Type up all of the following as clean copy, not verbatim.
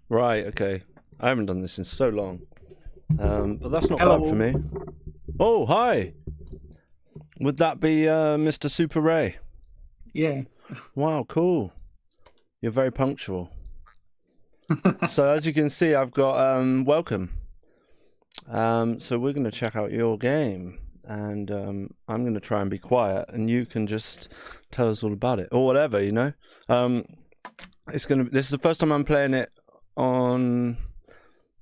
Right, okay. I haven't done this in so long. But that's not Hello. bad for me. Oh, hi! Would that be Mr. Super Ray? Yeah. Wow, cool. You're very punctual. So as you can see, I've got welcome. So we're going to check out your game, and I'm going to try and be quiet, and you can just tell us all about it, or whatever, you know. This is the first time I'm playing it on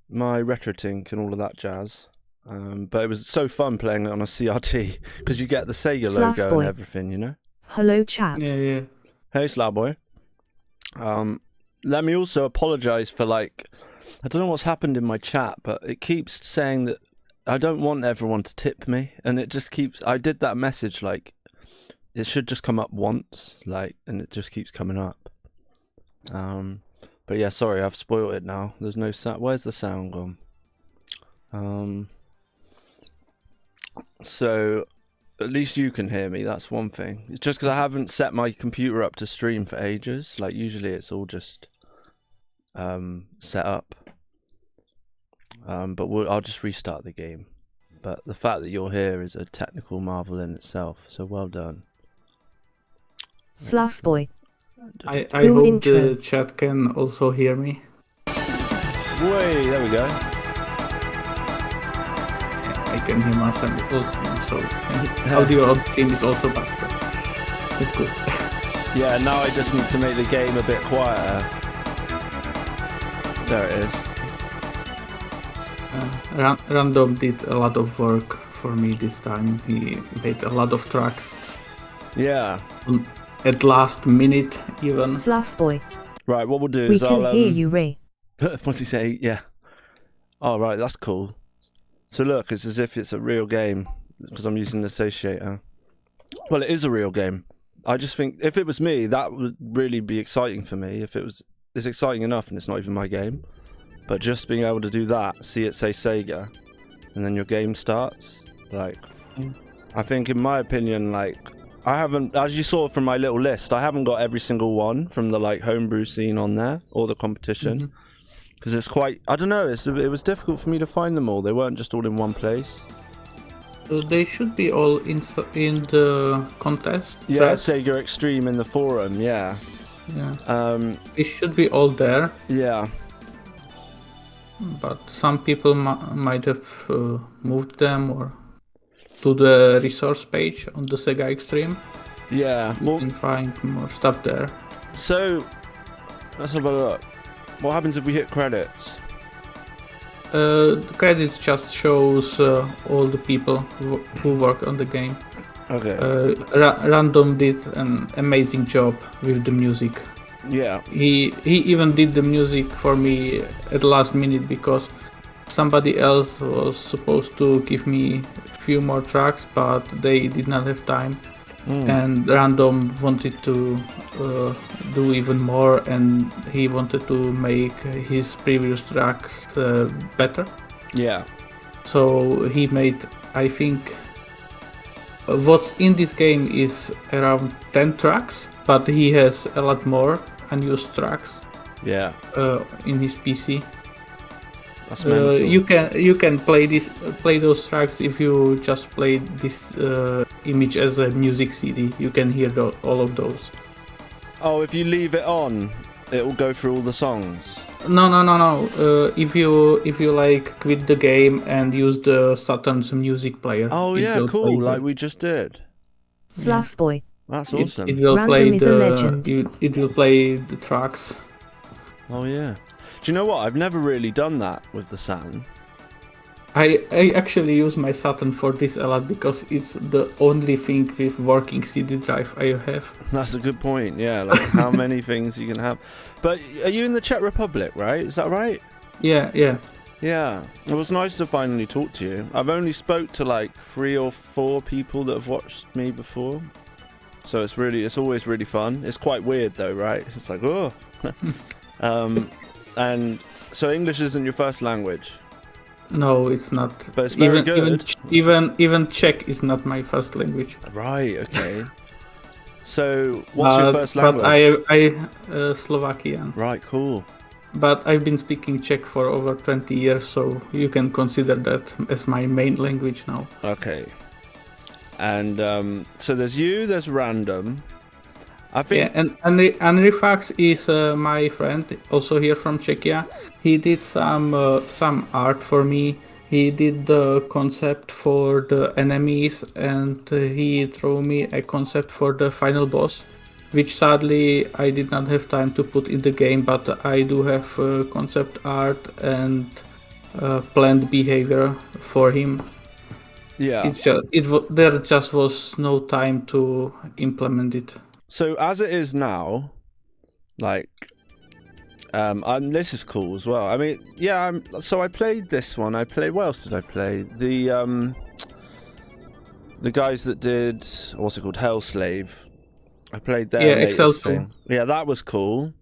my RetroTink and all of that jazz. But it was so fun playing it on a CRT because you get the Sega logo and everything, you know. Hello, chaps. Yeah. Hey, Slowboy. Let me also apologize for I don't know what's happened in my chat, but it keeps saying that I don't want everyone to tip me, and it just keeps. I did that message it should just come up once, and it just keeps coming up. But yeah, sorry, I've spoiled it now. There's no sound. Where's the sound gone? So at least you can hear me. That's one thing. It's just because I haven't set my computer up to stream for ages. Like usually, it's all just set up. But I'll just restart the game. But the fact that you're here is a technical marvel in itself. So well done. Slav boy. I Cool hope intro. the chat can also hear me. Way, there we go. I can hear myself also, so and audio on stream is also back. So it's good. Yeah, now I just need to make the game a bit quieter. There it is. Random did a lot of work for me this time. He made a lot of tracks Yeah. at last minute even. Slav boy. Right, what we'll do We is can I'll hear you, Ray. what's he say? Yeah. Oh, right, that's cool. So look, it's as if it's a real game because I'm using the satiator. Well, it is a real game. I just think if it was me, that would really be exciting for me. It's exciting enough and it's not even my game. But just being able to do that, see it say Sega, and then your game starts, I think in my opinion, I haven't, as you saw from my little list, I haven't got every single one from the homebrew scene on there, or the competition. Because it's quite, I don't know, it was difficult for me to find them all. They weren't just all in one place. They should be all in the contest. Yeah, thread. Sega Extreme in the forum, yeah. Yeah. It should be all there. Yeah. But some people might have moved them or to the resource page on the Sega Extreme. Yeah. You can find more stuff there. So, let's have a look. What happens if we hit credits? The credits just shows all the people who work on the game. Okay. Random did an amazing job with the music. Yeah. He even did the music for me at the last minute because somebody else was supposed to give me a few more tracks, but they did not have time. And Random wanted to do even more, and he wanted to make his previous tracks better. Yeah. So he made, I think, what's in this game is around 10 tracks, but he has a lot more unused tracks Yeah. in his PC. That's mental. You can play those tracks if you just play this image as a music CD. You can hear all of those. Oh, if you leave it on, it will go through all the songs. No. If you quit the game and use the Saturn's music player. Oh it yeah, will cool, play like we just did. Slav boy. That's awesome. It will Random play is a legend. It will play the tracks. Oh yeah. Do you know what? I've never really done that with the Saturn. I actually use my Saturn for this a lot because it's the only thing with working CD drive I have. That's a good point, yeah, like how many things you can have. But are you in the Czech Republic, right? Is that right? Yeah. Yeah. It was nice to finally talk to you. I've only spoke to 3 or 4 people that have watched me before. So it's always really fun. It's quite weird though, right? It's like, oh. And so English isn't your first language? No, it's not. But it's very good. Even Czech is not my first language. Right, okay. So, what's your first language? But I Slovakian. Right, cool. but I've been speaking Czech for over 20 years, so you can consider that as my main language now. Okay. And so there's Random. I think. Yeah, and Anrifax is my friend, also here from Czechia. He did some art for me. He did the concept for the enemies, and he drew me a concept for the final boss, which sadly I did not have time to put in the game, but I do have concept art and planned behavior for him. Yeah. There just was no time to implement it. So as it is now, like, this is cool as well. I mean, yeah. So I played this one. What else did I play? The guys that did what's it called, Hellslave. I played their latest thing. Yeah, that was cool.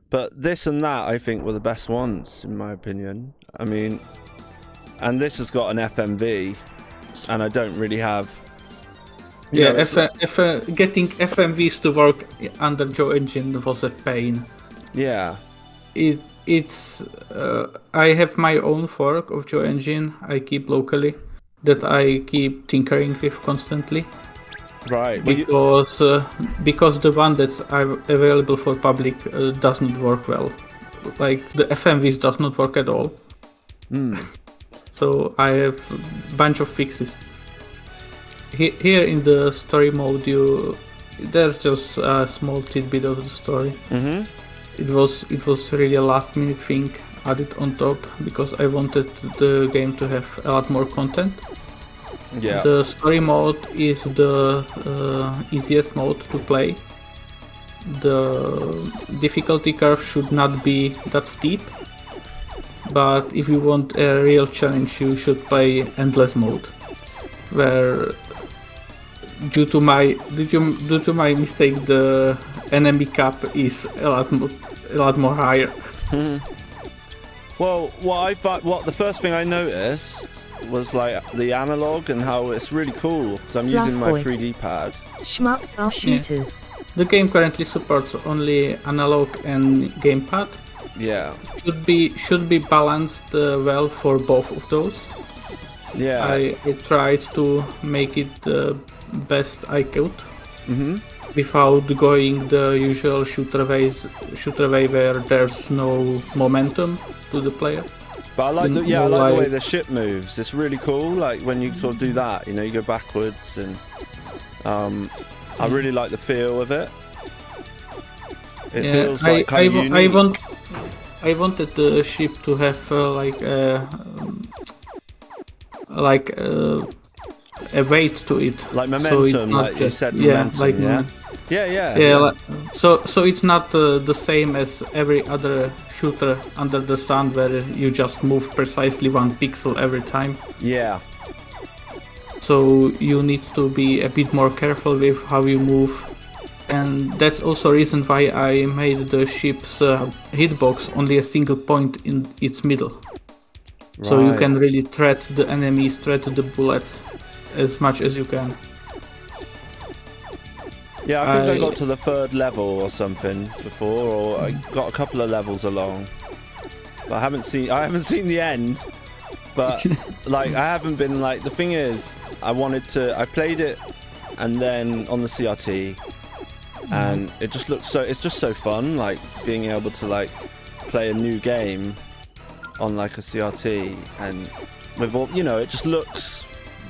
But this and that, I think, were the best ones in my opinion. I mean, and this has got an FMV, and I don't really have. Getting FMVs to work under GeoEngine was a pain. Yeah. It's I have my own fork of GeoEngine I keep locally that I keep tinkering with constantly. Right. Because the one that's available for public does not work well. Like the FMVs does not work at all. So I have a bunch of fixes. Here in the story mode, there's just a small tidbit of the story. Mm-hmm. It was really a last minute thing added on top because I wanted the game to have a lot more content. Yeah. The story mode is the easiest mode to play. The difficulty curve should not be that steep, but if you want a real challenge, you should play endless mode, where due to my mistake, the enemy cap is a lot more higher. Well, what the first thing I noticed was like the analog and how it's really cool because I'm using my 3D pad. Shmups are shooters. Yeah. The game currently supports only analog and gamepad. Yeah. Should be balanced well for both of those. Yeah. I tried to make it the best I could, without going the usual shooter way where there's no momentum to the player. But I like the way the ship moves. It's really cool. Like when you sort of do that, you go backwards, and I really like the feel of it. It feels like kind of unique. I wanted the ship to have a weight to it, like momentum, so like you said, momentum. So it's not the same as every other shooter under the sun where you just move precisely 1 pixel every time. Yeah. So you need to be a bit more careful with how you move, and that's also a reason why I made the ship's hitbox only a single point in its middle. Right. So you can really threat the enemies, threat the bullets as much as you can. Yeah, I think I got to the 3rd level or something before, or I got a couple of levels along. But I haven't seen the end. But like I haven't been like, the thing is, I played it and then on the CRT, and it just looks it's just so fun, like being able to like play a new game on like a CRT, and with all, it just looks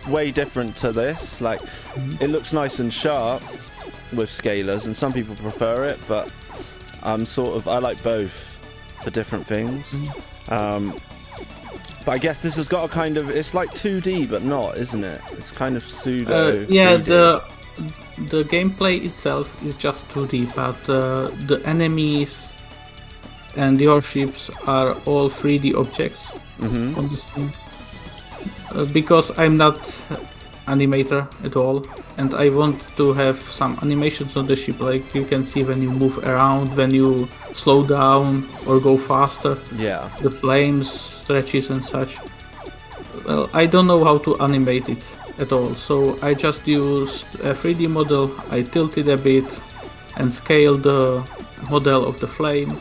way different to this. Like it looks nice and sharp with scalers, and some people prefer it, but I like both for different things. But I guess this has got a kind of, it's like 2D but not, isn't it? It's kind of pseudo 3D. The gameplay itself is just 2D, but the enemies and your ships are all 3D objects on the screen. Because I'm not animator at all, and I want to have some animations on the ship, like you can see when you move around, when you slow down or go faster. Yeah. The flames, stretches and such. Well, I don't know how to animate it at all, so I just used a 3D model, I tilted a bit and scaled the model of the flame.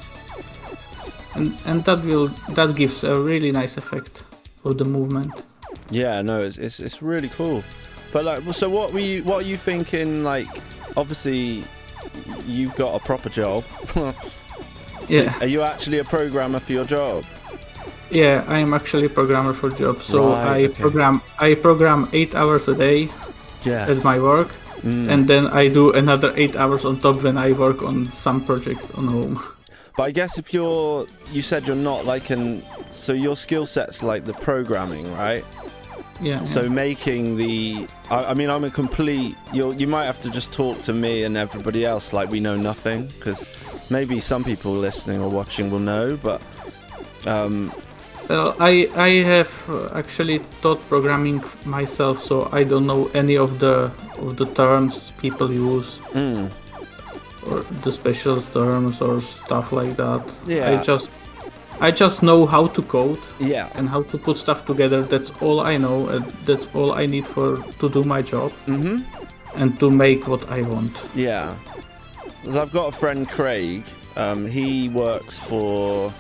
and that gives a really nice effect of the movement. Yeah, no, it's really cool. But like, so what are you thinking? Like, obviously, you've got a proper job. Yeah. Are you actually a programmer for your job? Yeah, I am actually a programmer for job. So Right, I program 8 hours a day Yeah. at my work, and then I do another 8 hours on top when I work on some project on home. But I guess if you said you're not like so your skill set's like the programming, right? Yeah. So making I mean, I'm a complete. You might have to just talk to me and everybody else like we know nothing, because maybe some people listening or watching will know, but. Well, I have actually taught programming myself, so I don't know any of the terms people use, or the special terms or stuff like that. Yeah. I just know how to code, Yeah. and how to put stuff together. That's all I know, and that's all I need to do my job, and to make what I want. Yeah. Because I've got a friend, Craig. He works for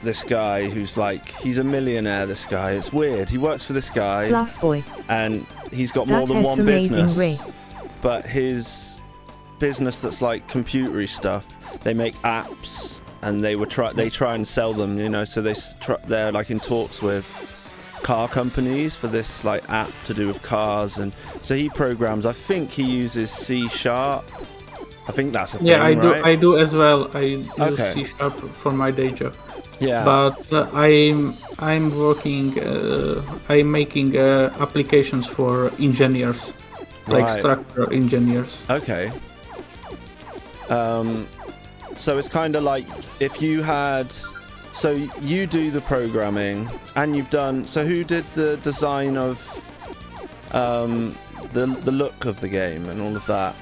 this guy who's like, he's a millionaire, this guy. It's weird. He works for this guy. Slough boy. And he's got more That than is one amazing, business. Reye. But his business that's like computery stuff, they make apps and they try and sell them, you know, so they're like in talks with car companies for this like app to do with cars, and so he programs. I think he uses C#. I think that's a thing, Yeah, I do. right? I do as well. I use Okay. C# for my day job. Yeah. But I'm working. I'm making applications for engineers, like Right. structural engineers. Okay. So it's kind of like if you had. So you do the programming, and you've done. So who did the design of the look of the game and all of that?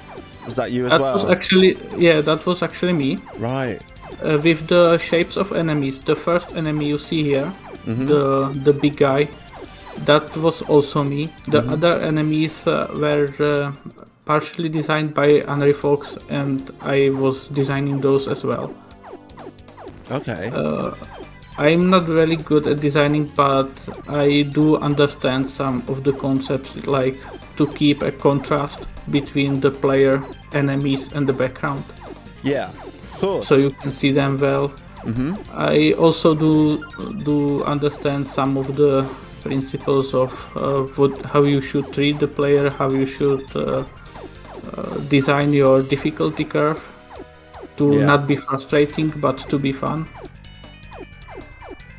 Was that you as That well? that was actually me. Right. With the shapes of enemies. The first enemy you see here, the big guy, that was also me. The other enemies were partially designed by Henry Fox, and I was designing those as well. Okay. I'm not really good at designing, but I do understand some of the concepts, like to keep a contrast between the player, enemies, and the background, Yeah. Of course. so you can see them well. I also do understand some of the principles of how you should treat the player, how you should design your difficulty curve to Yeah. not be frustrating but to be fun.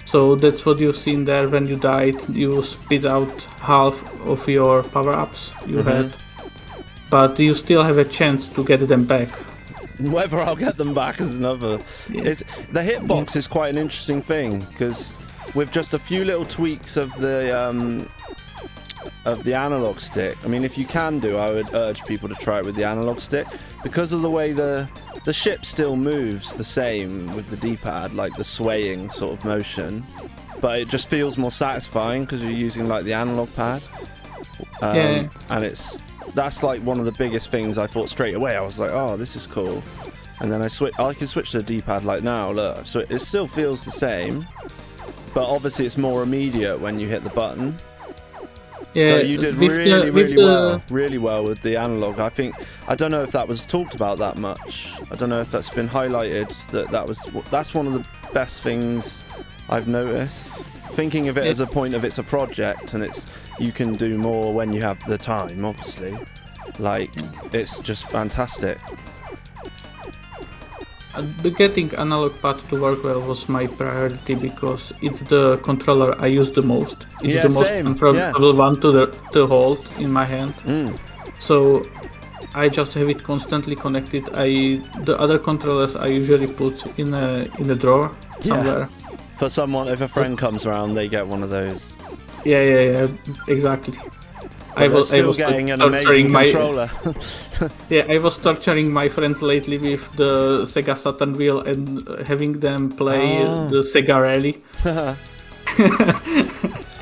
So that's what you've seen there. When you died, you spit out half of your power-ups you had, but you still have a chance to get them back. Whether I'll get them back is another. Yeah. The hitbox is quite an interesting thing, because with just a few little tweaks of the analog stick. I mean, if you can do, I would urge people to try it with the analog stick, because of the way the ship still moves the same with the D-pad, like the swaying sort of motion, but it just feels more satisfying because you're using like the analog pad. Yeah. And that's like one of the biggest things I thought straight away. I was like, oh, this is cool. And then I can switch to the D-pad like now, look. So it still feels the same, but obviously it's more immediate when you hit the button. Yeah, So you did with really well with the analog. I don't know if that was talked about that much. I don't know if that's been highlighted. That's one of the best things I've noticed. Thinking of it as a point of it's a project, and you can do more when you have the time. Obviously, like it's just fantastic. Getting analog pad to work well was my priority, because it's the controller I use the most. It's the most same. comfortable one to hold in my hand. So I just have it constantly connected. The other controllers I usually put in a drawer somewhere. For someone, if a friend comes around, they get one of those. Yeah, exactly. I was getting an amazing controller. I was torturing my friends lately with the Sega SATURN wheel and having them play the Sega Rally.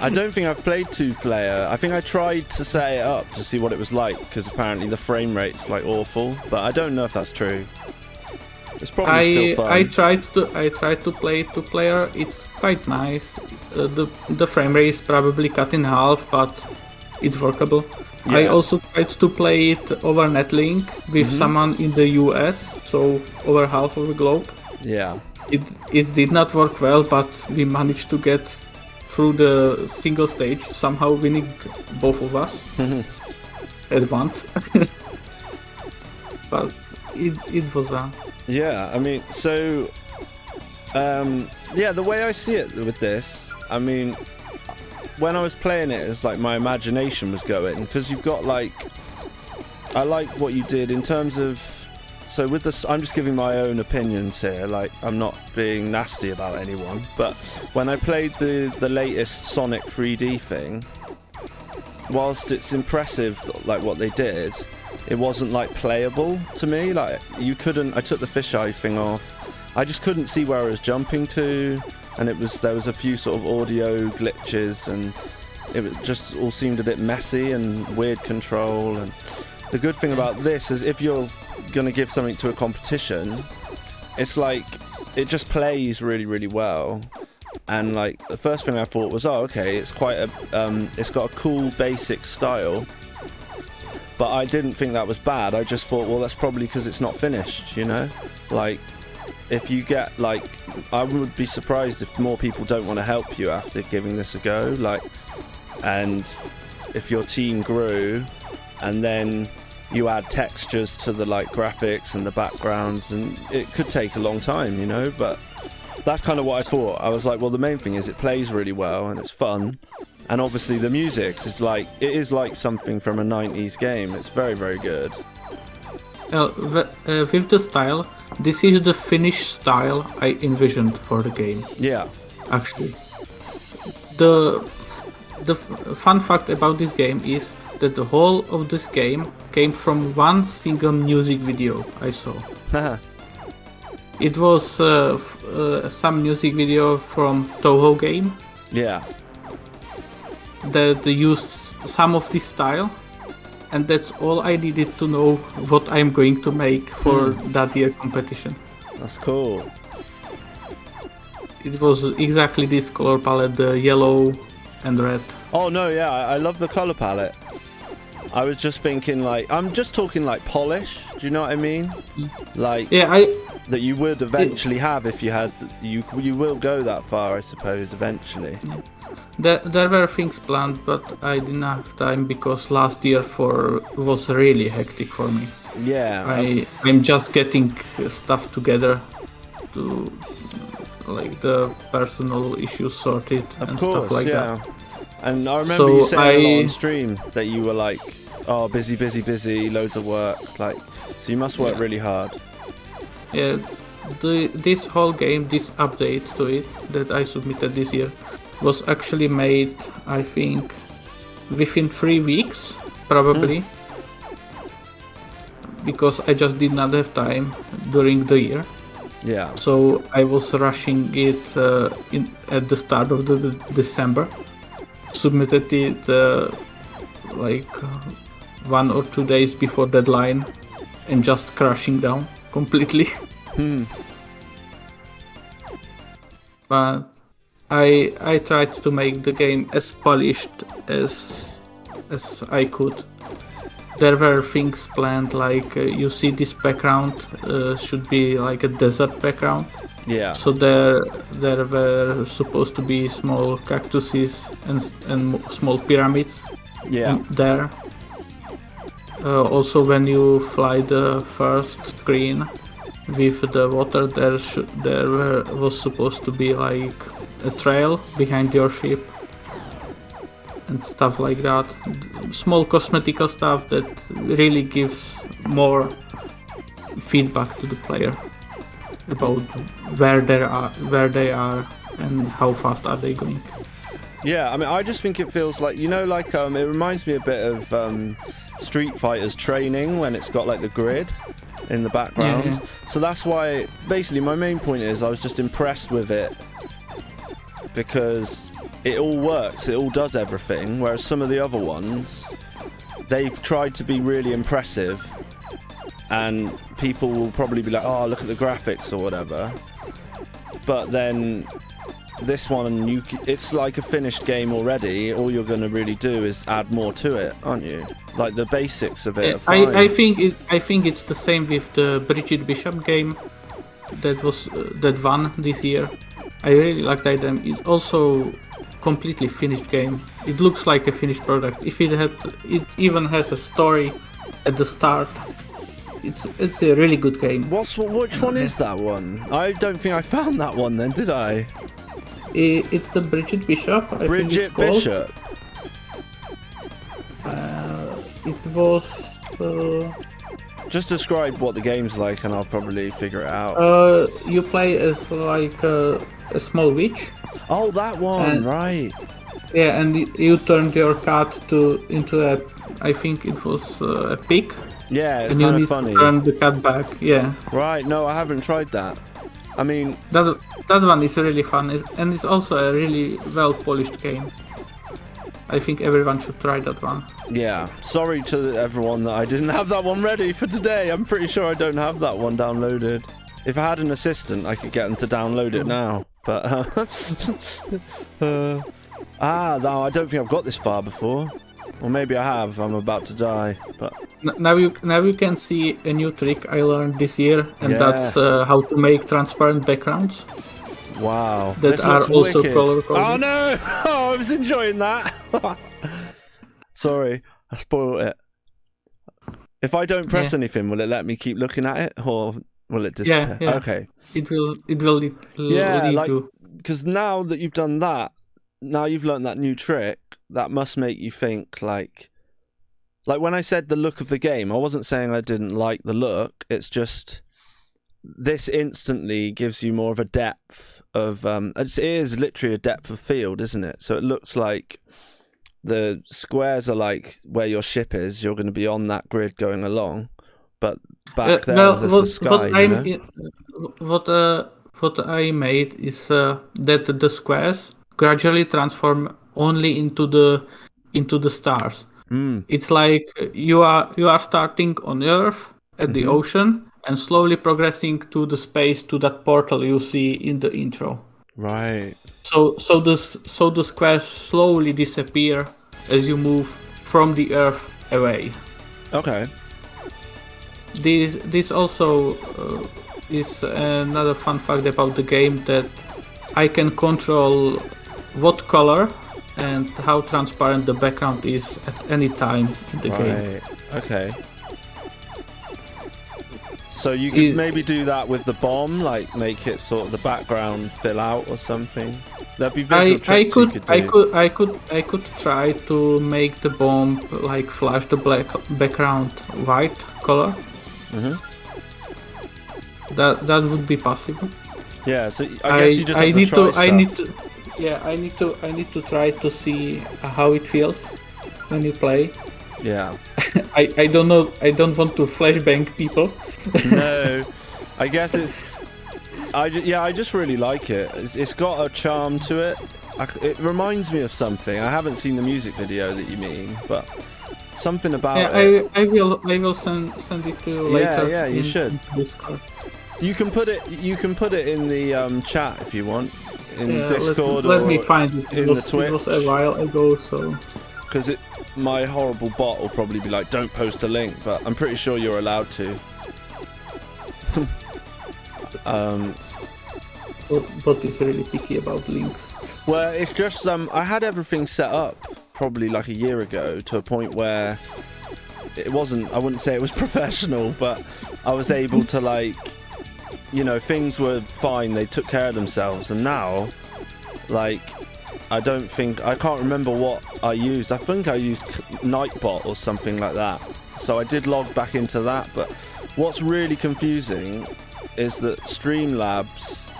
I don't think I've played 2-player. I think I tried to set it up to see what it was like, because apparently the frame rate's like awful, but I don't know if that's true. It's probably still fun. I tried to play 2-player. It's quite nice. The frame rate is probably cut in half, but it's workable. Yeah. I also tried to play it over Netlink with someone in the US, so over half of the globe. Yeah. It did not work well, but we managed to get through the single stage, somehow winning both of us at once. But it was Yeah, I mean, so the way I see it with this, I mean, when I was playing it, it's like my imagination was going, because you've got like, I like what you did in terms of, so with this, I'm just giving my own opinions here, like I'm not being nasty about anyone, but when I played the latest Sonic 3D thing, whilst it's impressive like what they did, it wasn't like playable to me. Like you couldn't, I took the fisheye thing off, I just couldn't see where I was jumping to, and there was a few sort of audio glitches, and it just all seemed a bit messy and weird control. And the good thing about this is if you're going to give something to a competition, it's like it just plays really, really well. And like the first thing I thought was, oh, okay, it's quite a it's got a cool basic style, but I didn't think that was bad. I just thought, well, that's probably because it's not finished, you know. Like if you get like, I would be surprised if more people don't want to help you after giving this a go, like, and if your team grew and then you add textures to the like graphics and the backgrounds, and it could take a long time, you know, but that's kind of what I thought. I was like, well, the main thing is it plays really well and it's fun, and obviously the music is like, it is like something from a 90s game. It's very, very good. With the style, this is the finished style I envisioned for the game. Yeah. Actually, the fun fact about this game is that the whole of this game came from one single music video I saw. It was some music video from Toho game. Yeah. That used some of this style, and that's all I needed to know what I'm going to make for that year competition. That's cool. It was exactly this color palette, the yellow and red. Oh no, yeah, I love the color palette. I was just thinking, like, I'm just talking like polish. Do you know what I mean? Like, yeah, that you would eventually have if you had. You will go that far, I suppose, eventually. There were things planned, but I didn't have time because last year was really hectic for me. Yeah. I'm just getting stuff together to like the personal issues sorted and stuff like that. And I remember you saying on stream that you were like, oh, busy, loads of work. Like, so you must work really hard. Yeah, this whole game, this update to it that I submitted this year, was actually made, I think, within 3 weeks, probably. Because I just did not have time during the year. Yeah. So I was rushing it at the start of the December. Submitted it like 1 or 2 days before deadline, and just crashing down completely. But I tried to make the game as polished as I could. There were things planned, like you see this background should be like a desert background. Yeah. So there were supposed to be small cactuses and small pyramids. Yeah. There. Also, when you fly the first screen with the water, there was supposed to be like a trail behind your ship and stuff like that. Small cosmetical stuff that really gives more feedback to the player about where they are and how fast are they going. Yeah, I mean, I just think it feels like, you know, like it reminds me a bit of Street Fighter's training when it's got like the grid in the background. Yeah. So that's why, basically, my main point is I was just impressed with it because it all works, it all does everything, whereas some of the other ones, they've tried to be really impressive and people will probably be like, oh, look at the graphics or whatever. But then this one, it's like a finished game already. All you're going to really do is add more to it, aren't you? Like the basics of it are fine. I think it's the same with the Bridget Bishop game that won this year. I really like that game. It's also completely finished game. It looks like a finished product. If it even has a story at the start. It's a really good game. Which one is that one? I don't think I found that one then, did I? It's the Bridget Bishop. Bridget Bishop. It was. Just describe what the game's like, and I'll probably figure it out. You play as like a small witch. Oh, that one, right? Yeah, and you turned your cat into a. I think it was a pig. Yeah, it's and kind you of need funny. To turn the cat back. Yeah. Right. No, I haven't tried that. I mean, that one is really fun, and it's also a really well polished game. I think everyone should try that one. Yeah. Sorry to everyone that I didn't have that one ready for today. I'm pretty sure I don't have that one downloaded. If I had an assistant, I could get them to download it now. But no, I don't think I've got this far before. Or maybe I have. I'm about to die. But now you can see a new trick I learned this year, and that's how to make transparent backgrounds. Wow. That are also color coded. Oh no! Oh, I was enjoying that. Sorry, I spoiled it. If I don't press anything, will it let me keep looking at it, or will it disappear? Yeah. Okay. It will lead you. Because now that you've done that, now you've learned that new trick, that must make you think like when I said the look of the game, I wasn't saying I didn't like the look. It's just this instantly gives you more of a depth of it is literally a depth of field, isn't it? So it looks like the squares are like where your ship is. You're going to be on that grid going along, but back there there's the sky. What I made is that the squares gradually transform only into the stars. It's like you are starting on Earth at the ocean and slowly progressing to the space to that portal you see in the intro. Right. So the squares slowly disappear as you move from the Earth away. Okay. This also is another fun fact about the game, that I can control what color and how transparent the background is at any time in the game. Okay. So you could maybe do that with the bomb, like make it sort of the background fill out or something. That'd be visual tricks you could do. I could try to make the bomb like flash the background white color. That would be possible. Yeah, so I guess you just have to try stuff. I need to try to see how it feels when you play. Yeah. I don't know. I don't want to flashbang people. No, I guess I just really like it. It's got a charm to it. It reminds me of something. I haven't seen the music video that you mean, but something about it. I will send it to you later. Yeah, you should. Discord. You can put it in the chat if you want, in Discord let or me find it. in the Twitch. It was a while ago, so. Because my horrible bot will probably be like, "Don't post a link," but I'm pretty sure you're allowed to. Bot is really picky about links. Well, it's just I had everything set up probably like a year ago to a point where it wasn't. I wouldn't say it was professional, but I was able to like. Things were fine, they took care of themselves, and now, like, I can't remember what I used. I think I used Nightbot or something like that. So I did log back into that, but what's really confusing is that Streamlabs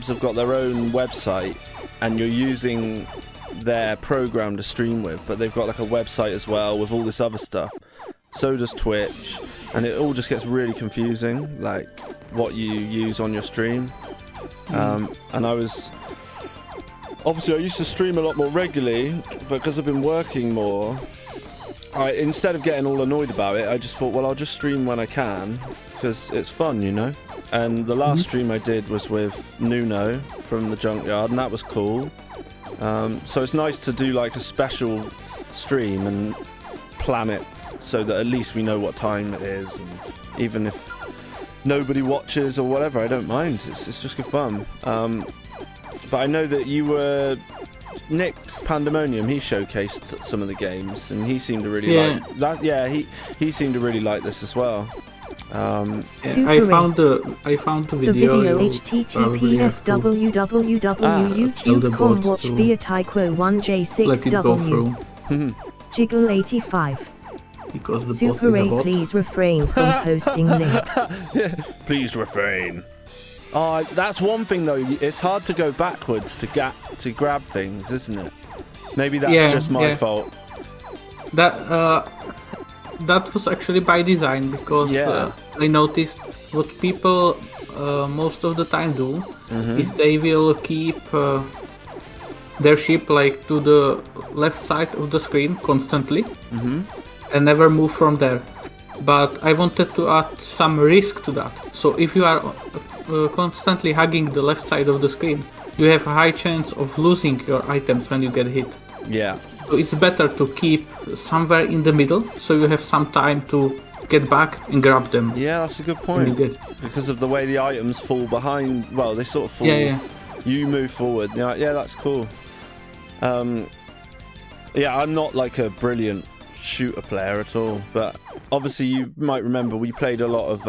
have got their own website, and you're using their program to stream with, but they've got like a website as well with all this other stuff. So does Twitch, and it all just gets really confusing, like what you use on your stream. And I used to stream a lot more regularly, but because I've been working more, instead of getting all annoyed about it, I just thought, well, I'll just stream when I can because it's fun, you know. And the last stream I did was with Nuno from the Junkyard, and that was cool. So it's nice to do like a special stream and plan it so that at least we know what time it is, and even if nobody watches or whatever, I don't mind. It's just good fun. But I know that you were Nick Pandemonium. He showcased some of the games, and he seemed to really like that. Yeah, he seemed to really like this as well. I found the The video. video https www.youtube.com watch via Tycho Let it go 1J6W through Jiggle 85 because the Super bot is a Ray, bot. please refrain from posting links. Please refrain. Oh, that's one thing though. It's hard to go backwards to grab things, isn't it? Maybe that's just my fault. That was actually by design because I noticed what people most of the time do is they will keep their ship like to the left side of the screen constantly and never move from there. But I wanted to add some risk to that. So if you are constantly hugging the left side of the screen, you have a high chance of losing your items when you get hit. Yeah. So it's better to keep somewhere in the middle, so you have some time to get back and grab them. Yeah, that's a good point. Because of the way the items fall behind, well, they sort of fall. You move forward. Yeah, that's cool. Yeah, I'm not like a brilliant shooter player at all, but obviously you might remember we played a lot of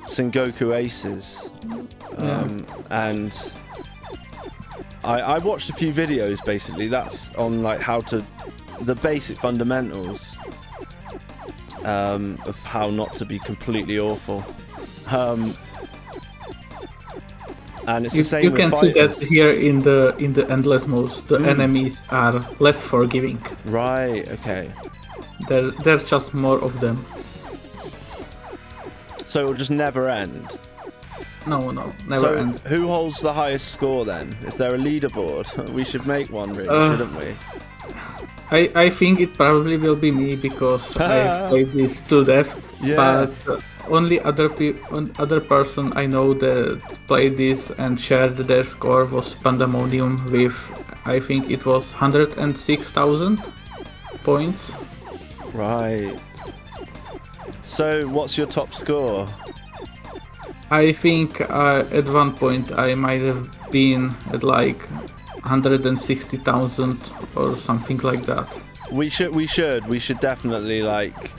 Sengoku Aces, and I watched a few videos basically. That's on like the basic fundamentals of how not to be completely awful. And it's the same you with can fighters. see that here in the endless modes. The enemies are less forgiving. Right. Okay. There's just more of them. So it'll just never end. No, never ends. Who holds the highest score then? Is there a leaderboard? We should make one, really, shouldn't we? I think it probably will be me because I've played this to death. Yeah. But only other person I know that played this and shared their score was Pandemonium with, I think it was 106,000 points. Right. So what's your top score? I think at one point I might have been at like 160,000 or something like that. We should definitely like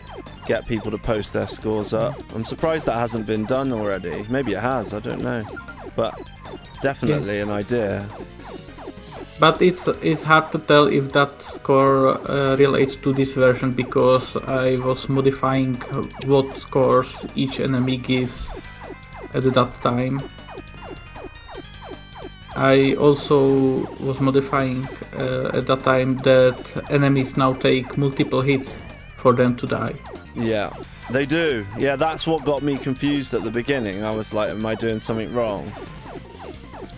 get people to post their scores up. I'm surprised that hasn't been done already. Maybe it has, I don't know. But definitely an idea. But it's hard to tell if that score relates to this version because I was modifying what scores each enemy gives at that time. I also was modifying at that time that enemies now take multiple hits for them to die. Yeah, they do. Yeah, that's what got me confused at the beginning. I was like, am I doing something wrong?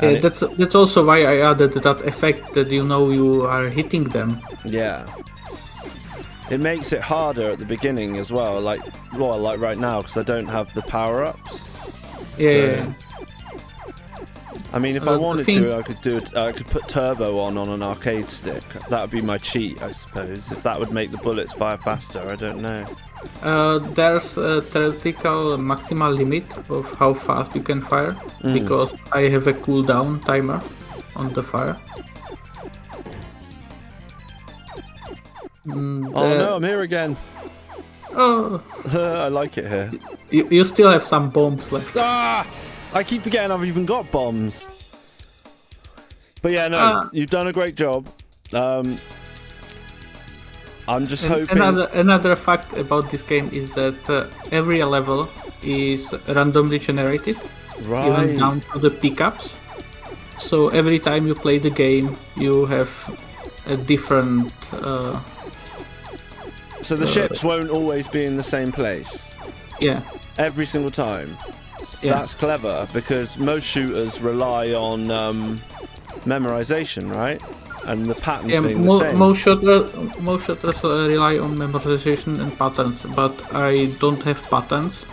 Yeah, that's also why I added that effect that you are hitting them. Yeah. It makes it harder at the beginning as well, like right now, because I don't have the power-ups. Yeah. I mean, if I wanted to, I could put turbo on an arcade stick. That would be my cheat, I suppose. If that would make the bullets fire faster, I don't know. There's a theoretical maximal limit of how fast you can fire, because I have a cooldown timer on the fire. Oh no, I'm here again. Oh, I like it here. You still have some bombs left. Ah! I keep forgetting I've even got bombs. But yeah, no, you've done a great job. I'm just hoping... Another fact about this game is that every level is randomly generated, even down to the pickups. So every time you play the game, you have a different... so the ships won't always be in the same place? Yeah. Every single time? Yeah. That's clever, because most shooters rely on memorization, right? and the patterns Yeah, being the same. most shooters rely on memorization and patterns, but I don't have patterns.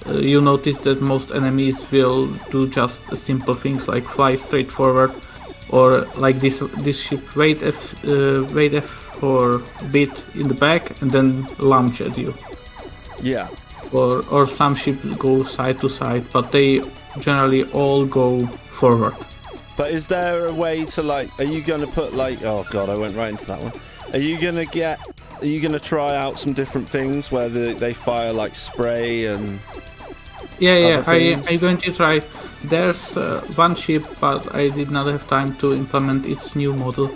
You notice that most enemies will do just simple things like fly straight forward, or like this ship wait F for a bit in the back and then launch at you. Yeah. Or some ships go side to side, but they generally all go forward. But is there a way to like? Are you gonna put like? Oh god, I went right into that one. Are you gonna try out some different things where they fire like spray and? Yeah. I'm going to try. There's one ship, but I did not have time to implement its new model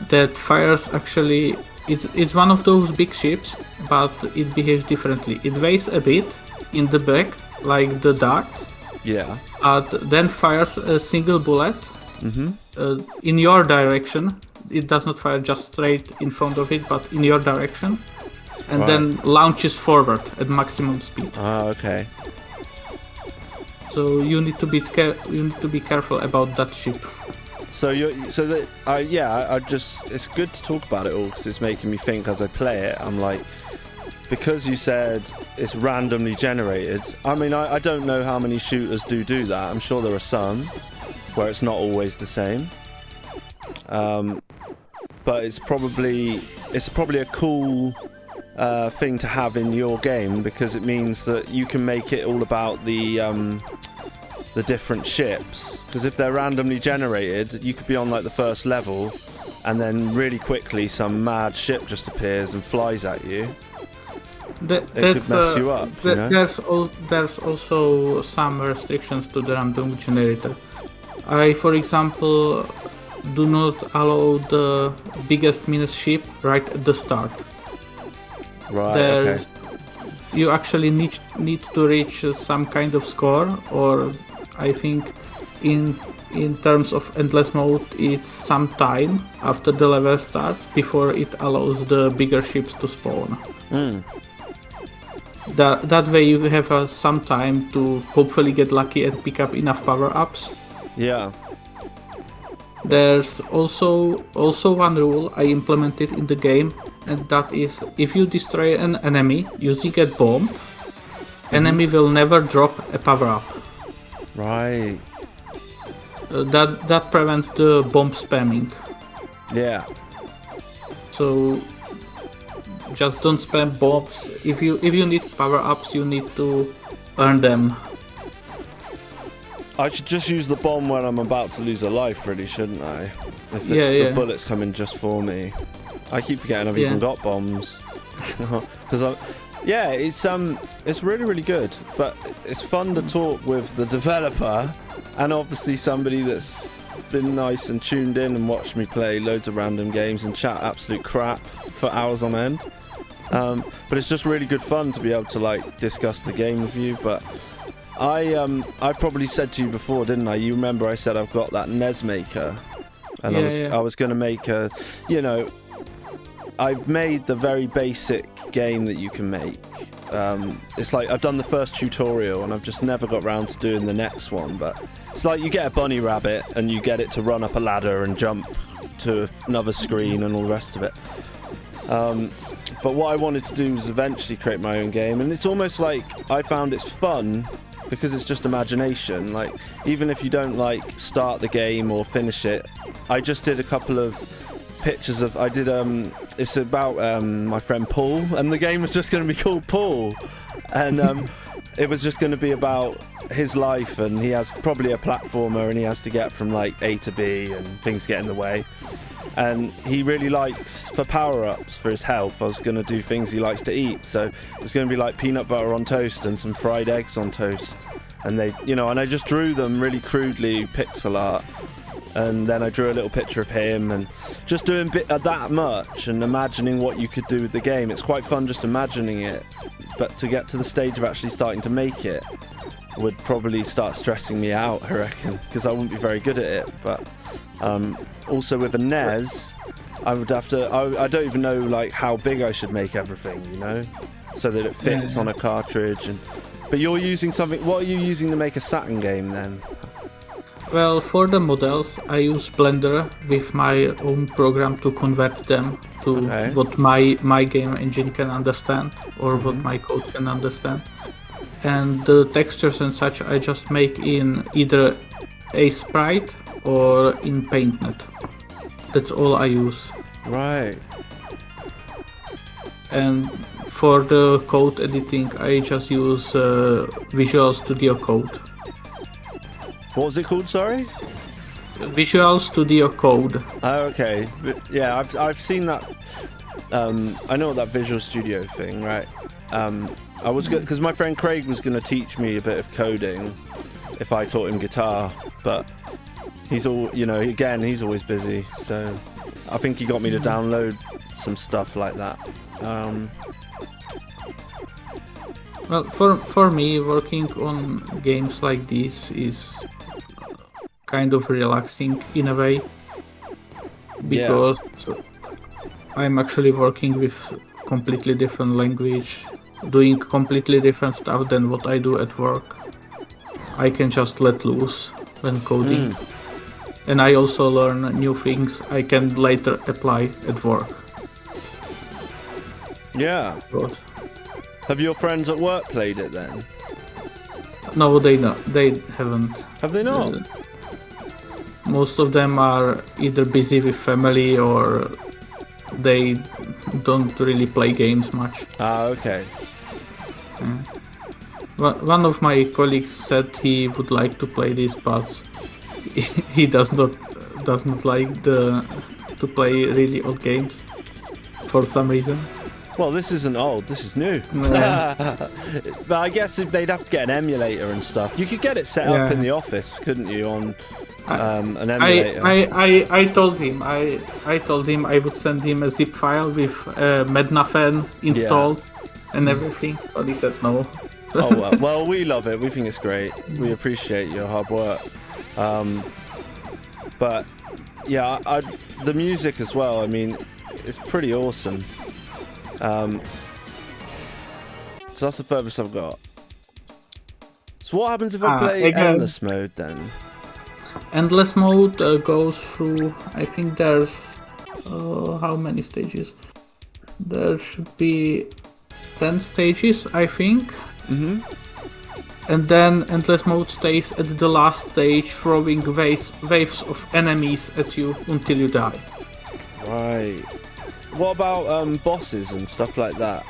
that fires actually. It's one of those big ships, but it behaves differently. It weighs a bit in the back, like the darts. Yeah. Then fires a single bullet in your direction. It does not fire just straight in front of it, but in your direction, and then launches forward at maximum speed. Ah, okay. So you need to be careful about that ship. So it's good to talk about it all because it's making me think as I play it. I'm like, because you said it's randomly generated. I mean, I don't know how many shooters do that. I'm sure there are some where it's not always the same. But it's probably a cool thing to have in your game because it means that you can make it all about the different ships, because if they're randomly generated, you could be on like the first level and then really quickly some mad ship just appears and flies at you. It could mess you up, you know? There's also some restrictions to the random generator. I, for example, do not allow the biggest minus ship right at the start. Right, okay. You actually need to reach some kind of score, or I think in terms of endless mode, it's some time after the level starts before it allows the bigger ships to spawn. That way you have some time to hopefully get lucky and pick up enough power-ups. Yeah. There's also one rule I implemented in the game, and that is if you destroy an enemy using a bomb, enemy will never drop a power-up. Right. That prevents the bomb spamming. Yeah. So just don't spam bombs. If you need power-ups, you need to earn them. I should just use the bomb when I'm about to lose a life, really, shouldn't I? If it's the bullets coming just for me. I keep forgetting I've even got bombs. Because it's really, really good. But it's fun to talk with the developer and obviously somebody that's been nice and tuned in and watched me play loads of random games and chat absolute crap for hours on end. But it's just really good fun to be able to like discuss the game with you. But I probably said to you before, didn't I? You remember I said I've got that NES maker, and I was going to make a, I've made the very basic game that you can make. It's like I've done the first tutorial and I've just never got round to doing the next one. But it's like you get a bunny rabbit and you get it to run up a ladder and jump to another screen and all the rest of it. But what I wanted to do was eventually create my own game, and it's almost like I found it's fun because it's just imagination. Like, even if you don't like start the game or finish it, I just did a couple of pictures of it's about my friend Paul, and the game was just going to be called Paul, and it was just going to be about his life, and he has probably a platformer and he has to get from like A to B and things get in the way. And he really likes, for power-ups for his health, I was going to do things he likes to eat. So it was going to be like peanut butter on toast and some fried eggs on toast. And and I just drew them really crudely, pixel art. And then I drew a little picture of him, and just doing that much and imagining what you could do with the game. It's quite fun just imagining it. But to get to the stage of actually starting to make it would probably start stressing me out, I reckon, because I wouldn't be very good at it. But also with a NES, I would have to. I don't even know like how big I should make everything, so that it fits on a cartridge. But you're using something. What are you using to make a SATURN game then? Well, for the models, I use Blender with my own program to convert them to what my game engine can understand, or what my code can understand. And the textures and such I just make in either a sprite or in PaintNet. That's all I use. Right. And for the code editing, I just use Visual Studio Code. What was it called, sorry? Visual Studio Code. Oh, okay. Yeah, I've seen that. I know that Visual Studio thing, right? I was because my friend Craig was going to teach me a bit of coding if I taught him guitar, but he's he's always busy, so I think he got me to download some stuff like that. Well, for me, working on games like this is kind of relaxing in a way, because I'm actually working with completely different language, doing completely different stuff than what I do at work. I can just let loose when coding, and I also learn new things I can later apply at work. Yeah. But Have your friends at work played it then? no, they haven't. Have they not? Most of them are either busy with family or they don't really play games much. Ah, okay. One of my colleagues said he would like to play this, but he doesn't like to play really old games for some reason. Well, this isn't old. This is new. Yeah. But I guess if they'd have to get an emulator and stuff. You could get it set up in the office, couldn't you? On an emulator. I told him I would send him a zip file with Mednafen installed and everything, but he said no. Oh well, we love it. We think it's great. We appreciate your hard work. But yeah, the music as well. I mean, it's pretty awesome. So that's the furthest I've got. So what happens if I play endless mode then? Endless mode goes through, I think there's how many stages? There should be 10 stages, I think. And then endless mode stays at the last stage, throwing waves of enemies at you until you die. Right. What about bosses and stuff like that?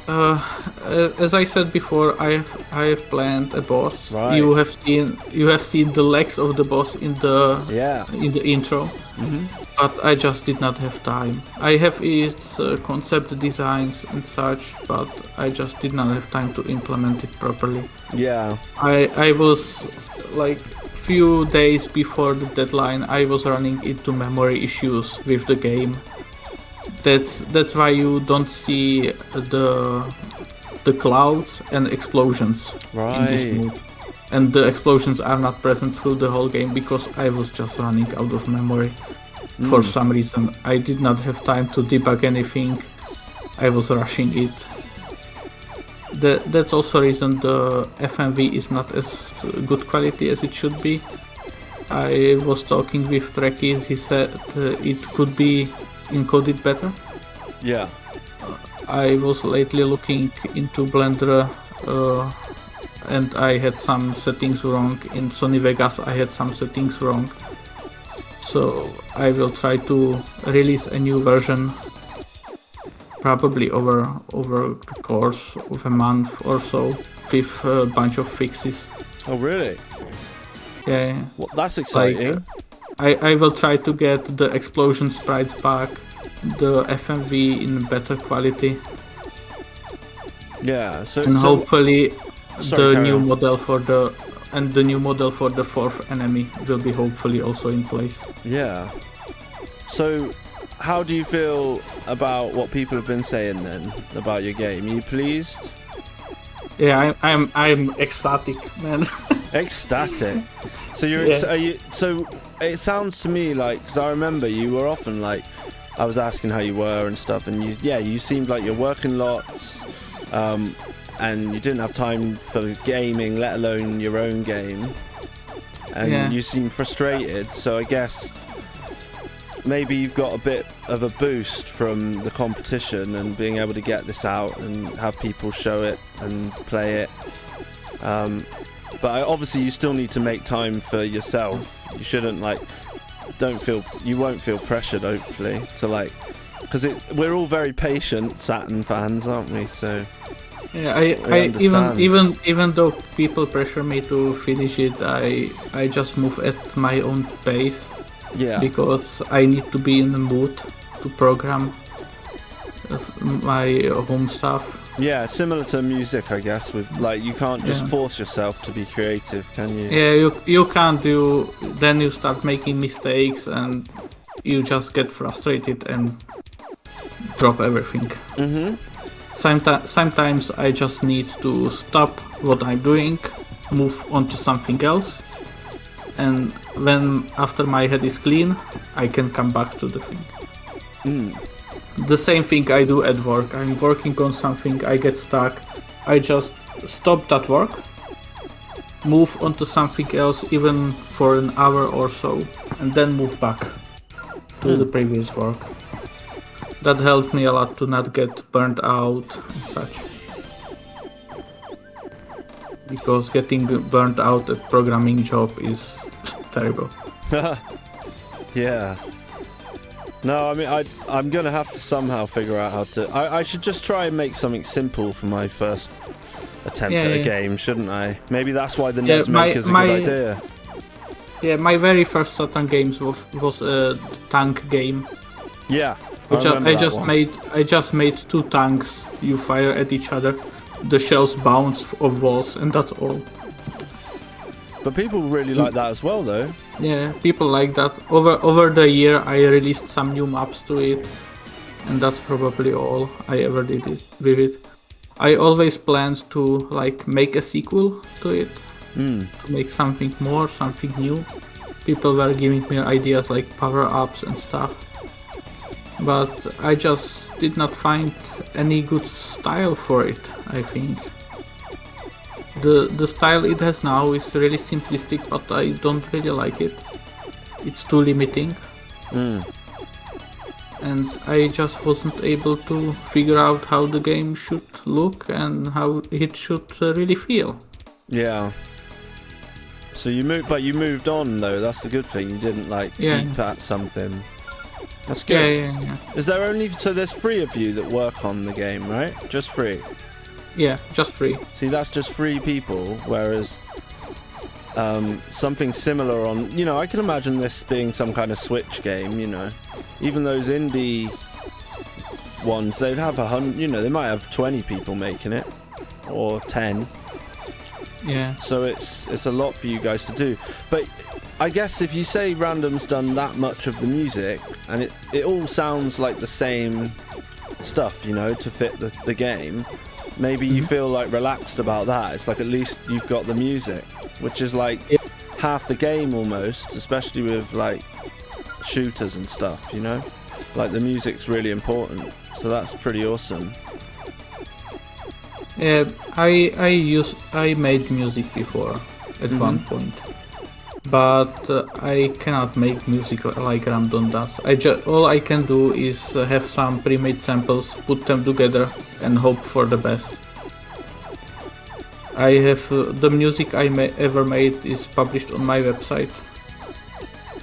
As I said before, I have planned a boss. Right. You have seen the legs of the boss in the intro, but I just did not have time. I have its concept designs and such, but I just did not have time to implement it properly. Yeah. I was like few days before the deadline. I was running into memory issues with the game. That's why you don't see the clouds and explosions in this mode. And the explosions are not present through the whole game because I was just running out of memory. For some reason, I did not have time to debug anything. I was rushing it. That's also the reason the FMV is not as good quality as it should be. I was talking with Trekkies, he said it could be encoded better. Yeah. I was lately looking into Blender and I had some settings wrong. In Sony Vegas I had some settings wrong. So I will try to release a new version probably over the course of a month or so with a bunch of fixes. Oh really? Yeah. Well, that's exciting. I will try to get the explosion sprites back, the FMV in better quality. Yeah, and hopefully the new model for the fourth enemy will be hopefully also in place. Yeah. So how do you feel about what people have been saying then about your game? Are you pleased? Yeah, I'm ecstatic, man. Ecstatic. So so it sounds to me like, because I remember you were often like, I was asking how you were and stuff, and you seemed like you're working lots, and you didn't have time for gaming, let alone your own game. and you seem frustrated. So I guess maybe you've got a bit of a boost from the competition and being able to get this out and have people show it and play it. But obviously you still need to make time for yourself. You shouldn't you won't feel pressured, hopefully, to because we're all very patient Saturn fans, aren't we? So yeah, I even though people pressure me to finish it, I just move at my own pace. Yeah. Because I need to be in the mood to program my home stuff. Yeah, similar to music, I guess. With you can't just force yourself to be creative, can you? Yeah, you can't do. Then you start making mistakes, and you just get frustrated and drop everything. Mhm. Sometimes I just need to stop what I'm doing, move on to something else, and when after my head is clean, I can come back to the thing. The same thing I do at work. I'm working on something, I get stuck, I just stop that work, move on to something else even for an hour or so, and then move back to the previous work. That helped me a lot to not get burnt out and such. Because getting burnt out at programming job is terrible. Yeah. No, I mean, I'm gonna have to somehow figure out how to. I should just try and make something simple for my first attempt at a game, shouldn't I? Maybe that's why the NES Maker's a good idea. Yeah, my very first SATURN games was a tank game. Yeah, which I just made 2 tanks. You fire at each other, the shells bounce off walls, and that's all. But people really like that as well, though. Yeah, people like that. Over the year, I released some new maps to it, and that's probably all I ever did with it. I always planned to make a sequel to it, to make something more, something new. People were giving me ideas like power-ups and stuff, but I just did not find any good style for it, I think. The style it has now is really simplistic, but I don't really like it. It's too limiting. And I just wasn't able to figure out how the game should look and how it should really feel. Yeah. So you moved on though. That's the good thing. You didn't keep at something. That's good. Yeah. Is there there's 3 of you that work on the game, right? Just 3. Yeah, just 3. See, that's just 3 people, whereas something similar on, I can imagine this being some kind of Switch game, even those indie ones, they'd have 100, they might have 20 people making it, or 10. Yeah. So it's a lot for you guys to do. But I guess if you say Random's done that much of the music, and it all sounds like the same stuff, to fit the game, maybe you feel relaxed about that. It's at least you've got the music, which is half the game almost, especially with shooters and stuff, the music's really important, so that's pretty awesome. Yeah, I made music before at one point, but I cannot make music like Random does. All I can do is have some pre-made samples, put them together, and hope for the best. I have the music I ever made is published on my website,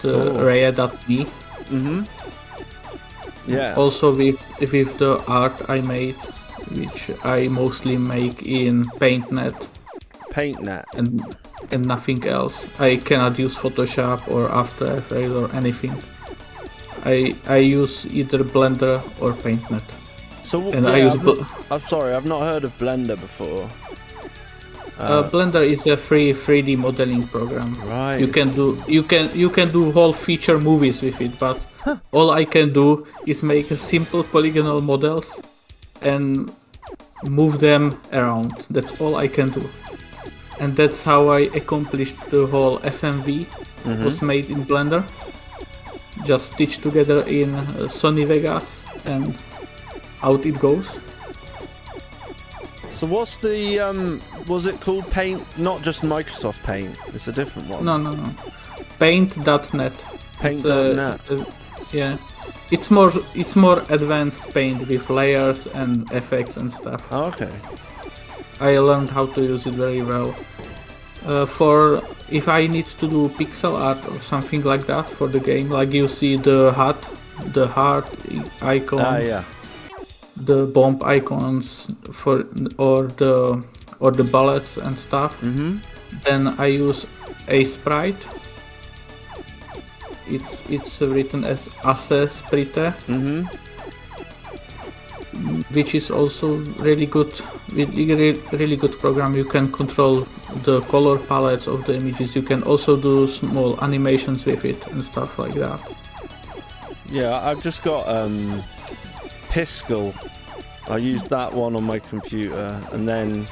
Reye.me. Yeah. Also with the art I made, which I mostly make in PaintNet. And nothing else. I cannot use Photoshop or After Effects or anything. I use either Blender or PaintNet. I'm sorry, I've not heard of Blender before. Blender is a free 3D modeling program. Right. You can do whole feature movies with it, but all I can do is make simple polygonal models and move them around. That's all I can do. And that's how I accomplished the whole FMV. Was made in Blender. Just stitched together in Sony Vegas, and out it goes. So what's the was it called Paint? Not just Microsoft Paint. It's a different one. No. Paint.net. Paint.net. Yeah. It's more advanced Paint with layers and effects and stuff. Oh, okay. I learned how to use it very well. For if I need to do pixel art or something like that for the game, like you see the heart icon, yeah. the bomb icons or the bullets and stuff. Mm-hmm. Then I use a sprite. It's written as Asse Sprite, which is also really good program. You can control the color palettes of the images. You can also do small animations with it and stuff like that. Yeah, I've just got Piskel. I used that one on my computer, and then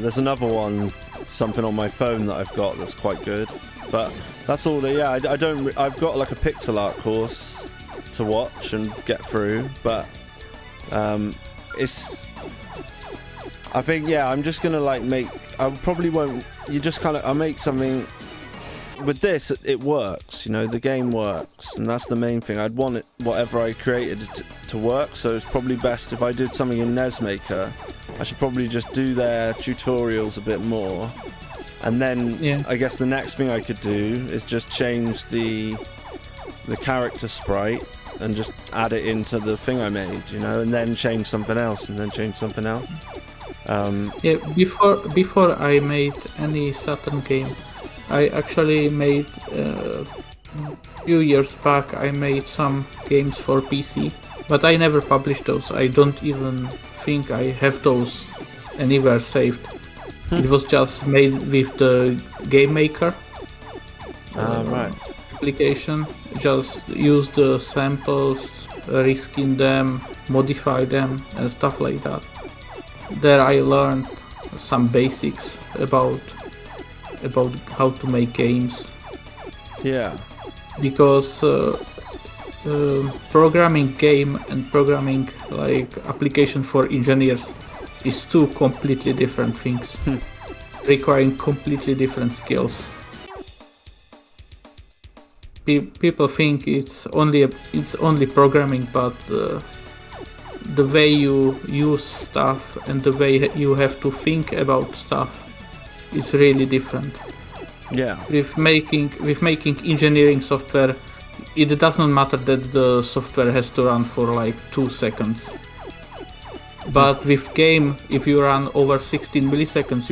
there's another one, something on my phone that I've got that's quite good. But that's all. Yeah, I don't. I've got like a pixel art course to watch and get through, but it's. I think I'm just gonna like make. I probably won't. You just kind of. I'll make something. With this, it works. You know, the game works, and that's the main thing. I'd want it, whatever I created, to work. So it's probably best if I did something in NesMaker. I should probably just do their tutorials a bit more. And then I guess the next thing I could do is just change the character sprite and just add it into the thing I made, you know, and then change something else, and then change something else. Before I made any Saturn game, I actually made a few years back. I made some games for PC, but I never published those. I don't even think I have those anywhere saved. It was just made with the Game Maker application. Just use the samples, reskin them, modify them, and stuff like that. There I learned some basics about how to make games. Yeah. Because programming game and programming like application for engineers is two completely different things, requiring completely different skills. People think it's only programming, but the way you use stuff and the way you have to think about stuff is really different. Yeah. With making engineering software, it does not matter that the software has to run for like 2 seconds. But with game, if you run over 16 milliseconds,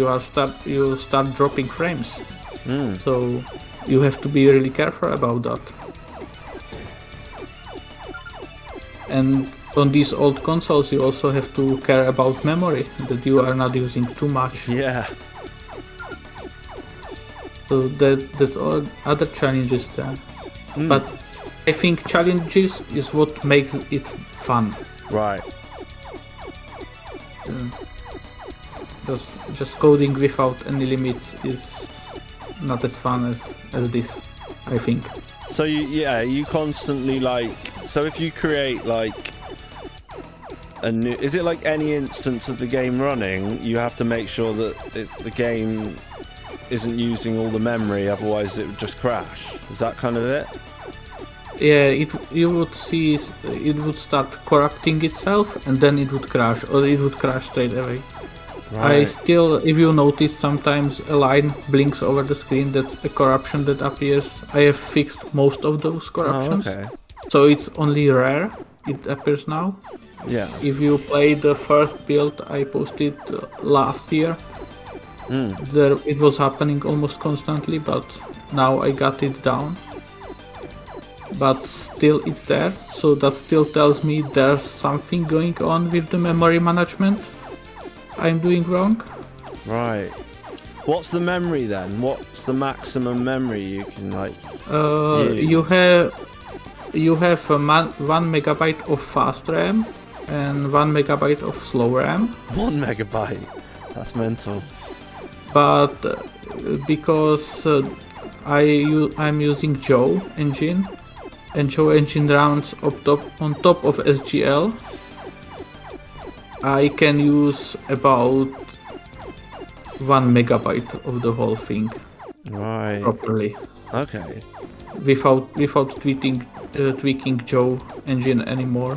you start dropping frames. So you have to be really careful about that. And on these old consoles, you also have to care about memory, that you are not using too much. Yeah. So that's all other challenges there. But I think challenges is what makes it fun. Right. Just coding without any limits is not as fun as this, I think. So you constantly so if you create like a new, is it like any instance of the game running, you have to make sure that the game isn't using all the memory, otherwise it would just crash. Is that kind of it? Yeah, you would see it would start corrupting itself, and then it would crash, or it would crash straight away. Right. If you notice, sometimes a line blinks over the screen. That's a corruption that appears. I have fixed most of those corruptions. Oh, okay. So it's only rare it appears now. Yeah. If you play the first build I posted last year, it was happening almost constantly, but now I got it down. But still it's there, so that still tells me there's something going on with the memory management I'm doing wrong. Right. What's the memory then? What's the maximum memory you can use? You have 1 megabyte of fast RAM and 1 megabyte of slow RAM. 1 megabyte? That's mental. But because I'm using Joe engine, and Joe engine runs on top of SGL, I can use about 1 megabyte of the whole thing Right. properly Okay. without tweaking Joe engine anymore.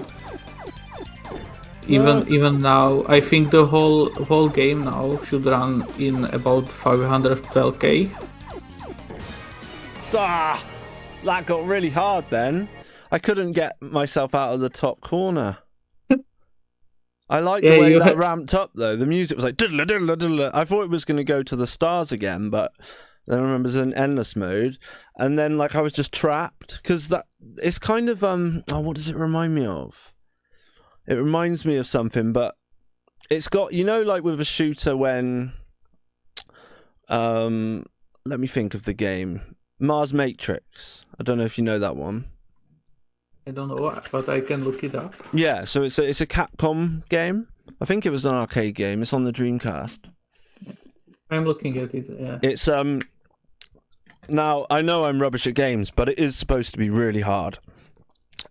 Even now, I think the whole game now should run in about 512k. Ah, that got really hard then. I couldn't get myself out of the top corner. I like the way that ramped up though. The music was like diddle diddle diddle. I thought it was going to go to the stars again, but then I remember it was in endless mode, and then like I was just trapped because that it's kind of what does it remind me of? It reminds me of something, but it's got, you know, like with a shooter when let me think of the game. Mars Matrix. I don't know if you know that one. I don't know, but I can look it up. Yeah, so it's a Capcom game. I think it was an arcade game. It's on the Dreamcast. I'm looking at it. Yeah. It's now I know I'm rubbish at games, but it is supposed to be really hard.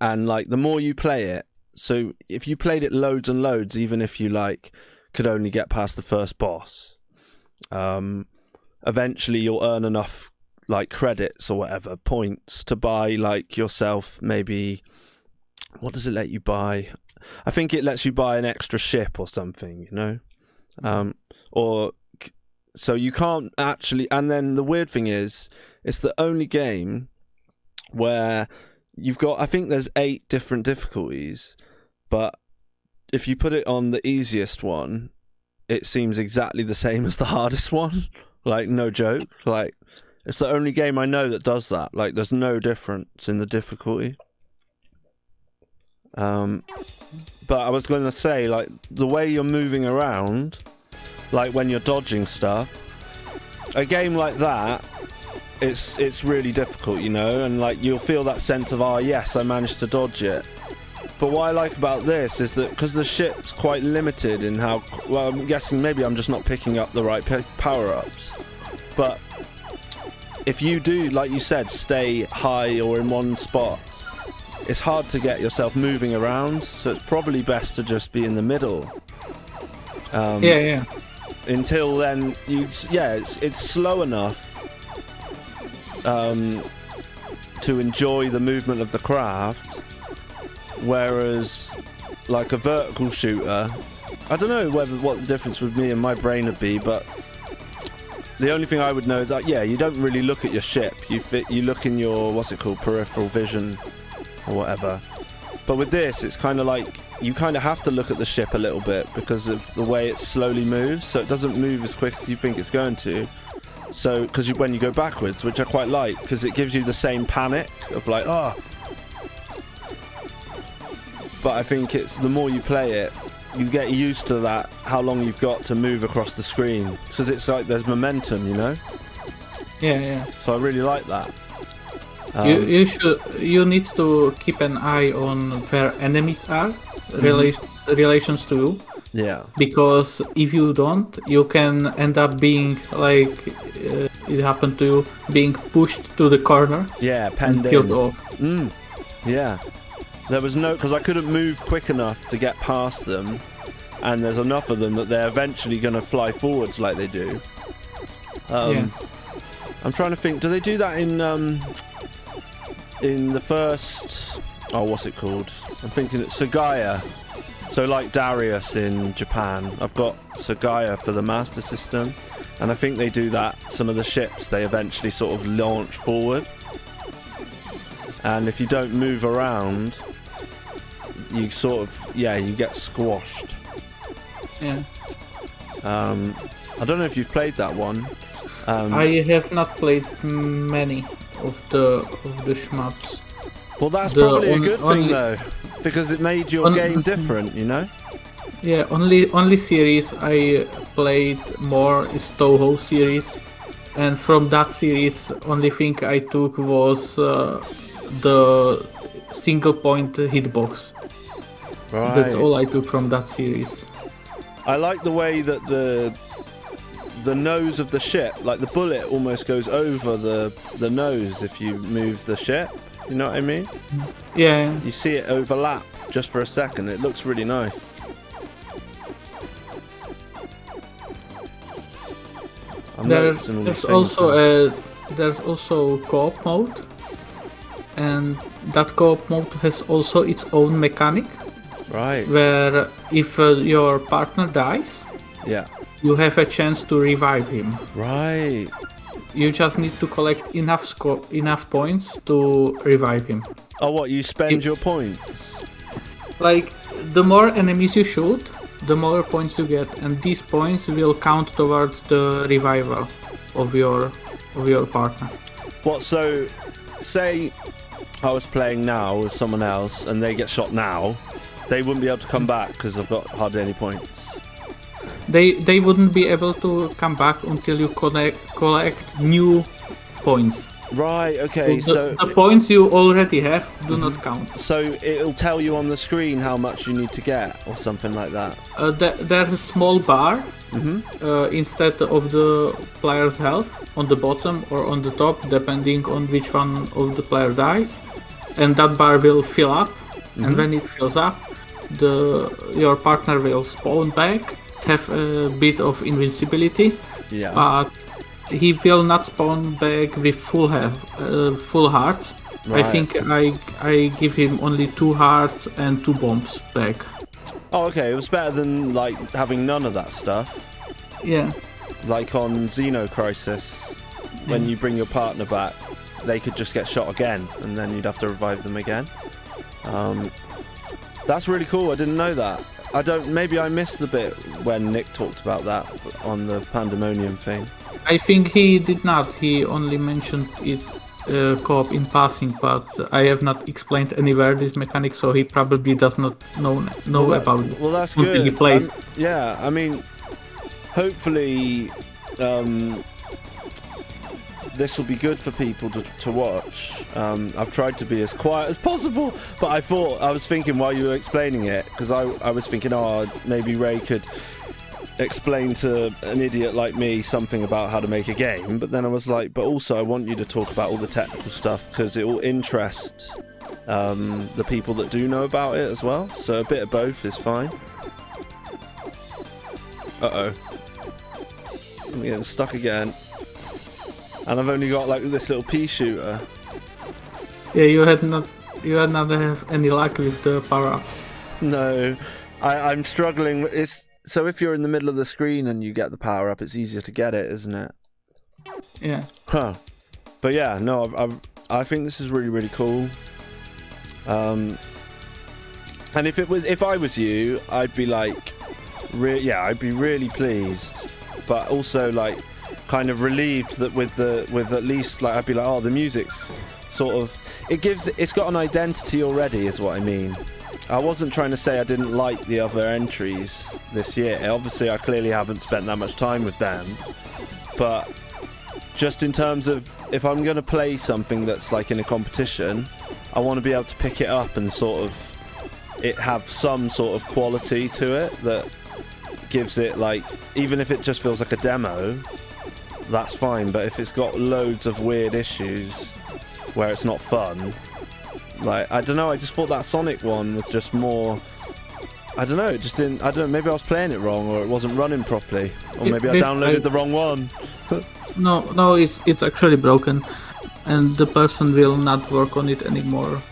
And like the more you play it, so if you played it loads and loads, even if you like could only get past the first boss, eventually you'll earn enough like credits or whatever, points to buy like yourself maybe, what does it let you buy? I think it lets you buy an extra ship or something, you know? Or so you can't actually, and then the weird thing is it's the only game where you've got, I think there's 8 different difficulties, but if you put it on the easiest one, it seems exactly the same as the hardest one. Like, no joke. Like, it's the only game I know that does that. Like, there's no difference in the difficulty. But I was going to say, like, the way you're moving around, like when you're dodging stuff, a game like that, it's really difficult, you know, and like you'll feel that sense of, oh yes, I managed to dodge it. But what I like about this is that because the ship's quite limited in how, well, I'm guessing maybe I'm just not picking up the right power-ups, but if you do, like you said, stay high or in one spot, it's hard to get yourself moving around, so it's probably best to just be in the middle. Yeah. Until then, it's slow enough to enjoy the movement of the craft, whereas like a vertical shooter, I don't know what the difference with me and my brain would be, but the only thing I would know is that, yeah, you don't really look at your ship. You look in your, what's it called, peripheral vision or whatever. But with this, it's kind of like you kind of have to look at the ship a little bit because of the way it slowly moves, so it doesn't move as quick as you think it's going to. So, because when you go backwards, which I quite like, because it gives you the same panic of like, oh. But I think it's the more you play it, you get used to that, how long you've got to move across the screen, because it's like there's momentum, Yeah. So I really like that. You need to keep an eye on where enemies are, relations to you. Yeah. Because if you don't, you can end up being like it happened to you, being pushed to the corner. Yeah, penned killed in. off. Yeah. There was because I couldn't move quick enough to get past them, and there's enough of them that they're eventually going to fly forwards like they do. I'm trying to think. Do they do that in the first? Oh, what's it called? I'm thinking it's Sega. So like Darius in Japan, I've got Sega for the Master System, and I think they do that. Some of the ships they eventually sort of launch forward, and if you don't move around, you sort of you get squashed. Yeah. I don't know if you've played that one. I have not played many of the shmups. Well, that's probably a good thing though, because it made your game different, you know? Yeah, only series I played more is Toho series, and from that series, only thing I took was the single point hitbox. Right. That's all I took from that series. I like the way that the nose of the ship, like the bullet, almost goes over the nose if you move the ship. You know what I mean? Yeah. You see it overlap just for a second. It looks really nice. I'm noticing all these There's things also now. there's also co-op mode, and that co-op mode has also its own mechanic, Right. where if your partner dies, Yeah. you have a chance to revive him. Right. You just need to collect enough points to revive him. Oh, what? You spend your points? Like, the more enemies you shoot, the more points you get, and these points will count towards the revival of your partner. What? So, say I was playing now with someone else and they get shot now, they wouldn't be able to come back because I've got hardly any points. They wouldn't be able to come back until you collect new points. Right. Okay. The points you already have do not count. So it'll tell you on the screen how much you need to get, or something like that. There's a small bar instead of the player's health on the bottom or on the top, depending on which one of the player dies, and that bar will fill up. And when it fills up, your partner will spawn back, have a bit of invincibility, but he will not spawn back with full hearts. Right. I think I give him only 2 hearts and 2 bombs back. Oh, okay. It was better than like having none of that stuff. Yeah. Like on Xenocrisis, when you bring your partner back, they could just get shot again, and then you'd have to revive them again. That's really cool. I didn't know that. Maybe I missed the bit when Nick talked about that on the Pandemonium thing. I think he did not. He only mentioned it co-op in passing, but I have not explained anywhere this mechanic, so he probably does not know about it. Well, that's until good. He plays. Yeah, I mean, hopefully this will be good for people to watch. I've tried to be as quiet as possible, but I was thinking while you were explaining it, because I was thinking, maybe Ray could explain to an idiot like me something about how to make a game, but then I was like, but also I want you to talk about all the technical stuff, because it will interest the people that do know about it as well, so a bit of both is fine. I'm getting stuck again. And I've only got like this little pea shooter. Yeah, you had not have any luck with the power-ups. No, I'm struggling. So if you're in the middle of the screen and you get the power up, it's easier to get it, isn't it? Yeah. Huh. But yeah, no, I think this is really, really cool. And if I was you, I'd be like, I'd be really pleased, but also like kind of relieved that with at least like I'd be like, the music's sort of, it's got an identity already, is what I mean. I wasn't trying to say I didn't like the other entries this year. Obviously, I clearly haven't spent that much time with them. But just in terms of, if I'm going to play something that's like in a competition, I want to be able to pick it up and sort of it have some sort of quality to it that gives it like, even if it just feels like a demo, that's fine. But if it's got loads of weird issues where it's not fun, like, I don't know, I just thought that Sonic one was just more, I don't know, it just didn't, I don't know, maybe I was playing it wrong, or it wasn't running properly, or maybe I downloaded the wrong one. No, it's actually broken, and the person will not work on it anymore,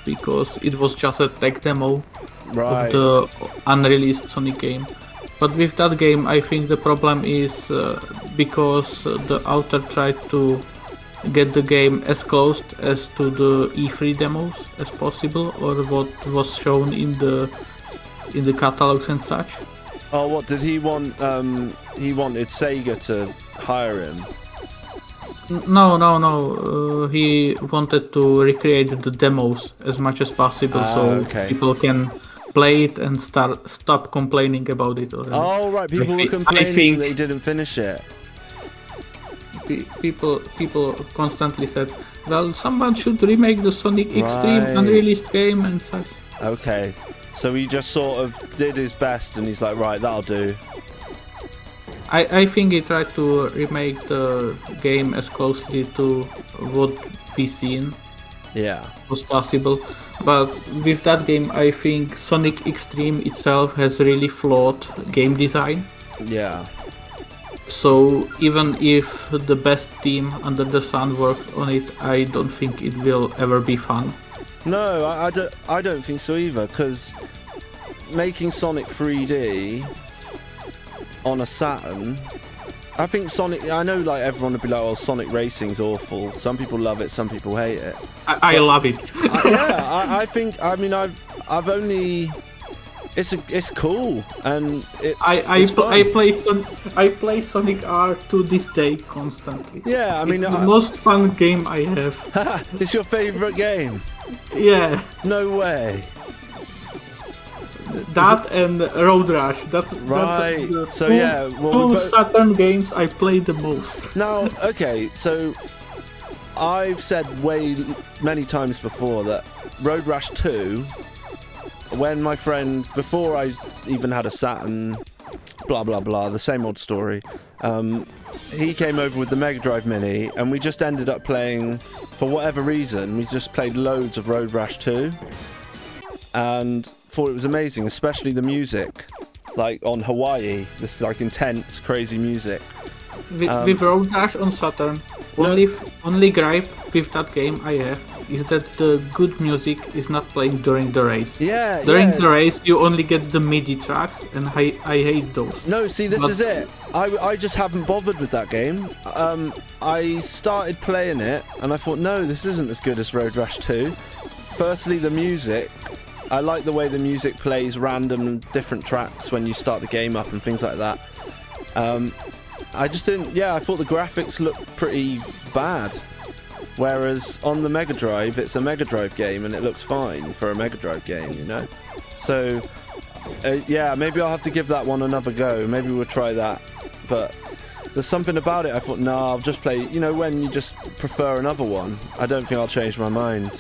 because it was just a tech demo of the unreleased Sonic game. But with that game, I think the problem is because the author tried to get the game as close as to the E3 demos as possible, or what was shown in the catalogs and such. Oh, what did he want? He wanted Sega to hire him. No. He wanted to recreate the demos as much as possible, people can play it and stop complaining about it already. Oh, right. People were complaining that he didn't finish it. People constantly said, well, someone should remake the Sonic Extreme unreleased game and such. Okay, so he just sort of did his best and he's like, right, that'll do. I think he tried to remake the game as closely to what we seen was possible. But with that game, I think Sonic Extreme itself has really flawed game design. Yeah. So even if the best team under the sun worked on it, I don't think it will ever be fun. No, I don't think so either, because making Sonic 3D on a Saturn, I think Sonic, I know like everyone would be like, oh, Sonic Racing's awful. Some people love it, some people hate it. I love it. I think, I mean, I've only, it's cool, and it's fun. I play Sonic R to this day constantly. Yeah, I mean, it's the most fun game I have. It's your favourite game? Yeah. No way. That and Road Rash. That's right. That's so yeah, well, two Saturn games I play the most. Now, okay, so I've said many times before that Road Rash 2, when my friend, before I even had a Saturn, blah blah blah, the same old story, he came over with the Mega Drive Mini, and we just ended up playing, for whatever reason, we just played loads of Road Rash 2, and thought it was amazing, especially the music, like on Hawaii, this like intense, crazy music. With Road Rash on Saturn, only gripe with that game I have is that the good music is not playing during the race. Yeah, during the race you only get the MIDI tracks, and I hate those. No, see, this is it. I just haven't bothered with that game. I started playing it, and I thought, no, this isn't as good as Road Rash 2. Firstly, the music. I like the way the music plays random different tracks when you start the game up and things like that. I just didn't, I thought the graphics looked pretty bad. Whereas on the Mega Drive, it's a Mega Drive game and it looks fine for a Mega Drive game, you know? So, maybe I'll have to give that one another go. Maybe we'll try that. But there's something about it, I thought, nah, I'll just play, you know, when you just prefer another one. I don't think I'll change my mind.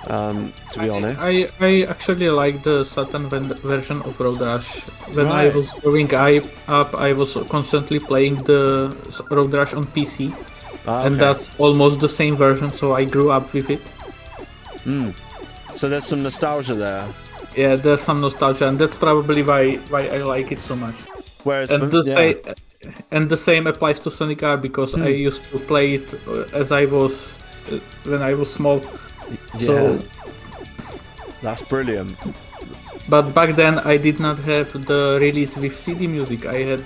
To be honest, I actually like the Saturn version of Road Rash. When I was growing up, I was constantly playing the Road Rash on PC, and that's almost the same version. So I grew up with it. So there's some nostalgia there. Yeah, there's some nostalgia, and that's probably why I like it so much. Whereas and the same applies to Sonic R, because I used to play it when I was small. So that's brilliant. But back then I did not have the release with CD music. I had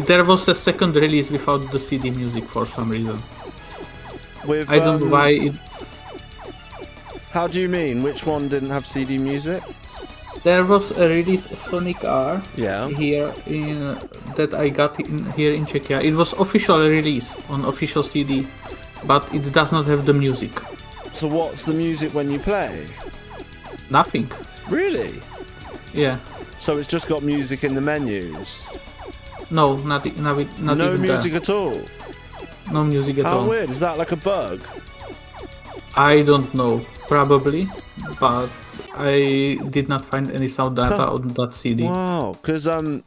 there was a second release without the CD music for some reason. I don't know why it. How do you mean? Which one didn't have CD music? There was a release of Sonic R here that I got here in Czechia. It was official release on official CD, but it does not have the music. So what's the music when you play? Nothing. Really? Yeah. So it's just got music in the menus? No, not even no music at all? No music at all. How weird, is that like a bug? I don't know, probably, but I did not find any sound data on that CD. Wow, because on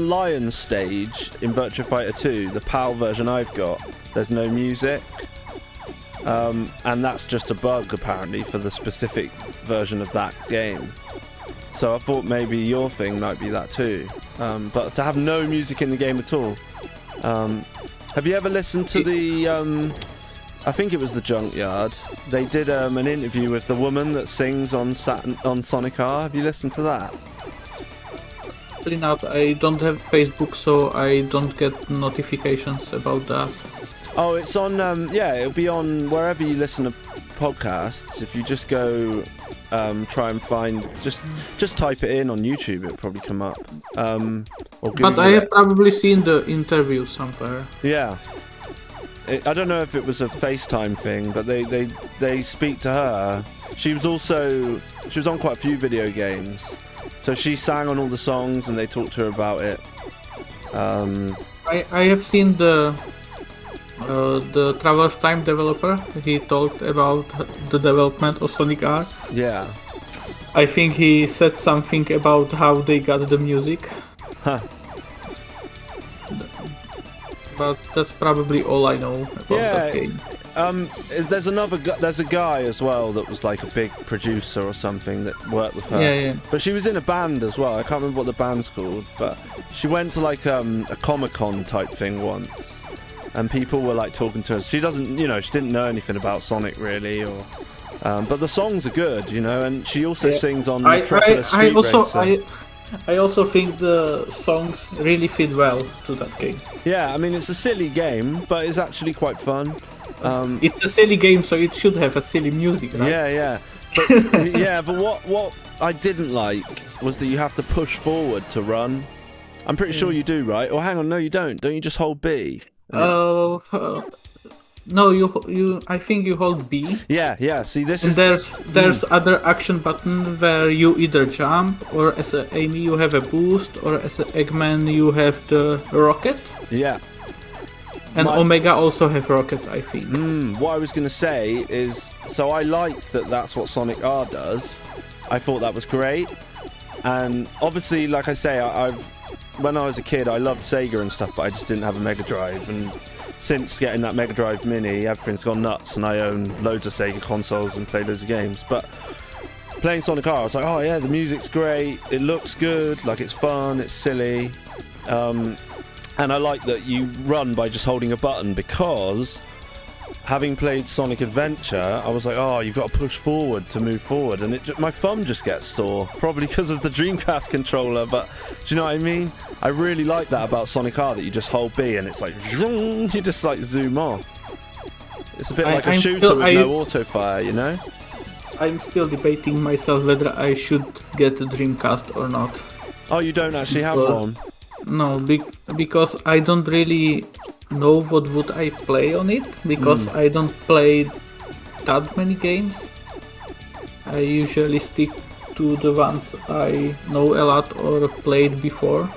Lion's stage in Virtua Fighter 2, the PAL version I've got, there's no music. And that's just a bug apparently for the specific version of that game. So I thought maybe your thing might be that too. But to have no music in the game at all. Have you ever listened to the I think it was the Junkyard. They did an interview with the woman that sings on Sonic R. Have you listened to that? Probably not. I don't have Facebook, so I don't get notifications about that. Oh, it's on, it'll be on wherever you listen to podcasts. If you just go, try and find, just type it in on YouTube, it'll probably come up. Or Google but I have probably seen the interview somewhere. Yeah. I don't know if it was a FaceTime thing, but they speak to her. She was on quite a few video games. So she sang on all the songs and they talked to her about it. I have seen the Traverse Time developer. He talked about the development of Sonic R. Yeah. I think he said something about how they got the music. Huh. but that's probably all I know about that game. There's a guy as well that was like a big producer or something that worked with her. Yeah. But she was in a band as well. I can't remember what the band's called, but she went to like a Comic-Con type thing once, and people were like talking to her. She didn't know anything about Sonic really, or but the songs are good, and she also sings on Metropolis Street Racer. I also think the songs really fit well to that game. Yeah, I mean it's a silly game, but it's actually quite fun. It's a silly game, so it should have a silly music, right? Yeah. But but what I didn't like was that you have to push forward to run. I'm pretty sure you do, right? Or hang on, no, you don't. Don't you just hold B? No, you. I think you hold B. Yeah. See, this and is there's other action button where you either jump, or as a Amy you have a boost, or as an Eggman you have the rocket. Yeah. And Omega also have rockets, I think. What I was going to say is, so I like that that's what Sonic R does. I thought that was great. And obviously, like I say, when I was a kid, I loved Sega and stuff, but I just didn't have a Mega Drive. And since getting that Mega Drive Mini, everything's gone nuts, and I own loads of Sega consoles and play loads of games. But playing Sonic R, I was like, oh yeah, the music's great, it looks good, like it's fun, it's silly. And I like that you run by just holding a button, because having played Sonic Adventure, I was like, oh, you've got to push forward to move forward, and my thumb just gets sore, probably because of the Dreamcast controller, but do you know what I mean? I really like that about Sonic R, that you just hold B and it's like, you just like zoom off. It's a bit like a shooter with no auto fire, I'm still debating myself whether I should get a Dreamcast or not. Oh, you don't actually have one? No, because I don't really know what would I play on it, because I don't play that many games. I usually stick to the ones I know a lot or played before.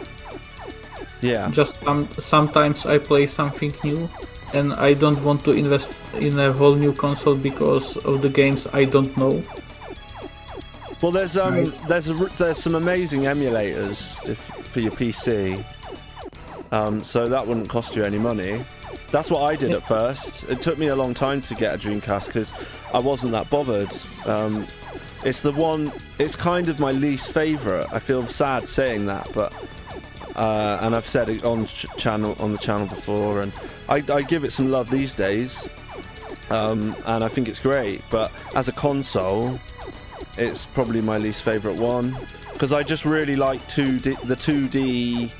Yeah. Just sometimes I play something new, and I don't want to invest in a whole new console because of the games I don't know. Well, there's some amazing emulators for your PC, so that wouldn't cost you any money. That's what I did at first. It took me a long time to get a Dreamcast because I wasn't that bothered. It's kind of my least favourite. I feel sad saying that, but and I've said it on the channel before, and I give it some love these days, and I think it's great. But as a console, it's probably my least favourite one, because I just really like the 2D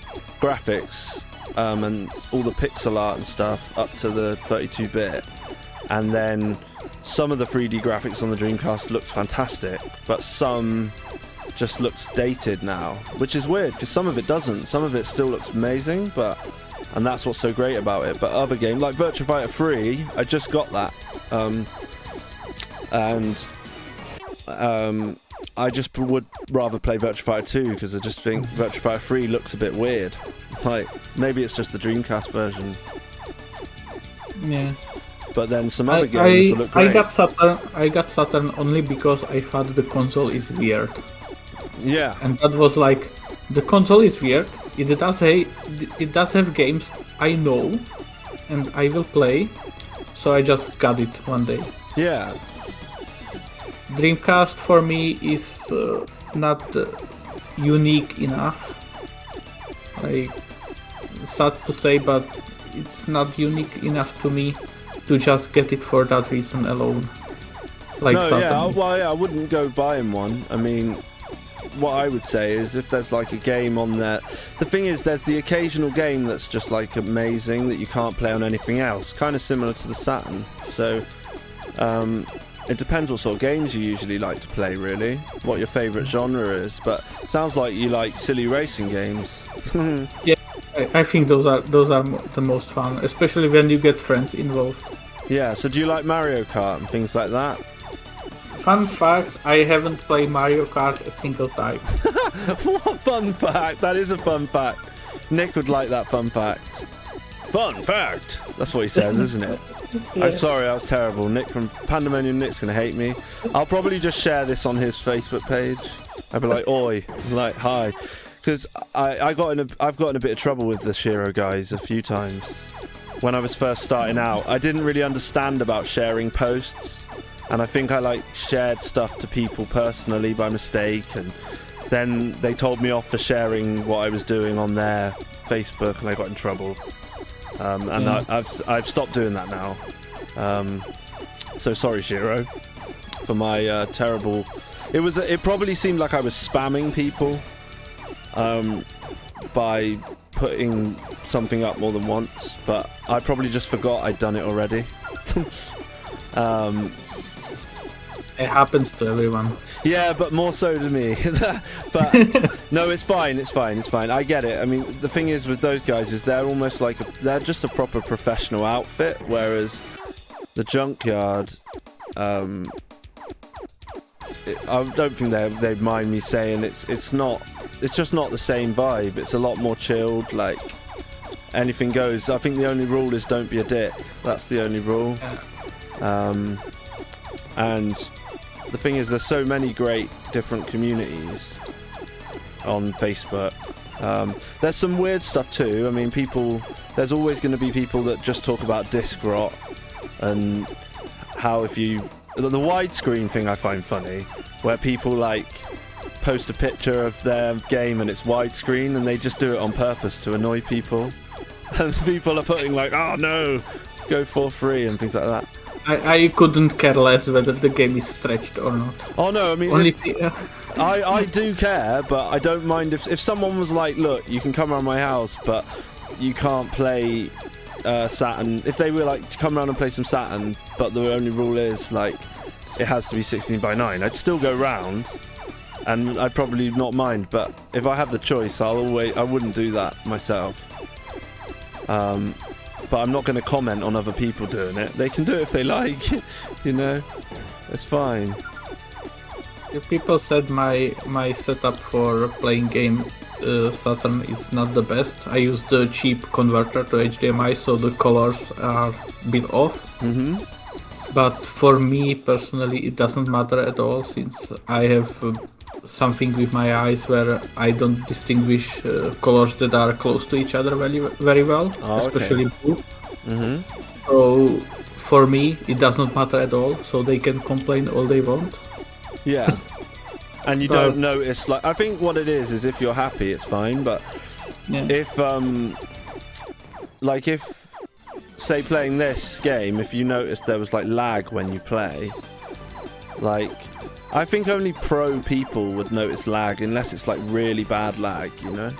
graphics, and all the pixel art and stuff up to the 32-bit, and then some of the 3D graphics on the Dreamcast looks fantastic, but some just looks dated now, which is weird because some of it doesn't. Some of it still looks amazing, and that's what's so great about it. But other games like Virtua Fighter 3, I just got that, and I just would rather play Virtua Fighter 2 because I just think Virtua Fighter 3 looks a bit weird. Like, maybe it's just the Dreamcast version. Yeah. But then some other games will look great. I got Saturn only because I thought the console is weird. Yeah. And that was like, the console is weird. It does have games I know and I will play. So I just got it one day. Yeah. Dreamcast for me is not unique enough. Sad to say, but it's not unique enough to me to just get it for that reason alone. Like no, Saturn. I wouldn't go buying one. I mean, what I would say is if there's like a game on there, the thing is there's the occasional game that's just like amazing that you can't play on anything else, kind of similar to the Saturn. So it depends what sort of games you usually like to play, really, what your favourite genre is, but it sounds like you like silly racing games. Yeah, I think those are the most fun, especially when you get friends involved. Yeah, so do you like Mario Kart and things like that? Fun fact, I haven't played Mario Kart a single time. What fun fact? That is a fun fact. Nick would like that fun fact. Fun fact! That's what he says, isn't it? Yeah. I'm sorry, I was terrible. Nick from Pandemonium Nick's gonna hate me. I'll probably just share this on his Facebook page. I'll be like, oi, like, hi. Because I've got in a bit of trouble with the Shiro guys a few times. when I was first starting out. I didn't really understand about sharing posts, and I think I like shared stuff to people personally by mistake, and then they told me off for sharing what I was doing on their Facebook, and I got in trouble. And I've stopped doing that now. So sorry, Shiro, for my terrible. It probably seemed like I was spamming people by putting something up more than once, but I probably just forgot I'd done it already. It happens to everyone. Yeah, but more so to me. But no, it's fine. I get it. I mean, the thing is with those guys is they're almost like they're just a proper professional outfit, whereas the Junkyard, I don't think they'd mind me saying it's just not the same vibe. It's a lot more chilled. Like anything goes. I think the only rule is don't be a dick. That's the only rule. And the thing is, there's so many great different communities on Facebook. There's some weird stuff too. I mean, there's always going to be people that just talk about disc rot and how the widescreen thing I find funny, where people like post a picture of their game and it's widescreen and they just do it on purpose to annoy people. And people are putting like, oh no, go for free and things like that. I couldn't care less whether the game is stretched or not. Oh no, I mean, Only I do care, but I don't mind if someone was like, look, you can come around my house, but you can't play Saturn. If they were like, come around and play some Saturn, but the only rule is like, it has to be 16:9, I'd still go round, and I'd probably not mind. But if I have the choice, I wouldn't do that myself. But I'm not going to comment on other people doing it. They can do it if they like, you know. It's fine. If people said my setup for playing game Saturn is not the best. I use the cheap converter to HDMI, so the colors are a bit off. Mm-hmm. But for me personally, it doesn't matter at all, since I have something with my eyes where I don't distinguish colors that are close to each other very well, especially blue. Mm-hmm. So for me, it does not matter at all. So they can complain all they want. Yeah. And you don't notice, like, I think what it is if you're happy, it's fine. But if say playing this game, if you notice there was like lag when you play, like, I think only pro people would notice lag, unless it's like really bad lag, you know?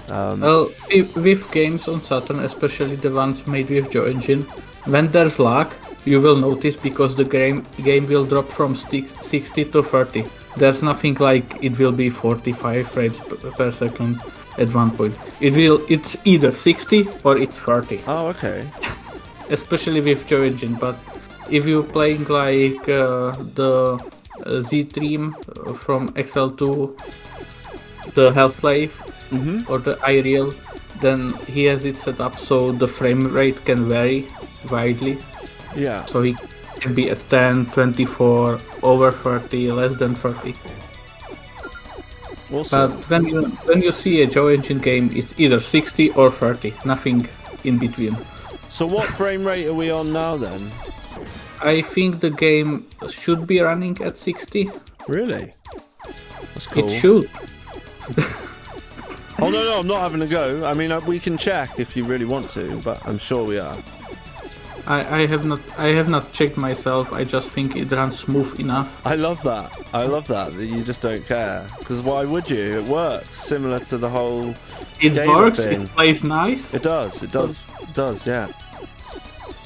Well, with games on Saturn, especially the ones made with GeoEngine, when there's lag, you will notice, because the game will drop from 60 to 30. There's nothing like it will be 45 frames per second at one point. It's either 60 or it's 30. Oh, okay. Especially with GeoEngine, but if you're playing like the Z-Stream from XL2, the Hellslave, or the iReal, then he has it set up so the frame rate can vary widely. Yeah. So he can be at 10, 24, over 30, less than 30. Awesome. But when you see a GeoEngine game, it's either 60 or 30, nothing in between. So what frame rate are we on now then? I think the game should be running at 60. Really? That's cool. It should. Oh no, I'm not having a go. I mean, we can check if you really want to, but I'm sure we are. I have not checked myself. I just think it runs smooth enough. I love that you just don't care. Because why would you? It works. Similar to the whole It works. Thing. It plays nice. It does. Yeah.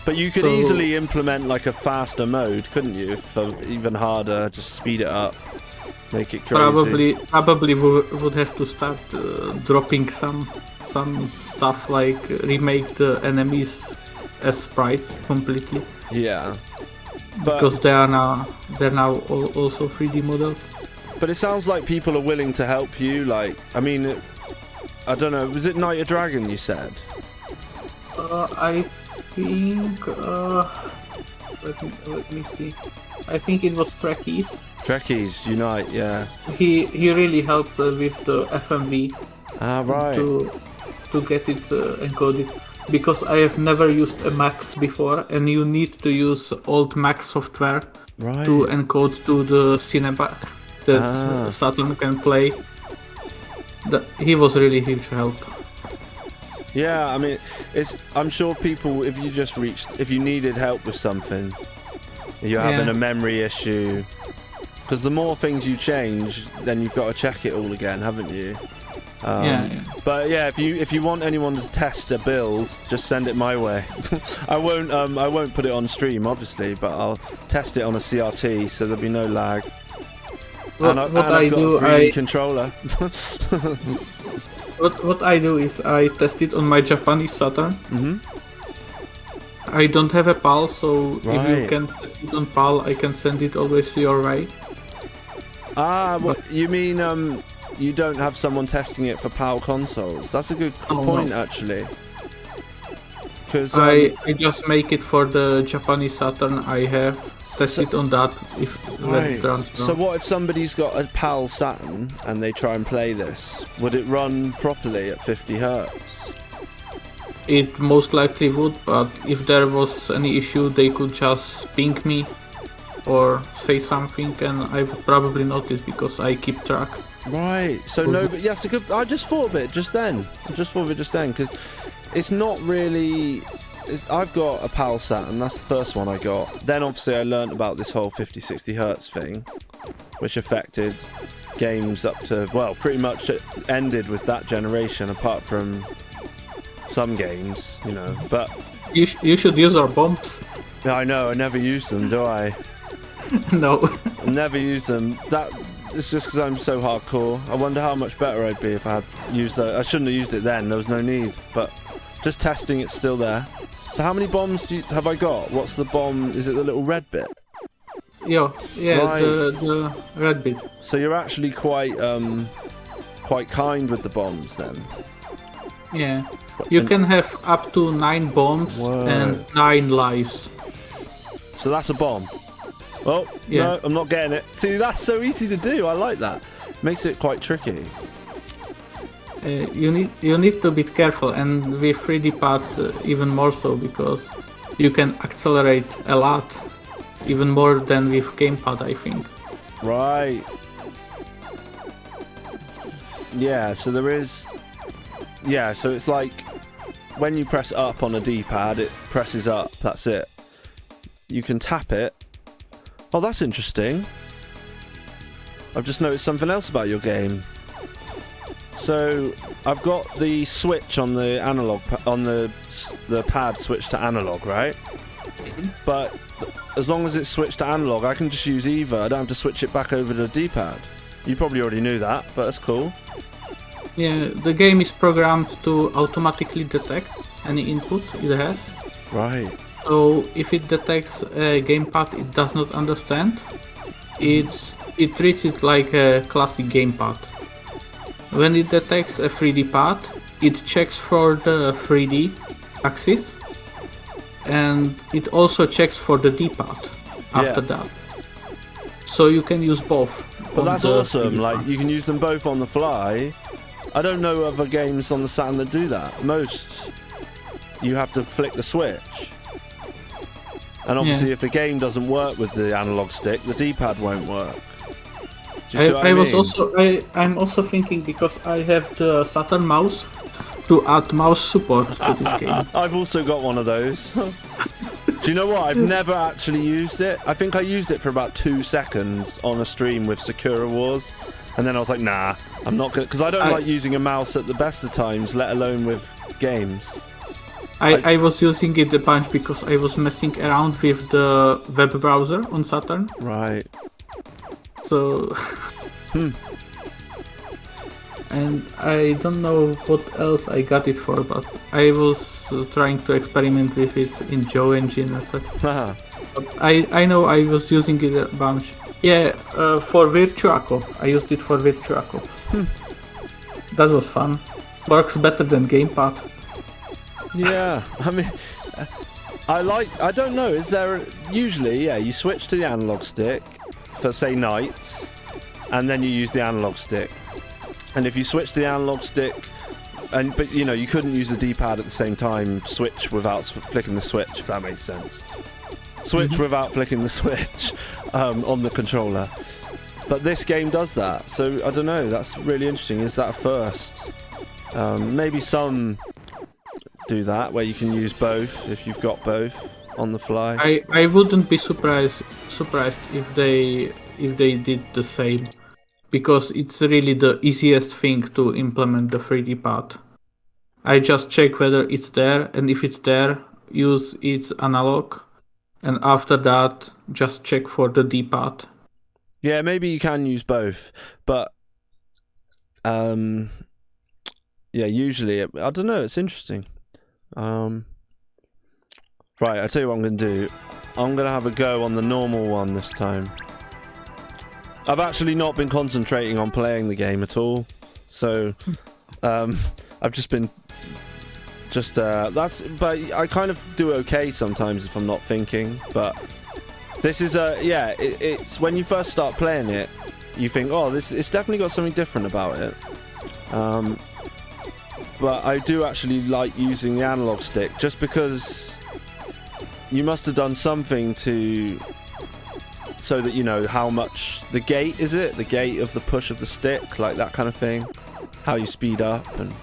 But you could easily implement like a faster mode, couldn't you? For even harder, just speed it up, make it crazy. Probably would have to start dropping some stuff, like remake the enemies as sprites completely. Yeah. Because they're now also 3D models. But it sounds like people are willing to help you. Like, I mean, I don't know. Was it Night of Dragon you said? I think. Let me see. I think it was Trekkies. Trekkies Unite, yeah. He really helped with the FMV. Ah, right. To get it encoded. because I have never used a Mac before, and you need to use old Mac software Right. to encode to the Cineback that Saturn can play. He was really huge help. Yeah, I mean, I'm sure people, if you needed help with something, you're having a memory issue, because the more things you change, then you've got to check it all again, haven't you? But yeah, if you want anyone to test a build, just send it my way. I won't put it on stream, obviously, but I'll test it on a CRT, so there'll be no lag. What I've I got do, a 3D controller. What I do is I test it on my Japanese Saturn. I don't have a PAL, so if you can test it on PAL, I can send it always your way. What you mean? You don't have someone testing it for PAL consoles? That's a good point, actually. Because I just make it for the Japanese Saturn I have. Test it on that if that runs down. So what if somebody's got a PAL Saturn and they try and play this? Would it run properly at 50 hertz? It most likely would, but if there was any issue, they could just ping me or say something, and I would probably notice because I keep track. Right. So no, but yes, I just thought of it just then. Because it's not really. I've got a PAL Saturn, that's the first one I got. Then obviously I learnt about this whole 50-60 hertz thing, which affected games up to, well, pretty much it ended with that generation, apart from some games, you know. But you should use our bombs. I know, I never use them, do I? No. I never use them. It's just because I'm so hardcore. I wonder how much better I'd be if I had used that. I shouldn't have used it then, there was no need. But just testing, it's still there. So how many bombs have I got? What's the bomb? Is it the little red bit? Yeah, Right. the red bit. So you're actually quite kind with the bombs then. Yeah. You can have up to 9 bombs and 9 lives. So that's a bomb. Oh, Yeah. no, I'm not getting it. See, that's so easy to do. I like that. Makes it quite tricky. You need to be careful, and with 3D pad even more so, because you can accelerate a lot, even more than with gamepad, I think. Right. Yeah, so there is... Yeah, so it's like when you press up on a D-pad, it presses up, that's it. You can tap it. Oh, that's interesting. I've just noticed something else about your game. So I've got the switch on the analog, on the pad switched to analog, right? But as long as it's switched to analog, I can just use either. I don't have to switch it back over to the D-pad. You probably already knew that, but that's cool. Yeah, the game is programmed to automatically detect any input it has. Right. So if it detects a gamepad it does not understand, it treats it like a classic gamepad. When it detects a 3D pad, it checks for the 3D axis, and it also checks for the D-pad after that. So you can use both. But that's awesome, like you can use them both on the fly. I don't know other games on the Saturn that do that. Most, you have to flick the switch. And obviously if the game doesn't work with the analog stick, the D-pad won't work. Do you see what I mean? I'm also thinking, because I have the Saturn mouse, to add mouse support to this game. I've also got one of those. Do you know what? I've never actually used it. I think I used it for about 2 seconds on a stream with Sakura Wars, and then I was like, nah, I'm not gonna, because I don't like using a mouse at the best of times, let alone with games. I was using it a bunch because I was messing around with the web browser on Saturn. Right. So... And I don't know what else I got it for, but I was trying to experiment with it in Joe Engine and such. But I know I was using it a bunch. Yeah, for Virtua Cop. I used it for Virtua Cop. That was fun. Works better than gamepad. Yeah, I mean, I don't know, is there, usually, you switch to the analog stick for, say, nights, and then you use the analog stick. And if you switch to the analog stick but you know, you couldn't use the D-pad at the same time, switch without flicking the switch, if that makes sense. Switch without flicking the switch on the controller. But this game does that, so I don't know, that's really interesting. Is that a first? Maybe some do that, where you can use both, if you've got both on the fly. I wouldn't be surprised if they did the same, because it's really the easiest thing to implement the 3D pad. I just check whether it's there, and if it's there, use its analog, and after that, just check for the D-pad. Yeah, maybe you can use both, but yeah, usually, I don't know, it's interesting. Right, I'll tell you what I'm going to do. I'm going to have a go on the normal one this time. I've actually not been concentrating on playing the game at all, so I've just been but I kind of do okay sometimes if I'm not thinking, but this is it's when you first start playing it, you think, oh, it's definitely got something different about it. But I do actually like using the analog stick, just because you must have done something so that you know how much the gate of the push of the stick, like that kind of thing, how you speed up. And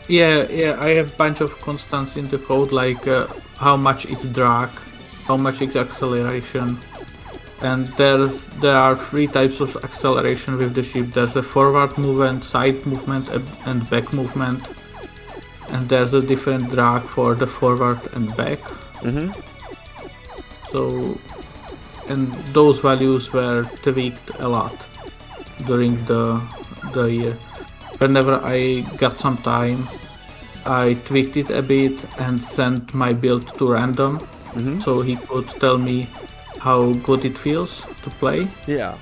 yeah, I have a bunch of constants in the code, like how much is drag, how much is acceleration, and there are 3 types of acceleration with the ship. There's a forward movement, side movement, and back movement, and there's a different drag for the forward and back. So, and those values were tweaked a lot during the year. Whenever I got some time, I tweaked it a bit and sent my build to random, so he could tell me how good it feels to play. Yeah.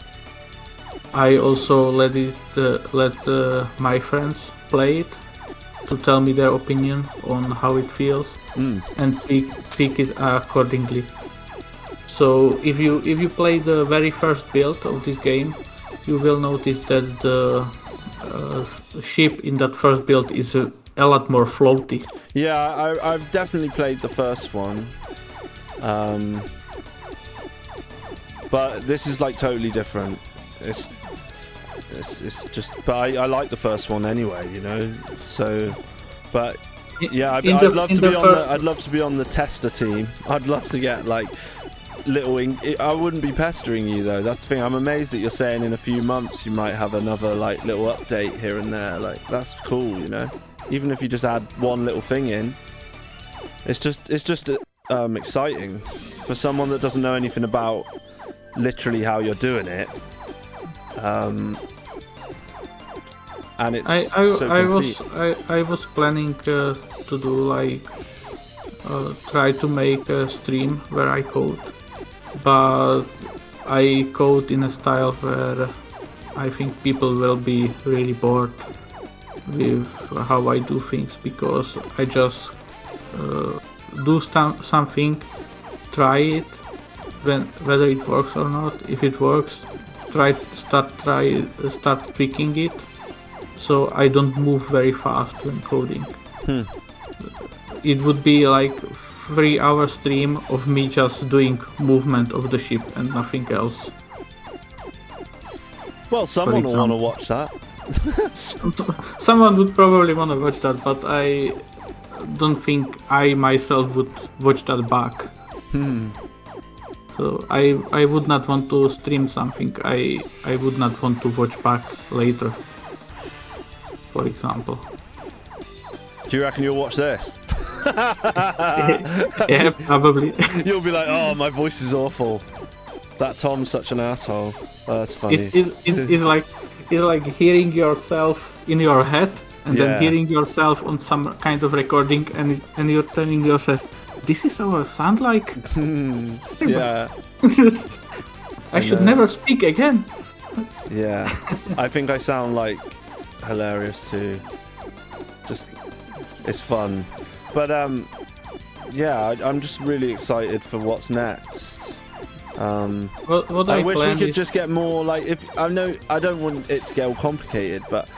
I also let my friends play it to tell me their opinion on how it feels, and tweak it accordingly. So if you play the very first build of this game, you will notice that the ship in that first build is a lot more floaty. Yeah, I've definitely played the first one. But this is like totally different. It's just, but I like the first one anyway, you know. So, but yeah, I'd love to be on the tester team. I'd love to get like I wouldn't be pestering you though. That's the thing. I'm amazed that you're saying in a few months you might have another like little update here and there. Like that's cool, you know. Even if you just add one little thing in, it's just exciting for someone that doesn't know anything about literally how you're doing it. And it's I was planning to do like try to make a stream where I code, but I code in a style where I think people will be really bored with how I do things, because I just do something, try it, whether it works or not. If it works, start tweaking it, so I don't move very fast when coding. It would be like 3-hour stream of me just doing movement of the ship and nothing else. Well, someone will want to watch that. Someone would probably want to watch that, but I don't think I myself would watch that back. So I would not want to stream something I would not want to watch back later, for example. Do you reckon you'll watch this? Yeah, probably. You'll be like, oh, my voice is awful. That Tom's such an asshole. Oh, that's funny. It's like hearing yourself in your head and then hearing yourself on some kind of recording, and you're telling yourself, this is how I sound like? Yeah. I should never speak again. Yeah. I think I sound like hilarious too. Just, it's fun. But yeah, I'm just really excited for what's next. What I wish we could just get more, like, if I know I don't want it to get all complicated, but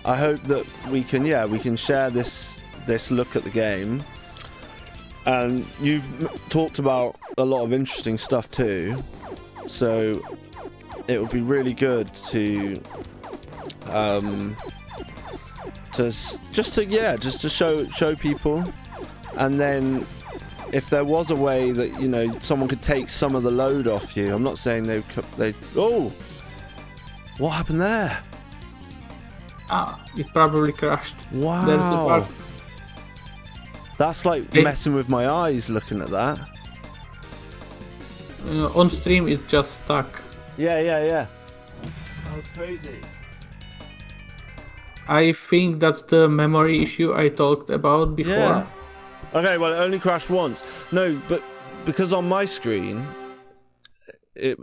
I hope that we can share this look at the game. And you've talked about a lot of interesting stuff too, so it would be really good to show people, and then if there was a way that, you know, someone could take some of the load off you. I'm not saying they. Oh, what happened there? It probably crashed. Wow. There's the bug. That's like messing with my eyes looking at that. On stream, it's just stuck. Yeah. That was crazy. I think that's the memory issue I talked about before. Yeah. Okay, well, it only crashed once. No, but because on my screen, it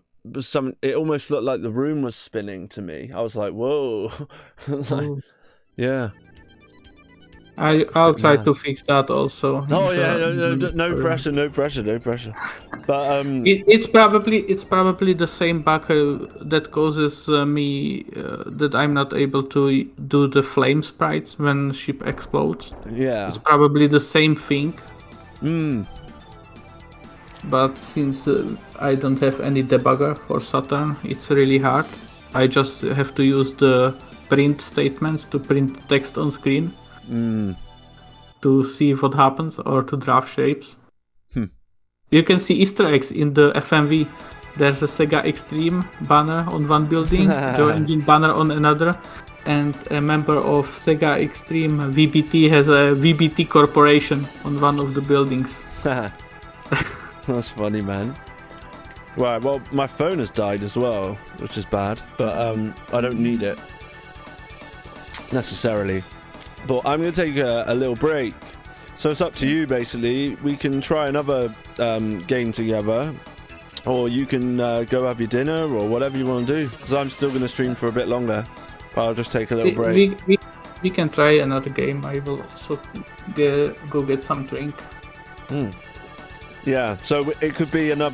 almost looked like the room was spinning to me. I was like, whoa. Yeah. I'll try to fix that also. Oh yeah, no pressure. But it's probably the same bug that causes me that I'm not able to do the flame sprites when ship explodes. Yeah, it's probably the same thing. Mm. But since I don't have any debugger for Saturn, it's really hard. I just have to use the print statements to print text on screen. To see what happens, or to draft shapes. You can see Easter eggs in the FMV. There's a Sega Extreme banner on one building, Joe Engine banner on another, and a member of Sega Extreme VBT has a VBT Corporation on one of the buildings. That's funny, man. Right, well, my phone has died as well, which is bad, but I don't need it necessarily. But I'm going to take a little break. So it's up to you, basically. We can try another game together. Or you can go have your dinner or whatever you want to do. Because I'm still going to stream for a bit longer. But I'll just take a little break. We can try another game. I will also go get some drink. Yeah, so it could be one of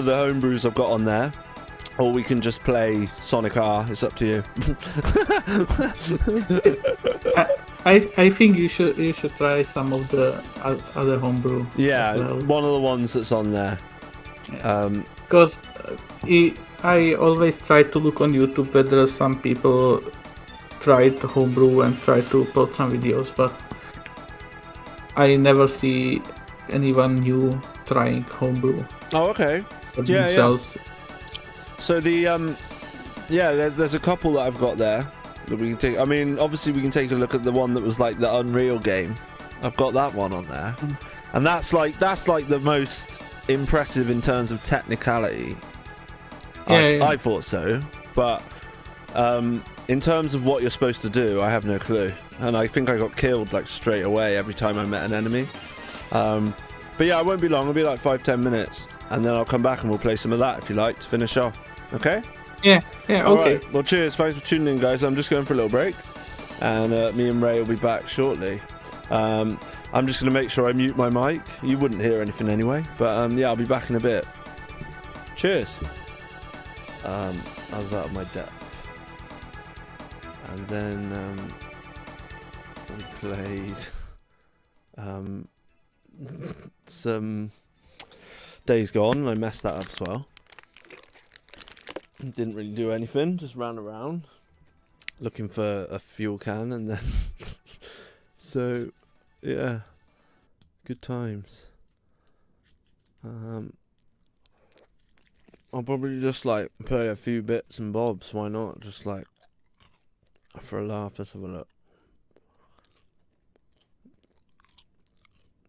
the homebrews I've got on there. Or we can just play Sonic R. It's up to you. I think you should try some of the other homebrew. Yeah, well. One of the ones that's on there. Because I always try to look on YouTube whether some people tried homebrew and try to post some videos, but I never see anyone new trying homebrew. Oh, okay. Themselves. So there's a couple that I've got there that we can take. I mean, obviously we can take a look at the one that was like the Unreal game. I've got that one on there, and that's like the most impressive in terms of technicality. I thought so, but in terms of what you're supposed to do, I have no clue, and I think I got killed like straight away every time I met an enemy. But yeah, it won't be long. It'll be like 5-10 minutes, and then I'll come back and we'll play some of that if you like to finish off. Okay? Yeah, okay. Right. Well, cheers. Thanks for tuning in, guys. I'm just going for a little break, and me and Ray will be back shortly. I'm just going to make sure I mute my mic. You wouldn't hear anything anyway, but yeah, I'll be back in a bit. Cheers. I was out of my depth. And then we played some Days Gone. I messed that up as well. Didn't really do anything, just ran around looking for a fuel can, and then so yeah, good times. I'll probably just like play a few bits and bobs, why not, just like for a laugh. Let's have a look.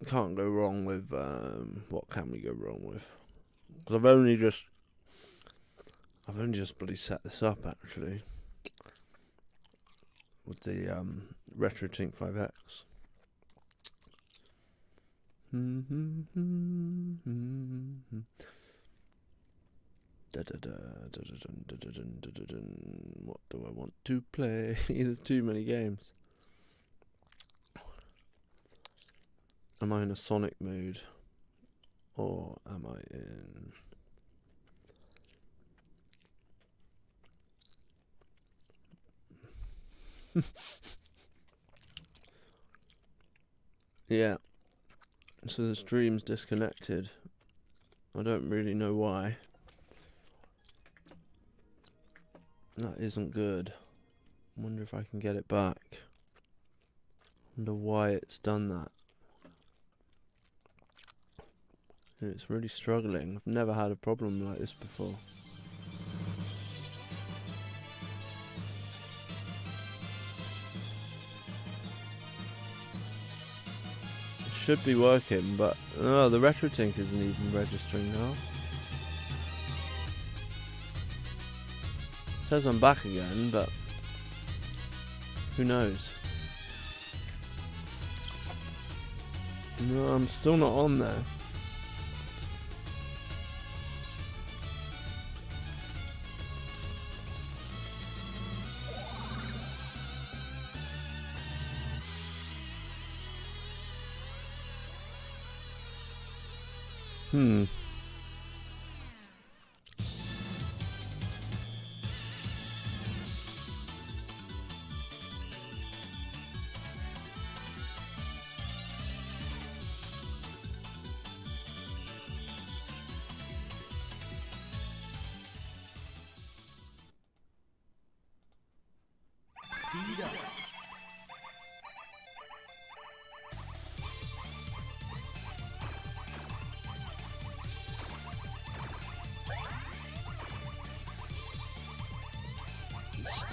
Can't go wrong with what can we go wrong with? Because I've only just bloody set this up actually with the RetroTink 5X. What do I want to play? There's too many games. Am I in a Sonic mood? Or am I in... Yeah. So the stream's disconnected. I don't really know why. That isn't good. I wonder if I can get it back. Wonder why it's done that. It's really struggling. I've never had a problem like this before. It should be working, but oh, the RetroTink isn't even registering now. It says I'm back again, but who knows? No, I'm still not on there.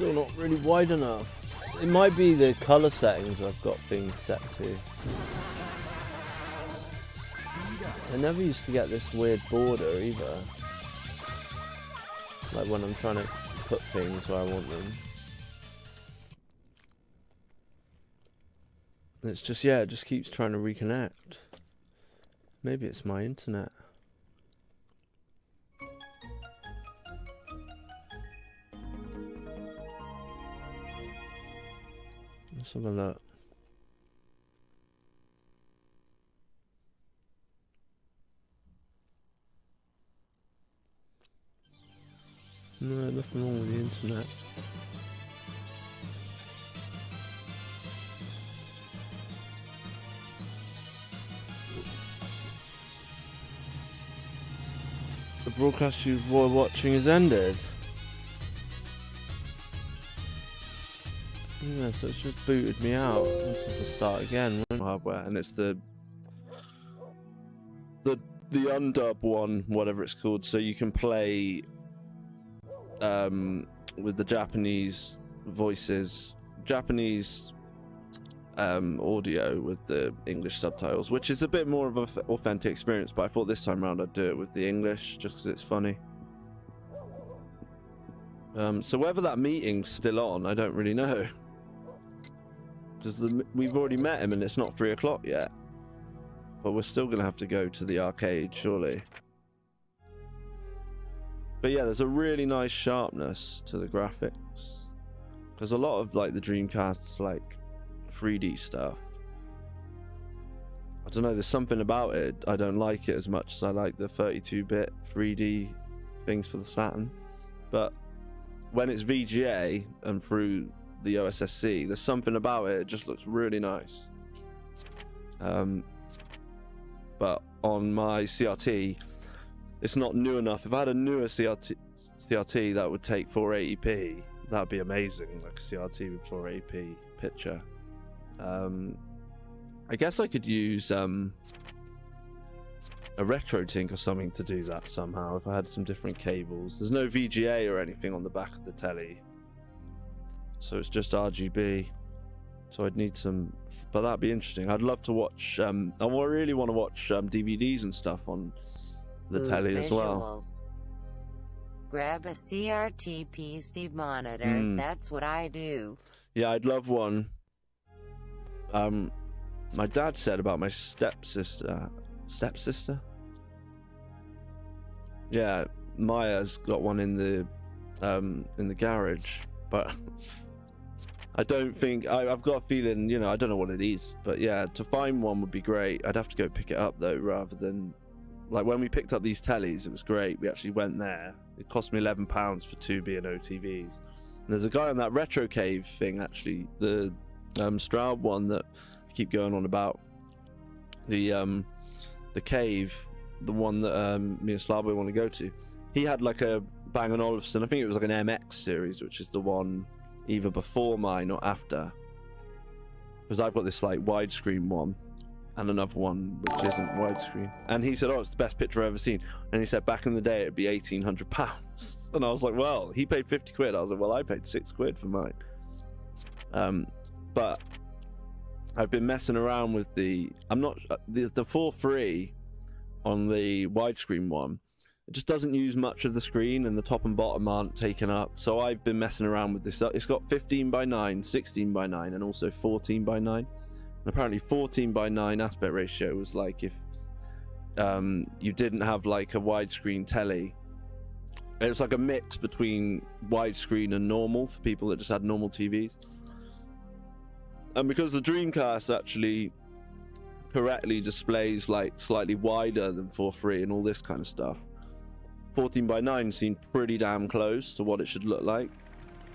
Still not really wide enough. It might be the colour settings I've got things set to. I never used to get this weird border either. Like when I'm trying to put things where I want them. It's just, yeah, it just keeps trying to reconnect. Maybe it's my internet. Let's have a look. No, nothing wrong with the internet. The broadcast you were watching has ended. Yeah, so it's just booted me out. Let's have to start again. Hardware, and it's the undub one, whatever it's called. So you can play with the Japanese voices, Japanese audio with the English subtitles, which is a bit more of an authentic experience. But I thought this time around I'd do it with the English, just because it's funny. So whether that meeting's still on, I don't really know. Because we've already met him and it's not 3 o'clock yet. But we're still going to have to go to the arcade, surely. But yeah, there's a really nice sharpness to the graphics. Because a lot of like the Dreamcast's like 3D stuff, I don't know, there's something about it. I don't like it as much as I like the 32-bit 3D things for the Saturn. But when it's VGA and through the OSSC, there's something about it. It just looks really nice. But on my CRT, it's not new enough. If I had a newer CRT that would take 480p, that'd be amazing. Like a CRT with 480p picture. I guess I could use a RetroTink or something to do that somehow if I had some different cables. There's no VGA or anything on the back of the telly, so it's just RGB. So I'd need some, but that'd be interesting. I'd love to watch. I really want to watch DVDs and stuff on the telly as well. Grab a CRT PC monitor. That's what I do. Yeah, I'd love one. My dad said about my stepsister. Yeah, Maya's got one in the garage, but I don't think I've got a feeling, you know, I don't know what it is, but yeah, to find one would be great. I'd have to go pick it up though, rather than like when we picked up these tellies, it was great. We actually went there. It cost me £11 for 2 B&O TVs. There's a guy on that retro cave thing, actually, the Stroud one that I keep going on about. The cave, the one that me and Slavo want to go to. He had like a Bang & Olufsen, I think it was like an MX series, which is the one either before mine or after. Because I've got this like widescreen one and another one which isn't widescreen. And he said, oh, it's the best picture I've ever seen. And he said back in the day it'd be £1,800. And I was like, well, he paid 50 quid. I was like, well, I paid 6 quid for mine. But I've been messing around with the 4.3 on the widescreen one. It just doesn't use much of the screen, and the top and bottom aren't taken up. So I've been messing around with this. It's got 15:9, 16:9, and also 14:9. And apparently 14:9 aspect ratio was like if you didn't have like a widescreen telly. It was like a mix between widescreen and normal for people that just had normal TVs. And because the Dreamcast actually correctly displays like slightly wider than 4.3 and all this kind of stuff, 14:9 seemed pretty damn close to what it should look like.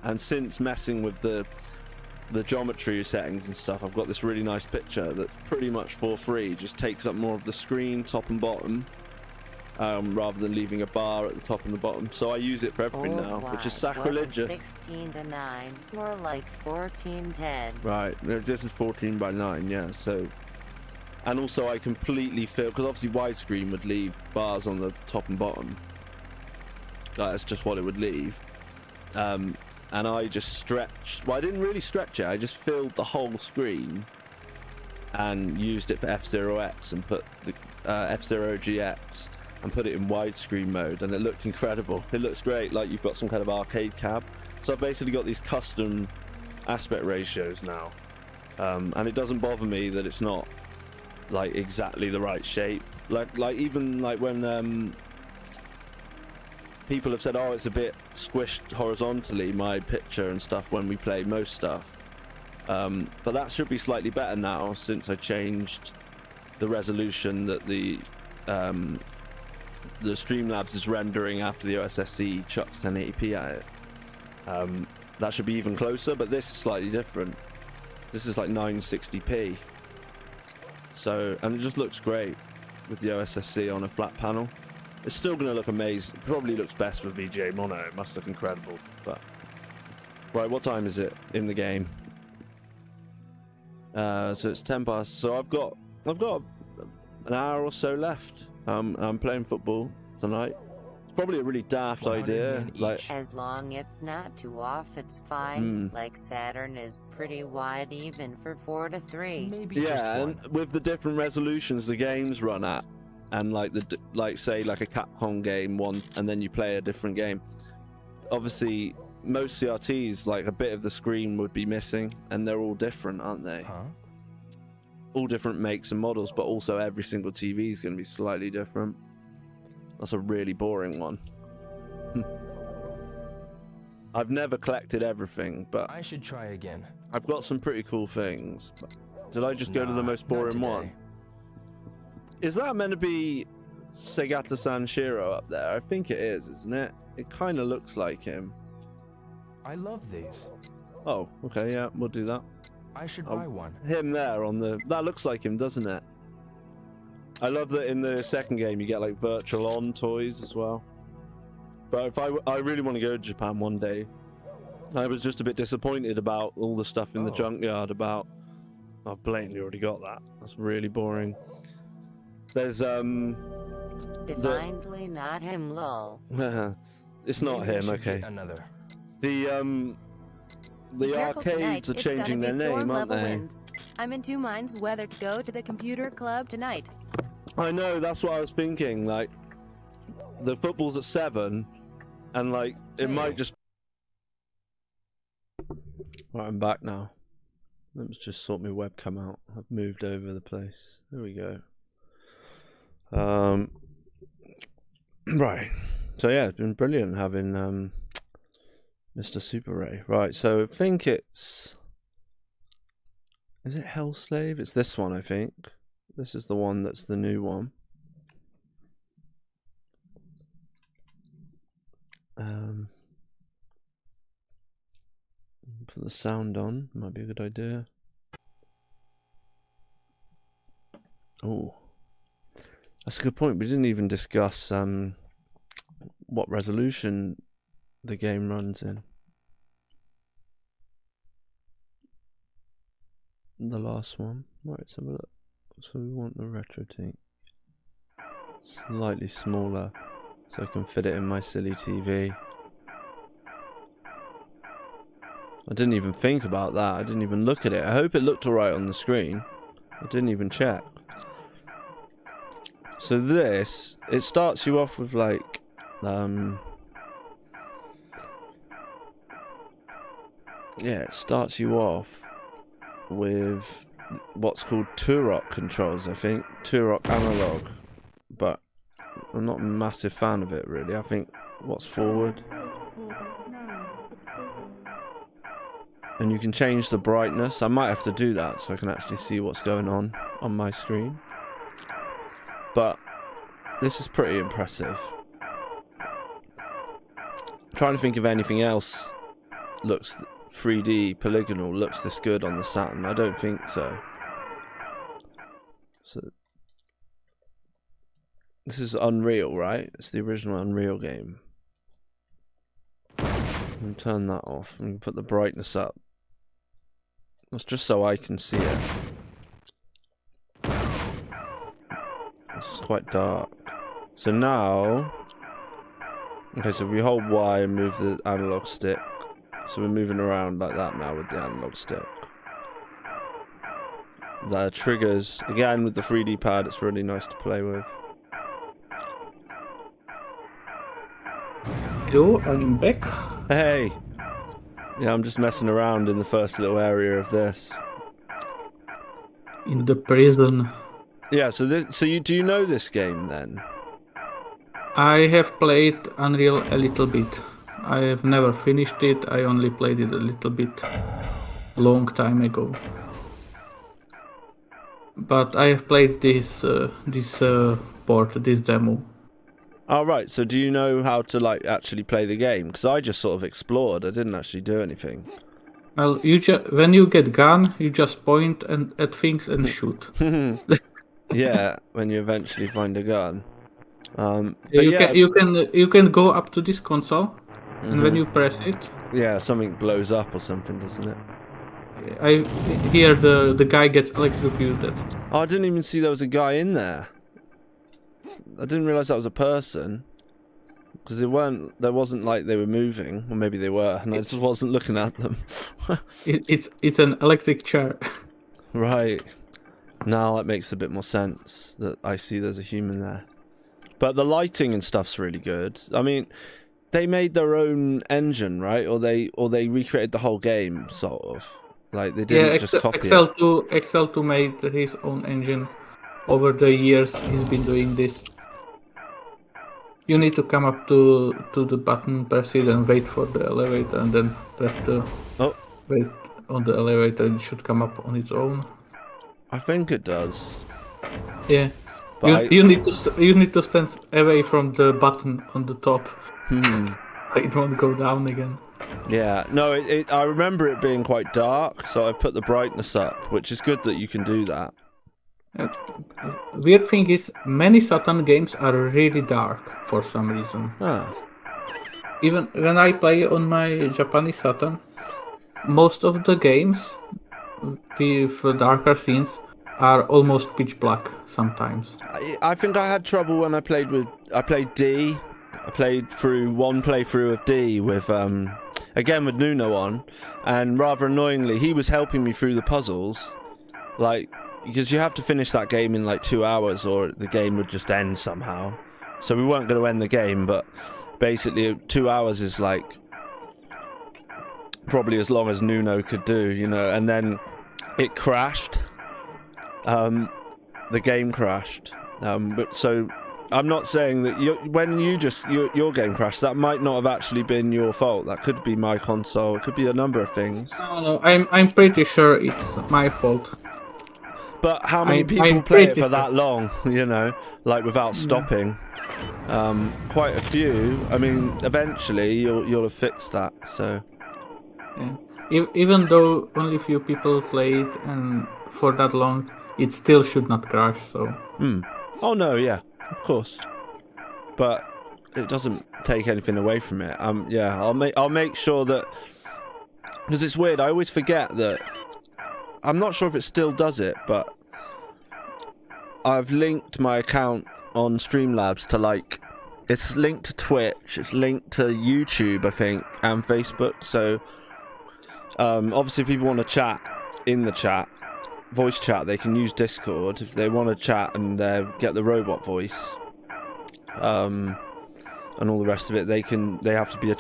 And since messing with the geometry settings and stuff, I've got this really nice picture that's pretty much 4.3, just takes up more of the screen, top and bottom, rather than leaving a bar at the top and the bottom. So I use it for everything now, which is sacrilegious. 16:9, more like 14:10. Right, this is 14:9, yeah. So, and also I completely fill, because obviously widescreen would leave bars on the top and bottom. That's just what it would leave. And I just stretched. Well, I didn't really stretch it. I just filled the whole screen and used it for F-Zero X and put the F-Zero GX and put it in widescreen mode, and it looked incredible. It looks great, like you've got some kind of arcade cab. So I've basically got these custom aspect ratios now, and it doesn't bother me that it's not like exactly the right shape. Like even like when people have said, oh, it's a bit squished horizontally, my picture and stuff, when we play most stuff. But that should be slightly better now, since I changed the resolution that the Streamlabs is rendering after the OSSC chucks 1080p at it. That should be even closer, but this is slightly different. This is like 960p. So, and it just looks great with the OSSC on a flat panel. It's still going to look amazing. It probably looks best with VGA mono. It must look incredible. But right, what time is it in the game? So it's 10 past. So I've got an hour or so left. I'm playing football tonight. It's probably a really daft idea. Like, as long it's not too off, it's fine. Like Saturn is pretty wide even for 4:3. Maybe yeah, and with the different resolutions the games run at. And like say like a Capcom game one, and then you play a different game. Obviously, most CRTs, like a bit of the screen would be missing, and they're all different, aren't they? Huh? All different makes and models, but also every single TV is going to be slightly different. That's a really boring one. I've never collected everything, but I should try again. I've got some pretty cool things. Did I just go to the most boring one? Is that meant to be Segata Sanshiro up there? I think it is, isn't it? It kind of looks like him. I love these. Oh, okay, yeah, we'll do that. I should buy one. Him there on the... That looks like him, doesn't it? I love that in the second game you get like virtual on toys as well. But if I really want to go to Japan one day. I was just a bit disappointed about all the stuff in the junkyard about... I've blatantly already got that. That's really boring. There's Divinely not him, lol. It's not him, okay. Another. The Careful arcades tonight. are It's changing gonna be their name, storm aren't level they? winds. I'm in two minds whether to go to the computer club tonight. I know, that's what I was thinking. Like, the football's at 7, and like it might just. Right, I'm back now. Let me just sort my webcam out. I've moved over the place. There we go. Right. So yeah, it's been brilliant having Mr. Super Ray. Right, so I think it's... Is it Hellslave? It's this one, I think. This is the one that's the new one. the sound on. Might be a good idea. Oh, that's a good point. We didn't even discuss what resolution the game runs in. The last one. Right, let's have a look. So we want the retro tank slightly smaller so I can fit it in my silly TV. I didn't even think about that. I didn't even look at it. I hope it looked alright on the screen. I didn't even check. So this, it starts you off with like it starts you off with what's called Turok controls, I think. Turok analog. But I'm not a massive fan of it really. I think what's forward. And you can change the brightness. I might have to do that so I can actually see what's going on my screen. But this is pretty impressive. I'm trying to think of anything else looks 3D polygonal looks this good on the Saturn. I don't think so. So this is Unreal, right? It's the original Unreal game. I'm gonna turn that off and put the brightness up. That's just so I can see it. It's quite dark. So now, okay, so we hold Y and move the analog stick. So we're moving around like that now with the analog stick. The triggers, again with the 3D pad, it's really nice to play with. Hello, I'm back. Hey! Yeah, I'm just messing around in the first little area of this. In the prison. Yeah, so do you know this game then? I have played Unreal a little bit. I have never finished it. I only played it a little bit, long time ago. But I have played this port, this demo. Oh, right. So do you know how to like actually play the game? Because I just sort of explored. I didn't actually do anything. Well, when you get gun, you just point at things and shoot. Yeah, when you eventually find a gun. You can go up to this console, and when you press it, yeah, something blows up or something, doesn't it? I hear the guy gets electrocuted. Oh, I didn't even see there was a guy in there. I didn't realize that was a person. Because there wasn't like they were moving, or maybe they were, and I just wasn't looking at them. It's an electric chair. Right. Now that makes a bit more sense that I see there's a human there. But the lighting and stuff's really good. I mean, they made their own engine, right? Or they recreated the whole game, sort of. Like they didn't just copy it. Excel2 made his own engine. Over the years, he's been doing this. You need to come up to the button, press it, and wait for the elevator, and then press the wait on the elevator. It should come up on its own. I think it does. Yeah. You need to stand away from the button on the top. It won't go down again. Yeah, no, I remember it being quite dark, so I put the brightness up, which is good that you can do that. Weird thing is, many Saturn games are really dark for some reason. Even when I play on my Japanese Saturn, most of the games with darker scenes are almost pitch black sometimes. I think I had trouble when I played D. I played through one playthrough of D with again with Nuno on, and rather annoyingly he was helping me through the puzzles, like because you have to finish that game in like 2 hours or the game would just end somehow. So we weren't going to end the game, but basically 2 hours is like probably as long as Nuno could do, you know, and then it crashed. The game crashed. So I'm not saying that when your game crashed, that might not have actually been your fault. That could be my console. It could be a number of things. No, I'm pretty sure it's my fault. But how many people play it for that long, you know, like without stopping? Quite a few. I mean, eventually you'll have fixed that. So. Yeah. Even though only few people play it and for that long, it still should not crash. So Oh no, yeah, of course. But it doesn't take anything away from it. Yeah, I'll make sure that, because it's weird. I always forget that. I'm not sure if it still does it, but I've linked my account on Streamlabs to like, it's linked to Twitch, it's linked to YouTube, I think, and Facebook. So obviously, if people want to chat in the chat, voice chat, they can use Discord. If they want to chat and get the robot voice, and all the rest of it, they have to be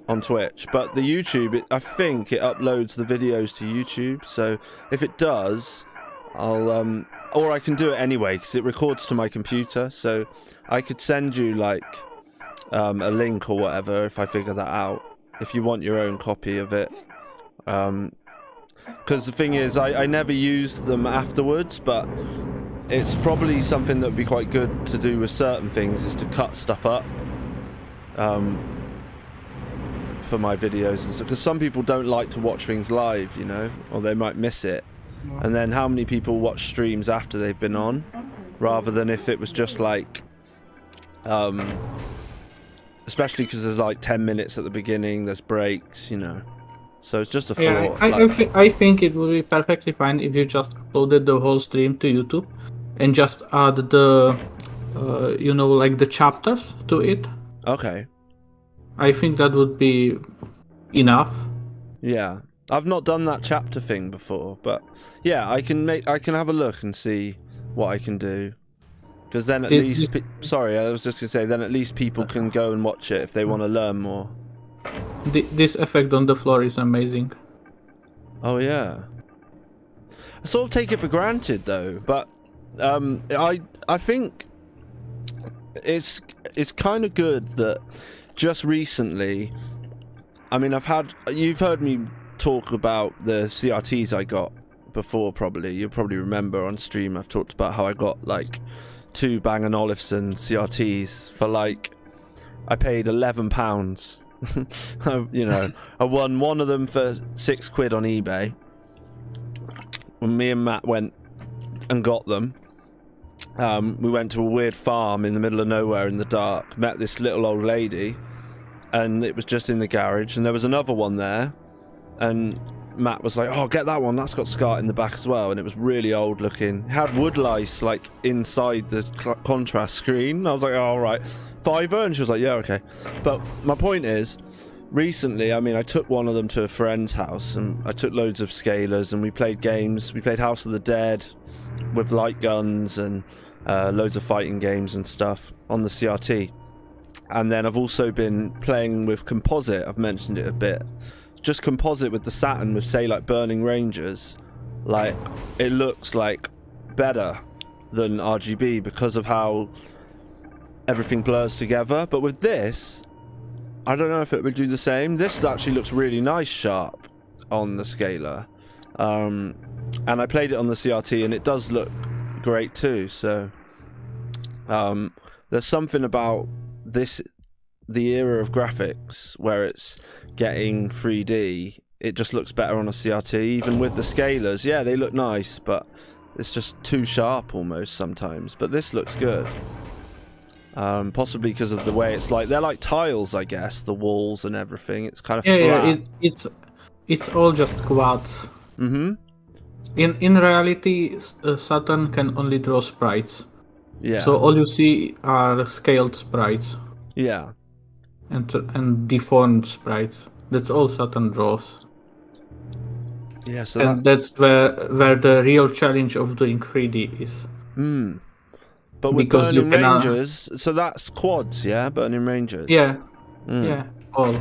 on Twitch. But the YouTube, I think it uploads the videos to YouTube. So if it does, or I can do it anyway because it records to my computer. So I could send you like a link or whatever if I figure that out. If you want your own copy of it. Because the thing is, I never used them afterwards, but it's probably something that would be quite good to do with certain things, is to cut stuff up for my videos, and because some people don't like to watch things live, you know, or they might miss it. And then how many people watch streams after they've been on, rather than if it was just like, especially because there's like 10 minutes at the beginning, there's breaks, you know. So it's just a thought. Yeah, I think it would be perfectly fine if you just uploaded the whole stream to YouTube and just add the, like the chapters to it. Okay. I think that would be enough. Yeah, I've not done that chapter thing before, but yeah, I can have a look and see what I can do. Because then at least, sorry, I was just gonna say, then at least people can go and watch it if they want to learn more. This effect on the floor is amazing. Oh yeah. I sort of take it for granted though, but I think it's kind of good that just recently, I mean, you've heard me talk about the CRTs I got before, probably. You'll probably remember on stream I've talked about how I got like 2 Bang & Olufsen CRTs for like, I paid £11. You know, I won one of them for £6 on eBay. When me and Matt went and got them, we went to a weird farm in the middle of nowhere in the dark, met this little old lady, and it was just in the garage, and there was another one there, and Matt was like, oh, get that one, that's got SCART in the back as well, and it was really old looking. It had wood lice like inside the contrast screen. I was like, oh, all right, £5, and she was like, yeah, okay. But my point is, recently, I mean, I took one of them to a friend's house, and I took loads of scalers, and we played games. We played House of the Dead with light guns and loads of fighting games and stuff on the CRT. And then I've also been playing with composite. I've mentioned it a bit. Just composite with the Saturn, with say like Burning Rangers. Like, it looks like better than RGB because of how everything blurs together. But with this, I don't know if it would do the same. This actually looks really nice sharp on the scaler. And I played it on the CRT and it does look great too. So there's something about the era of graphics where it's getting 3D, it just looks better on a CRT, even with the scalers. Yeah, they look nice, but it's just too sharp almost sometimes. But this looks good. Possibly because of the way it's like, they're like tiles, I guess, the walls and everything. It's kind of flat. Yeah, it's all just quads. Mm-hmm. In reality, Saturn can only draw sprites. Yeah. So all you see are scaled sprites. Yeah. And deformed sprites. That's all Saturn draws. Yeah, so and that's where the real challenge of doing 3D is. But with because Burning Rangers, so that's quads, yeah? Burning Rangers. Yeah. Yeah, all.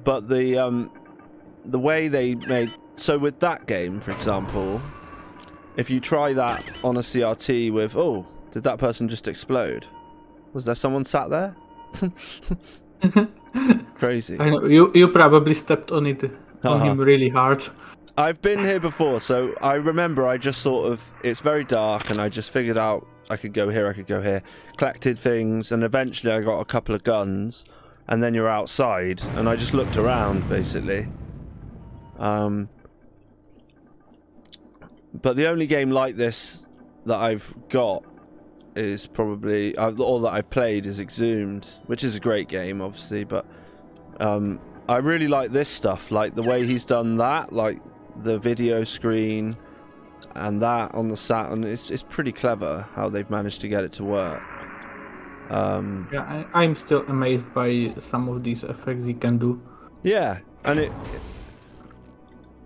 But the way they made, so with that game, for example, if you try that on a CRT with, oh, did that person just explode? Was there someone sat there? Crazy. I know, you probably stepped on it on him really hard. I've been here before, so I remember I just sort of, it's very dark and I just figured out I could go here, collected things, and eventually I got a couple of guns, and then you're outside, and I just looked around basically. But the only game like this that I've got is probably, all that I've played is Exhumed, which is a great game, obviously, but I really like this stuff, like the way he's done that, like the video screen and that on the Saturn. It's pretty clever how they've managed to get it to work. Yeah, I'm still amazed by some of these effects he can do. Yeah, and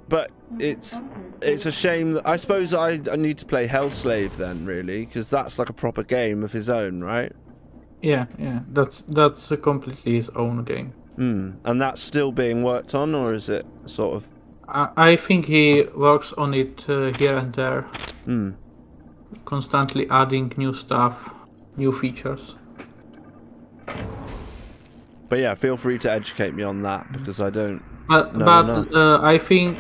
but it's a shame that, I suppose I need to play Hellslave then, really, because that's like a proper game of his own, right? Yeah, that's completely his own game. And that's still being worked on, or is it sort of? I think he works on it here and there, constantly adding new stuff, new features. But yeah, feel free to educate me on that, because I don't. But I think,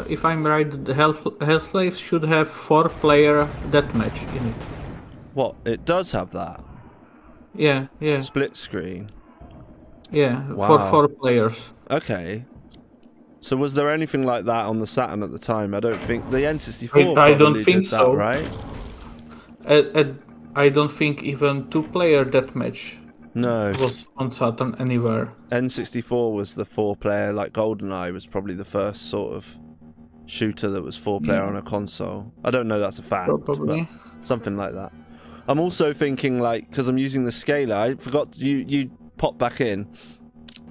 if I'm right, the Hellslaves should have 4-player deathmatch in it. What? It does have that? Yeah. Split screen. Yeah, Wow. for 4 players. Okay. So was there anything like that on the Saturn at the time? I don't think the N64. I don't probably think did that, so. Right? I don't think even 2-player deathmatch No. was on Saturn anywhere. N64 was the 4-player, like GoldenEye was probably the first sort of shooter that was 4-player on a console. I don't know that's a fact, Probably. but something like that. I'm also thinking, like, because I'm using the scaler, I forgot you popped back in.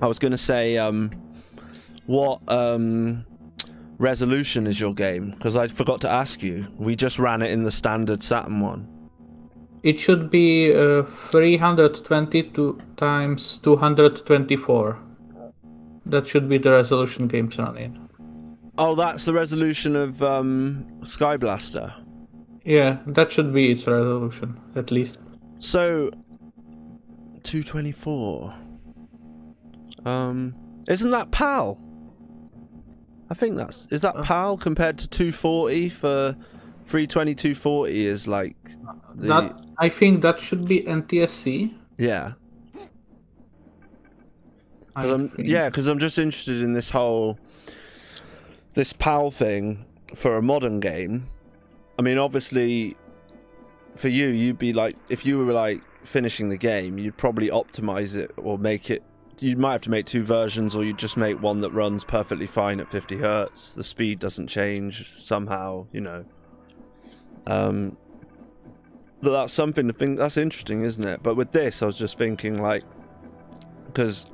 I was going to say, what resolution is your game? Because I forgot to ask you. We just ran it in the standard Saturn one. It should be 322 times 224. That should be the resolution games run in. Oh, that's the resolution of Sky Blaster. Yeah, that should be its resolution, at least. So, 224. Isn't that PAL? I think is that PAL compared to 240 for 320 240 is like I think that should be NTSC. Yeah. Because I'm just interested in this PAL thing for a modern game. I mean, obviously, for you'd be like, if you were like finishing the game, you'd probably optimize it or make it. You might have to make 2 versions, or you just make one that runs perfectly fine at 50 hertz. The speed doesn't change somehow, you know. But that's something to think. That's interesting, isn't it? But with this, I was just thinking, like, because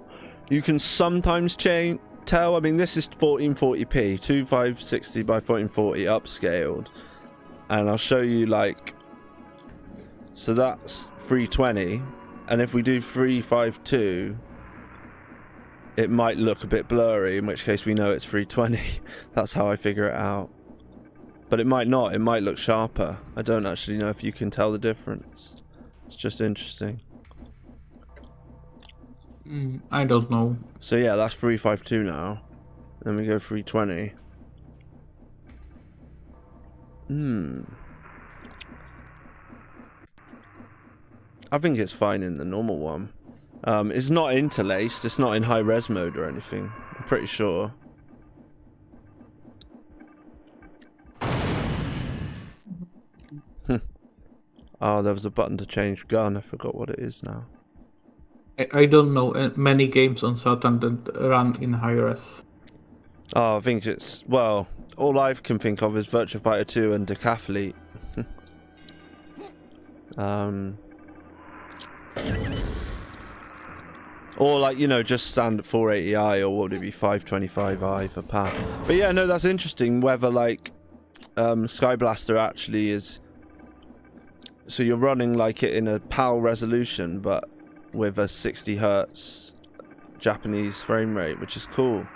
you can sometimes tell. I mean, this is 1440p, 2560 by 1440 upscaled, and I'll show you, like, so that's 320, and if we do 352, it might look a bit blurry, in which case we know it's 320. That's how I figure it out. But it might not. It might look sharper. I don't actually know if you can tell the difference. It's just interesting. I don't know. So yeah, that's 352 now. Then we go 320. I think it's fine in the normal one. It's not interlaced. It's not in high res mode or anything. I'm pretty sure. Oh, there was a button to change gun. I forgot what it is now. I don't know many games on Saturn that run in high res. Oh, I think it's, well, all I can think of is Virtua Fighter 2 and Decathlete. Or, like, you know, just standard 480i, or what would it be, 525i for PAL. But yeah, no, that's interesting whether, like, Sky Blaster actually is, so you're running like it in a PAL resolution, but with a 60 hertz Japanese frame rate, which is cool.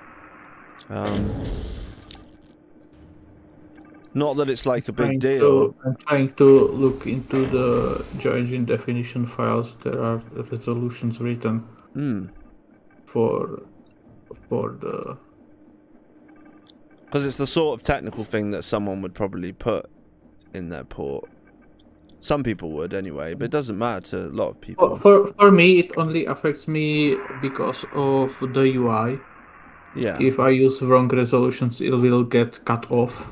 Not that it's like a big deal. I'm trying to look into the GeoEngine definition files. There are resolutions written for the. Because it's the sort of technical thing that someone would probably put in their port. Some people would anyway, but it doesn't matter to a lot of people. For me, it only affects me because of the UI. Yeah. If I use wrong resolutions, it will get cut off.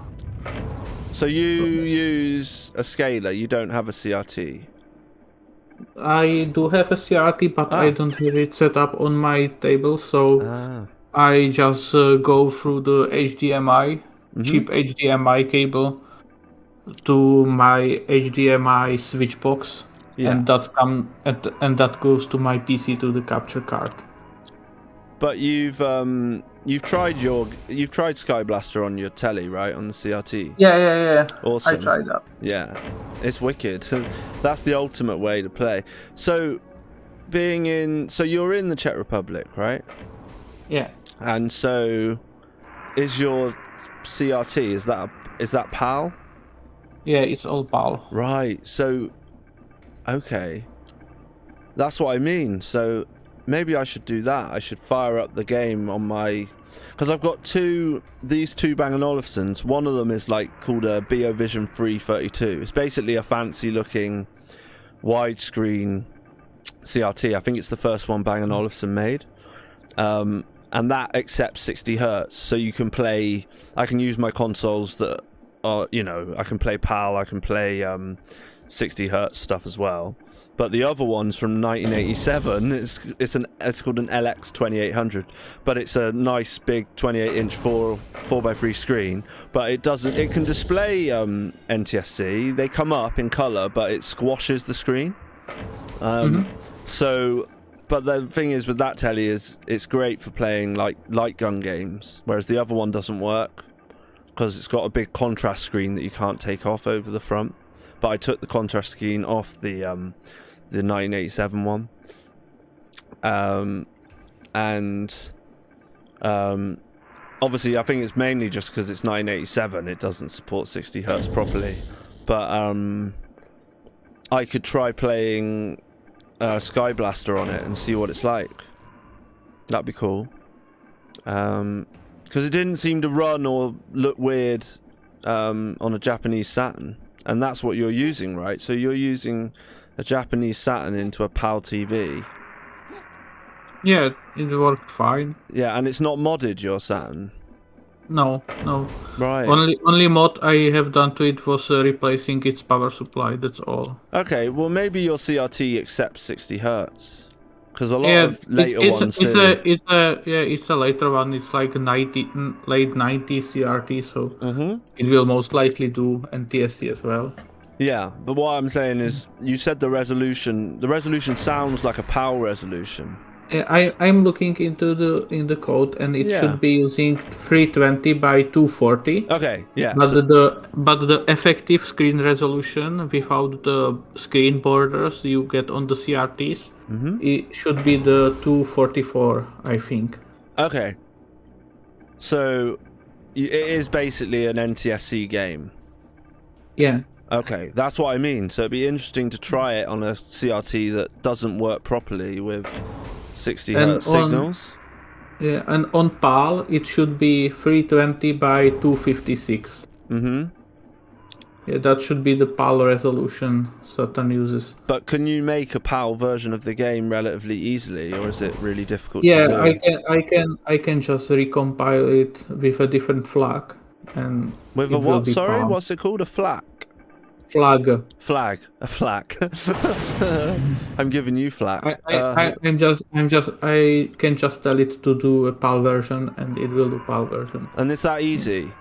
So you use a scaler, you don't have a CRT? I do have a CRT, but I don't have it set up on my table, so I just go through the HDMI, cheap HDMI cable to my HDMI switch box, and that goes to my PC to the capture card. But you've tried Sky Blaster on your telly, right? On the CRT. Yeah. Awesome. I tried that. Yeah, it's wicked. That's the ultimate way to play. So, you're in the Czech Republic, right? Yeah. And so, is your CRT is that PAL? Yeah, it's all PAL. Right. So, okay, that's what I mean. So. Maybe I should do that. I should fire up the game on my... Because I've got these two Bang & Olufsens. One of them is called a BioVision 332. It's basically a fancy looking widescreen CRT. I think it's the first one Bang & Olufsen made. And that accepts 60 hertz. So you can play... I can use my consoles that are, I can play PAL, I can play 60 hertz stuff as well. But the other one's from 1987. It's called an LX 2800, but it's a nice big 28-inch 4x3 screen. But it can display NTSC. They come up in color, but it squashes the screen. So, but the thing is with that telly is it's great for playing light gun games, whereas the other one doesn't work because it's got a big contrast screen that you can't take off over the front. But I took the contrast screen off the 1987 one, and obviously I think it's mainly just because it's 1987. It doesn't support 60 hertz properly. But I could try playing Sky Blaster on it and see what it's like. That'd be cool. Because it didn't seem to run or look weird on a Japanese Saturn. And that's what you're using, right? So you're using a Japanese Saturn into a PAL TV. Yeah, it worked fine. Yeah, and it's not modded, your Saturn? No. Right. Only mod I have done to it was replacing its power supply, that's all. Okay, well maybe your CRT accepts 60 hertz. Because a lot of later ones do. It's a later one. It's like a late 90s CRT, so it will most likely do NTSC as well. Yeah, but what I'm saying is, you said the resolution sounds like a PAL resolution. I'm looking into the code, and it should be using 320 by 240. Okay, yeah. But the effective screen resolution without the screen borders you get on the CRTs, it should be the 244, I think. Okay. So it is basically an NTSC game. Yeah. Okay, that's what I mean. So it'd be interesting to try it on a CRT that doesn't work properly with 60 hertz signals. Yeah, and on PAL it should be 320 by 256. Yeah, that should be the PAL resolution Saturn uses. But can you make a PAL version of the game relatively easily, or is it really difficult to do? Yeah, I can just recompile it with a different flag, and with a what? Sorry, PAL. What's it called? A flag? Flag. A flag. I'm giving you flag. I can just tell it to do a PAL version, and it will do PAL version. And it's that easy.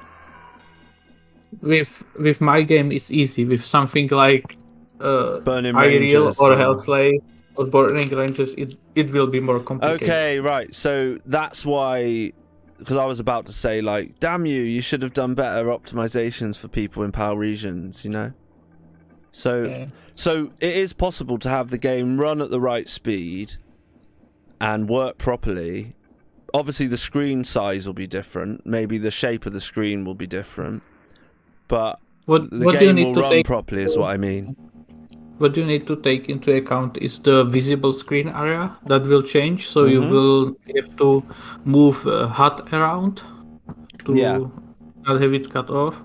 With my game, it's easy. With something like Burning Unreal Rangers or Hellslave or Burning Rangers, it will be more complicated. Okay, right. So that's why, because I was about to say, like, damn you should have done better optimizations for people in PAL regions, you know? So it is possible to have the game run at the right speed and work properly. Obviously, the screen size will be different. Maybe the shape of the screen will be different. But the game will run properly is what I mean. What you need to take into account is the visible screen area that will change. So you will have to move HUD around to not have it cut off.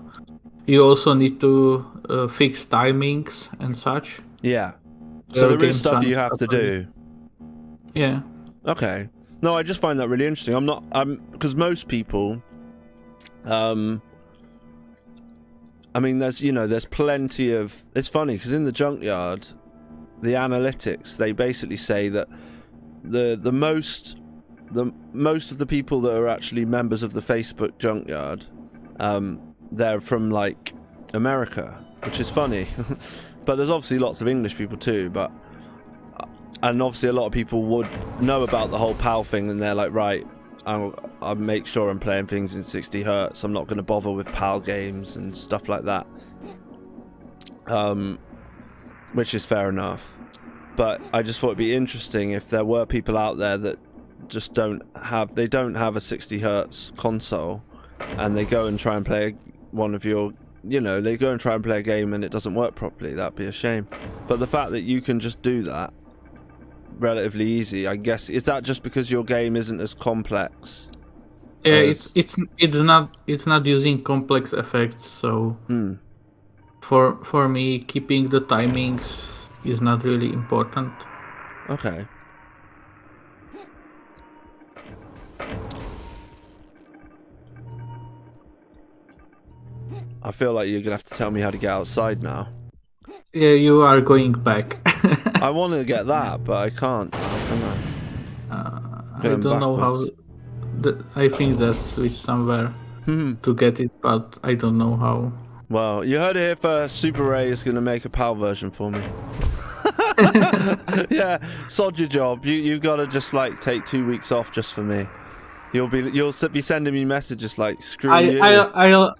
You also need to fixed timings and such. Yeah. So there Game is stuff you have to setup. do. Yeah. Okay. No, I just find that really interesting. Because most people, I mean, there's plenty of. It's funny because in the junkyard, the analytics, they basically say that the most of the people that are actually members of the Facebook junkyard, they're from like America, which is funny. But there's obviously lots of English people too, and obviously a lot of people would know about the whole PAL thing, and they're like, right, I'll make sure I'm playing things in 60 hertz. I'm not going to bother with PAL games and stuff like that, which is fair enough. But I just thought it'd be interesting if there were people out there that just don't have a 60 hertz console, and they go and try and play one of your, they go and try and play a game and it doesn't work properly. That'd be a shame. But the fact that you can just do that relatively easy, I guess, is that just because your game isn't as complex? Yeah, it's not using complex effects, so for me keeping the timings is not really important. Okay. I feel like you're gonna have to tell me how to get outside now. Yeah, you are going back. I want to get that, but I can't. I don't know how. I think there's switch somewhere to get it, but I don't know how. Well, you heard it here first. Super Reye is gonna make a PAL version for me. Yeah, sod your job. You gotta just like take 2 weeks off just for me. You'll be sending me messages like screw you. I'll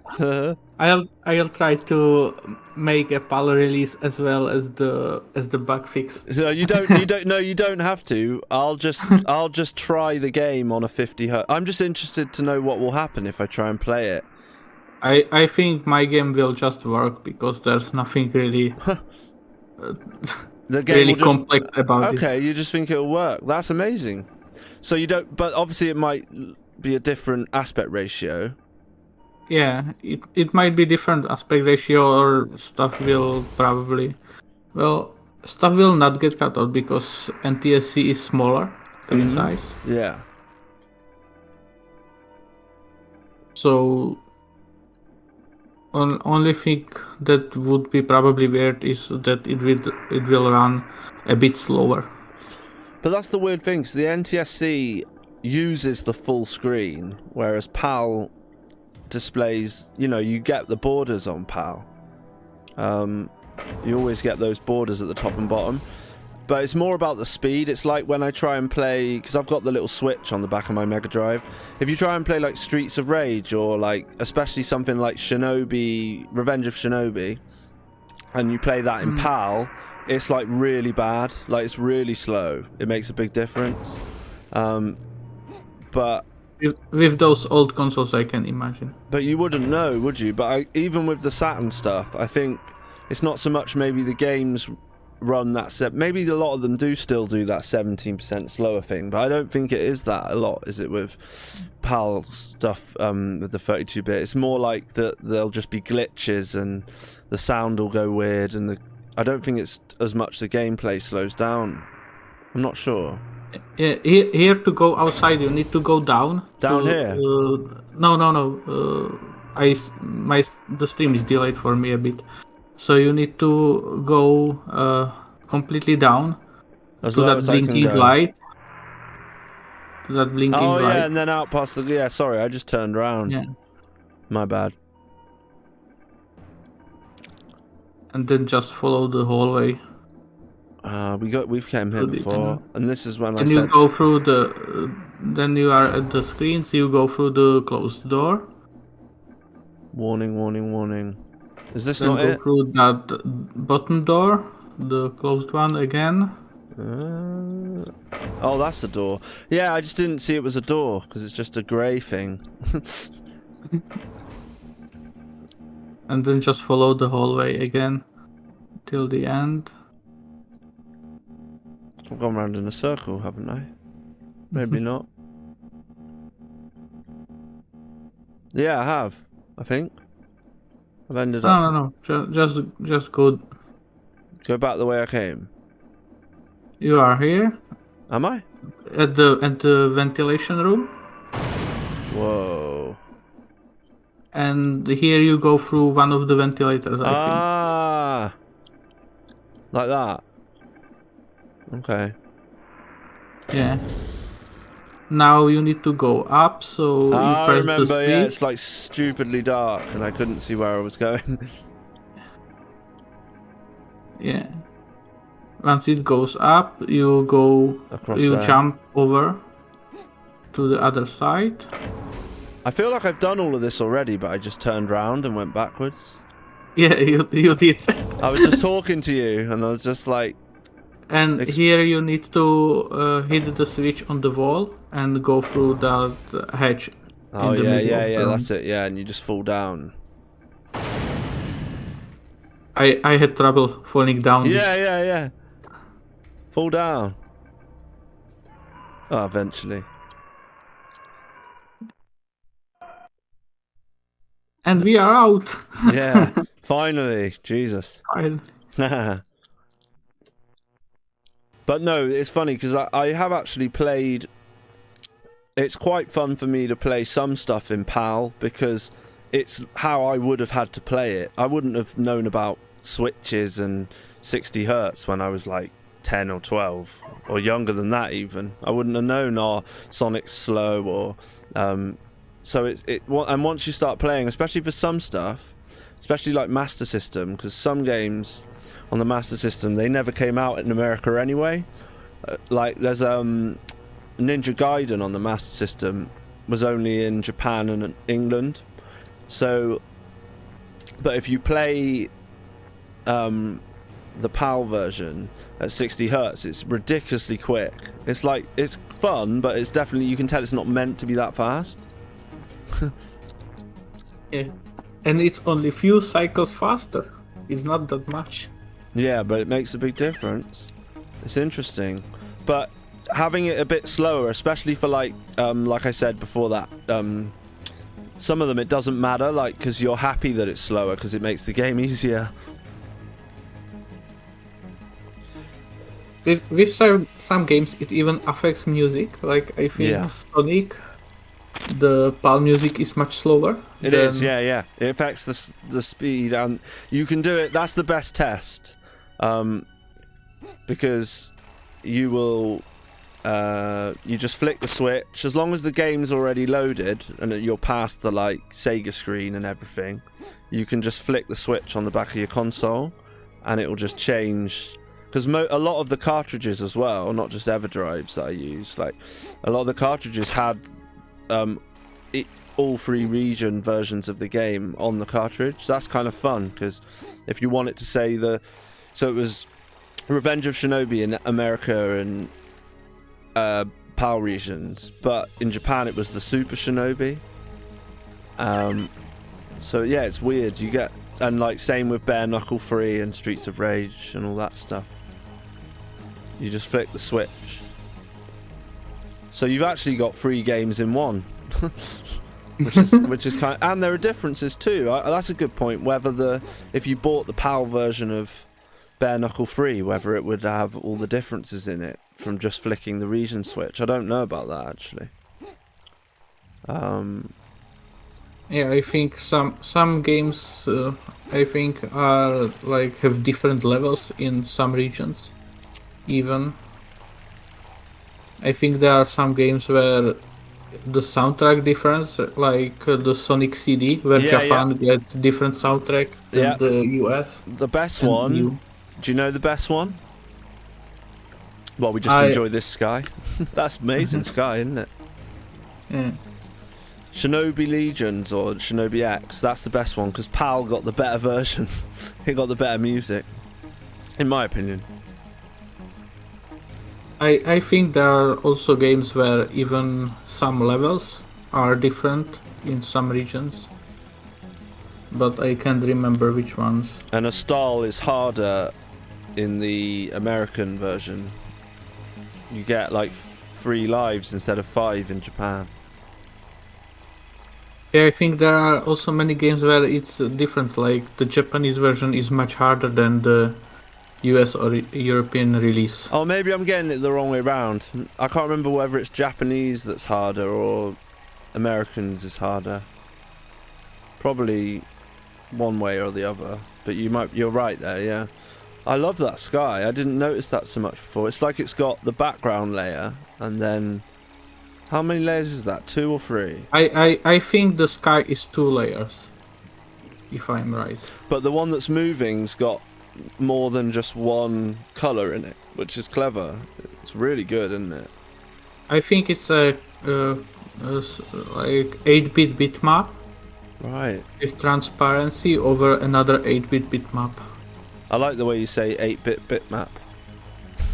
try to make a PAL release as well as the bug fix. So you don't have to. I'll just try the game on a 50 hertz. I'm just interested to know what will happen if I try and play it. I think my game will just work because there's nothing really The game really will just, complex about it. Okay, you just think it'll work. That's amazing. So you don't, but obviously it might be a different aspect ratio. Yeah, it might be different aspect ratio, or stuff will not get cut out because NTSC is smaller in size. Yeah. So only thing that would be probably weird is that it will run a bit slower. But that's the weird thing, because the NTSC uses the full screen, whereas PAL displays, you get the borders on PAL. You always get those borders at the top and bottom. But it's more about the speed. It's like when I try and play, because I've got the little switch on the back of my Mega Drive. If you try and play like Streets of Rage, or like especially something like Shinobi, Revenge of Shinobi, and you play that in PAL, it's like really bad. Like it's really slow. It makes a big difference. But with those old consoles, I can imagine. But you wouldn't know, would you? But even with the SATURN stuff, I think it's not so much maybe the games run that set. Maybe a lot of them do still do that 17% slower thing, but I don't think it is that a lot, is it, with PAL stuff with the 32-bit? It's more like that there'll just be glitches and the sound will go weird, and I don't think it's as much the gameplay slows down. I'm not sure. Yeah, here to go outside, you need to go down. Here? No. The stream is delayed for me a bit, so you need to go completely down as to low that as I can blinking go. light. To that blinking light. Oh yeah, and then out past the. Yeah, sorry, I just turned around. Yeah. My bad. And then just follow the hallway. We've came here before, and this is when and you go through then you are at the screen, so you go through the closed door. Warning. Is this then not go it? through that bottom door, the closed one again. Oh, that's the door. Yeah, I just didn't see it was a door, because it's just a grey thing. And then just follow the hallway again till the end. I've gone round in a circle, haven't I? Maybe not. Yeah, I have. I think. I've ended up. No. Just go. Go back the way I came. You are here Am I? at the ventilation room, Whoa. and here you go through one of the ventilators. I Ah. Like that. Okay. think. Yeah. Now you need to go up, so you I press the remember. switch. Yeah, it's like stupidly dark, and I couldn't see where I was going. Yeah. Once it goes up, you go. Across You there. jump over to the other side. I feel like I've done all of this already, but I just turned round and went backwards. Yeah, you did. I was just talking to you, and I was just like, And here you need to hit the switch on the wall and go through that hatch. oh in the yeah, middle yeah, of the yeah, room. that's it, yeah, and you just fall down. I had trouble falling down. Yeah, yeah, yeah. Fall down. Oh, eventually. And we are out. Yeah, finally, Jesus. Fine. But no, it's funny because I have actually played. It's quite fun for me to play some stuff in PAL because it's how I would have had to play it. I wouldn't have known about switches and 60 hertz when I was like 10 or 12 or younger than that even. I wouldn't have known Sonic's slow or so and once you start playing, especially for some stuff, especially like Master System, because some games on the Master System they never came out in America anyway. Like there's Ninja Gaiden on the Master System was only in Japan and England. So, but if you play the PAL version at 60 hertz, it's ridiculously quick. It's like, it's fun, but it's definitely, you can tell it's not meant to be that fast. Yeah. And it's only few cycles faster. It's not that much. Yeah, but it makes a big difference. It's interesting. But having it a bit slower, especially for like I said before that, some of them it doesn't matter, like, because you're happy that it's slower because it makes the game easier. With some games, it even affects music. Like I think Yeah. Sonic, the PAL music is much slower. It is, yeah. It affects the speed, and you can do it. That's the best test, because you will you just flick the switch as long as the game's already loaded and you're past the like Sega screen and everything. You can just flick the switch on the back of your console, and it will just change. Because a lot of the cartridges as well, not just EverDrives that I use, like a lot of the cartridges had all three region versions of the game on the cartridge. That's kind of fun because if you want it to say so it was Revenge of Shinobi in America and PAL regions, but in Japan it was the Super Shinobi. So yeah, it's weird. You get, and like same with Bare Knuckle 3 and Streets of Rage and all that stuff. You just flick the switch. So you've actually got 3 games in one. which is kind of, and there are differences too. That's a good point. Whether if you bought the PAL version of Bare Knuckle 3, whether it would have all the differences in it from just flicking the region switch. I don't know about that actually. Yeah, I think some games I think are like have different levels in some regions. Even I think there are some games where the soundtrack difference, like the Sonic CD, where Japan gets different soundtrack than the US. The best one. Do you know the best one? Well, we just enjoy this sky. That's amazing sky, isn't it? Yeah. Shinobi Legions or Shinobi X, that's the best one because PAL got the better version. He got the better music, in my opinion. I think there are also games where even some levels are different in some regions, but I can't remember which ones. And a stall is harder in the American version. You get like 3 lives instead of 5 in Japan. Yeah, I think there are also many games where it's different. Like the Japanese version is much harder than the US or European release. Oh, maybe I'm getting it the wrong way round. I can't remember whether it's Japanese that's harder or Americans is harder. Probably one way or the other. But you're right there, yeah. I love that sky. I didn't notice that so much before. It's like it's got the background layer and then how many layers is that? 2 or 3? I think the sky is 2 layers, if I'm right. But the one that's moving's got more than just one color in it, which is clever. It's really good, isn't it? I think it's a like 8-bit bitmap Right. with transparency over another 8-bit bitmap. I like the way you say 8-bit bitmap.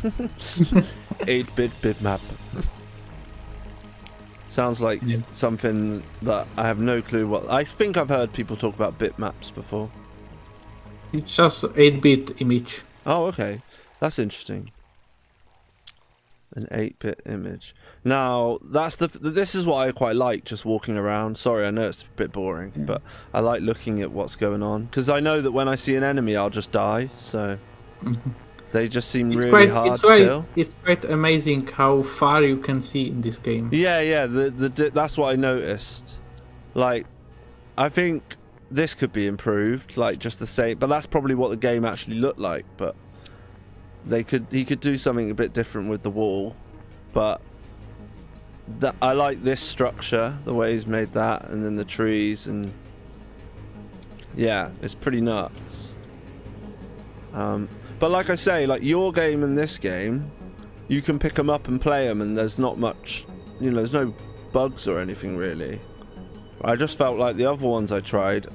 8-bit bitmap. Sounds like something that I have no clue what. I think I've heard people talk about bitmaps before. It's just 8-bit image. Oh, okay. That's interesting. An 8-bit image. Now, this is what I quite like, just walking around. Sorry, I know it's a bit boring, but I like looking at what's going on. Because I know that when I see an enemy, I'll just die, so... They just seem really hard to kill. It's quite amazing how far you can see in this game. Yeah, that's what I noticed. Like, I think this could be improved, like just the same, but that's probably what the game actually looked like. But he could do something a bit different with the wall. But I like this structure, the way he's made that, and then the trees, and yeah, it's pretty nuts. But like I say, like your game and this game, you can pick them up and play them, and there's not much, there's no bugs or anything really. I just felt like the other ones I tried,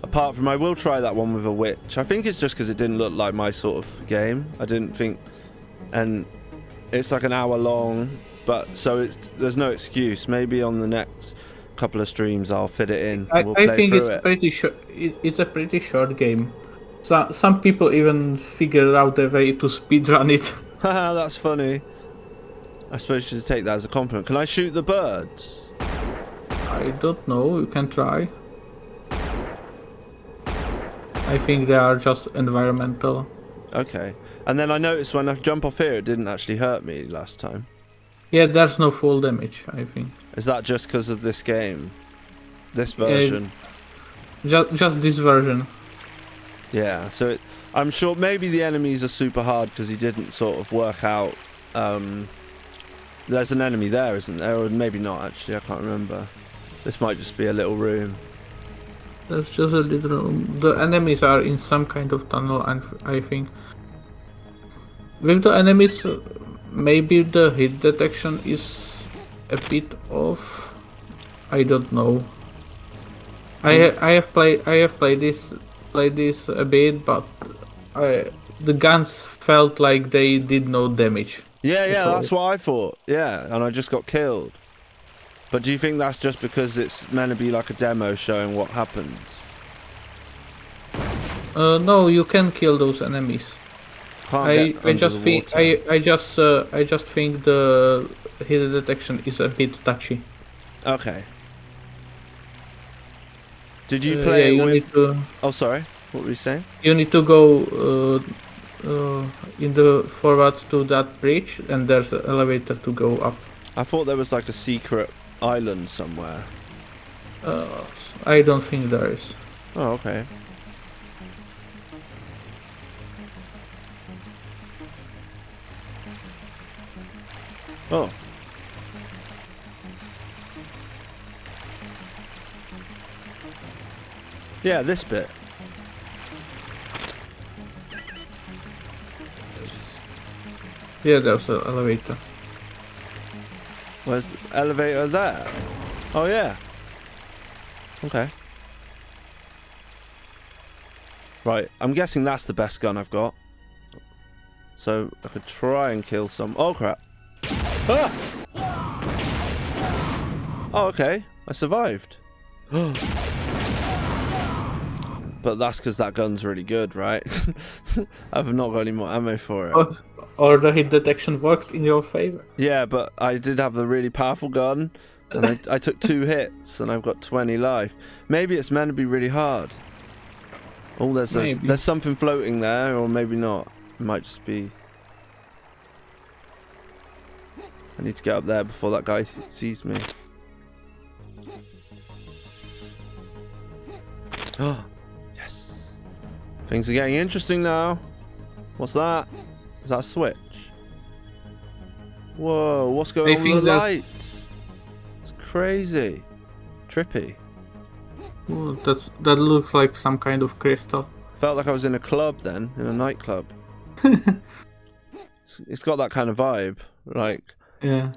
apart from I will try that one with a witch. I think it's just because it didn't look like my sort of game. I didn't think, and it's like an hour long, but so there's no excuse. Maybe on the next couple of streams I'll fit it in. I think it's pretty short. It's a pretty short game. Some people even figured out a way to speedrun it. Haha, that's funny. I suppose you should take that as a compliment. Can I shoot the birds? I don't know, you can try. I think they are just environmental. Okay. And then I noticed when I jump off here, it didn't actually hurt me last time. Yeah, there's no full damage, I think. Is that just because of this game? This version? Just this version. Yeah, so I'm sure maybe the enemies are super hard because he didn't sort of work out. There's an enemy there, isn't there? Or maybe not, actually, I can't remember. This might just be a little room. There's just a little room. The enemies are in some kind of tunnel, and I think. With the enemies, maybe the hit detection is a bit off. I don't know. I have played this a bit, but the guns felt like they did no damage. Yeah, that's what I thought. Yeah, and I just got killed. But do you think that's just because it's meant to be like a demo showing what happens? No, you can kill those enemies. I just think the hit detection is a bit touchy. Okay. Did you play Oh, sorry. What were you saying? You need to go in the forward to that bridge, and there's an elevator to go up. I thought there was like a secret island somewhere. I don't think there is. Oh, okay. Oh. Yeah, this bit. Yeah, there's an elevator. Where's the elevator there? Oh, yeah. Okay. Right, I'm guessing that's the best gun I've got. So I could try and kill some. Oh, crap. Ah! Oh, okay. I survived. But that's because that gun's really good, right? I've not got any more ammo for it. Or the hit detection worked in your favor. Yeah, but I did have a really powerful gun, And I took 2 hits, and I've got 20 life. Maybe it's meant to be really hard. Oh, there's something floating there, or maybe not. It might just be... I need to get up there before that guy sees me. Oh, yes. Things are getting interesting now. What's that? Is that a switch? Whoa, what's going on with the lights? It's crazy. Trippy. Oh, that looks like some kind of crystal. Felt like I was in a club then, in a nightclub. It's got that kind of vibe, like... Yeah.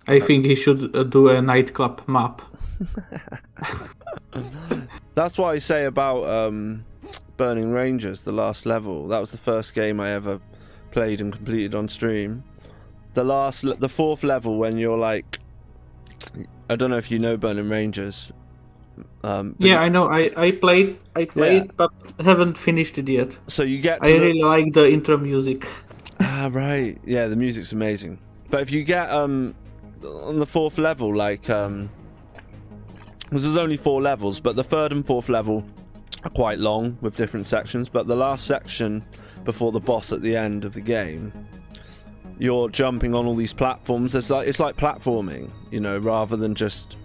I think he should do a nightclub map. That's what I say about Burning Rangers, the last level. That was the first game I ever played and completed on stream. The 4th level, when you're like... I don't know if you know Burning Rangers. Yeah, I know. I played, Yeah. but haven't finished it yet. So you get to I really like the intro music. Ah, right. Yeah, the music's amazing. But if you get on the 4th level, like because there's only 4 levels, but the 3rd and 4th level are quite long with different sections. But the last section before the boss at the end of the game, you're jumping on all these platforms. It's like platforming, you know, rather than just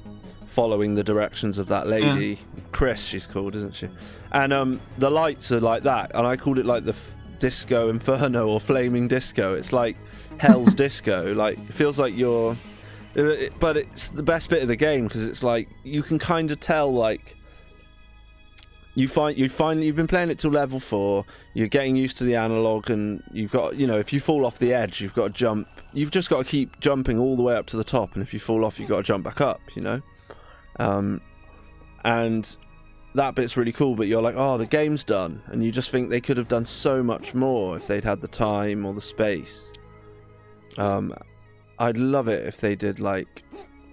following the directions of that lady. Yeah. Chris, she's called, isn't she? And the lights are like that, and I called it like the Disco Inferno or Flaming Disco. It's like Hell's Disco. Like, it feels like you're... But it's the best bit of the game, because it's like, you can kind of tell, like... You find you've been playing it till level 4, you're getting used to the analog, and you've got, you know, if you fall off the edge, you've got to jump. You've just got to keep jumping all the way up to the top, and if you fall off, you've got to jump back up, you know? And that bit's really cool, but you're like, oh, the game's done, and you just think they could have done so much more if they'd had the time or the space. I'd love it if they did, like,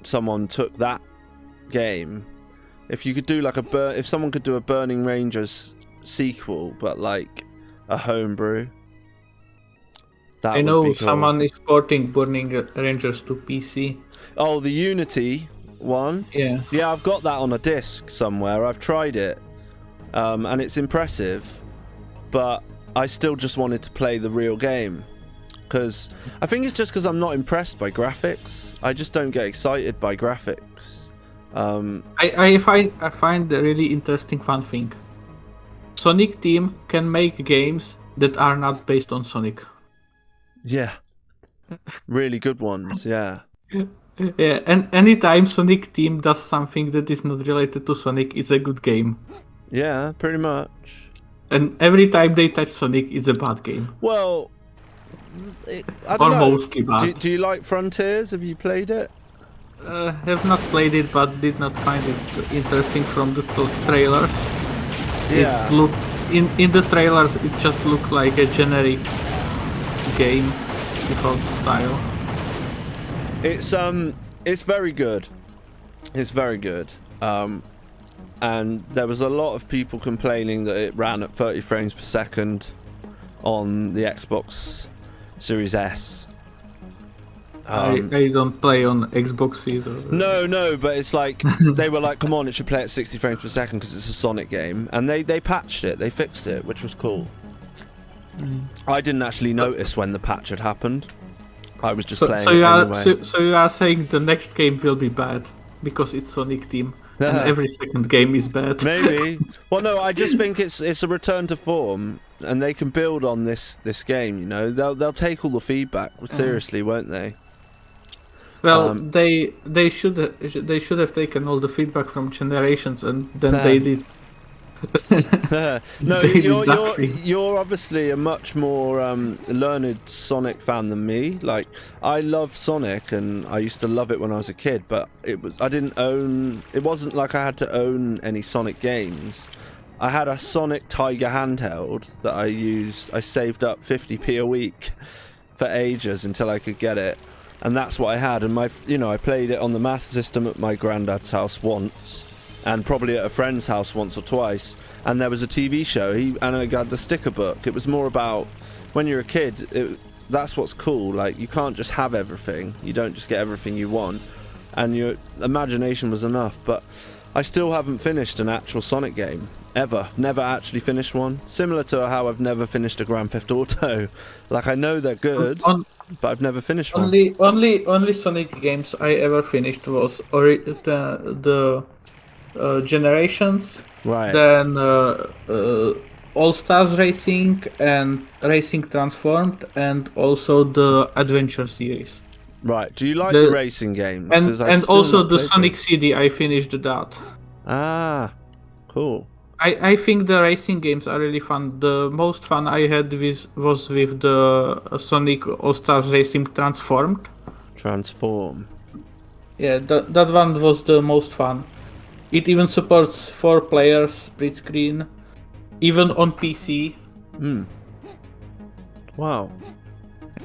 someone took that game. If you could do like if someone could do a Burning Rangers sequel, but like a homebrew. That I know would be cool. Someone is porting Burning Rangers to PC. Oh, the Unity one? Yeah. Yeah, I've got that on a disc somewhere. I've tried it. And it's impressive. But I still just wanted to play the real game. Because I think it's just because I'm not impressed by graphics. I just don't get excited by graphics. I find a really interesting fun thing. Sonic Team can make games that are not based on Sonic. Yeah. Really good ones, yeah. Yeah, and anytime Sonic Team does something that is not related to Sonic, it's a good game. Yeah, pretty much. And every time they touch Sonic, it's a bad game. Well, I don't know. Mostly bad. Do you like Frontiers? Have you played it? Have not played it, but did not find it interesting from the trailers. Yeah. It looked in the trailers. It just looked like a generic game without style. It's very good. It's very good. And there was a lot of people complaining that it ran at 30 frames per second on the Xbox Series S. I don't play on Xboxes. No, but it's like they were like, come on, it should play at 60 frames per second because it's a Sonic game, and they patched it, they fixed it, which was cool. I didn't actually notice when the patch had happened. I was just playing it anyway. So you are saying the next game will be bad because it's Sonic Team, and every second game is bad. Maybe. Well, no, I just think it's a return to form, and they can build on this game. You know, they'll take all the feedback seriously, won't they? Well, they should have taken all the feedback from generations, and then they did. No, you're obviously a much more learned Sonic fan than me. Like, I love Sonic, and I used to love it when I was a kid. But it wasn't like I had to own any Sonic games. I had a Sonic Tiger handheld that I used. I saved up 50p a week for ages until I could get it. And that's what I had, and I played it on the Master System at my granddad's house once, and probably at a friend's house once or twice. And there was a TV show, and I got the sticker book. It was more about when you're a kid. that's what's cool. Like, you can't just have everything. You don't just get everything you want, and your imagination was enough. But I still haven't finished an actual Sonic game ever. Never actually finished one. Similar to how I've never finished a Grand Theft Auto. Like, I know they're good, but I've never finished one. Only Sonic games I ever finished was the Generations, Right. then All Stars Racing and Racing Transformed, and also the Adventure series. Right. Do you like the racing games? And also the Sonic CD, I finished that. Ah, cool. I think the racing games are really fun. The most fun I had was with the Sonic All Stars Racing Transformed. Transform. Yeah, that one was the most fun. It even supports 4 players, split screen, even on PC. Wow.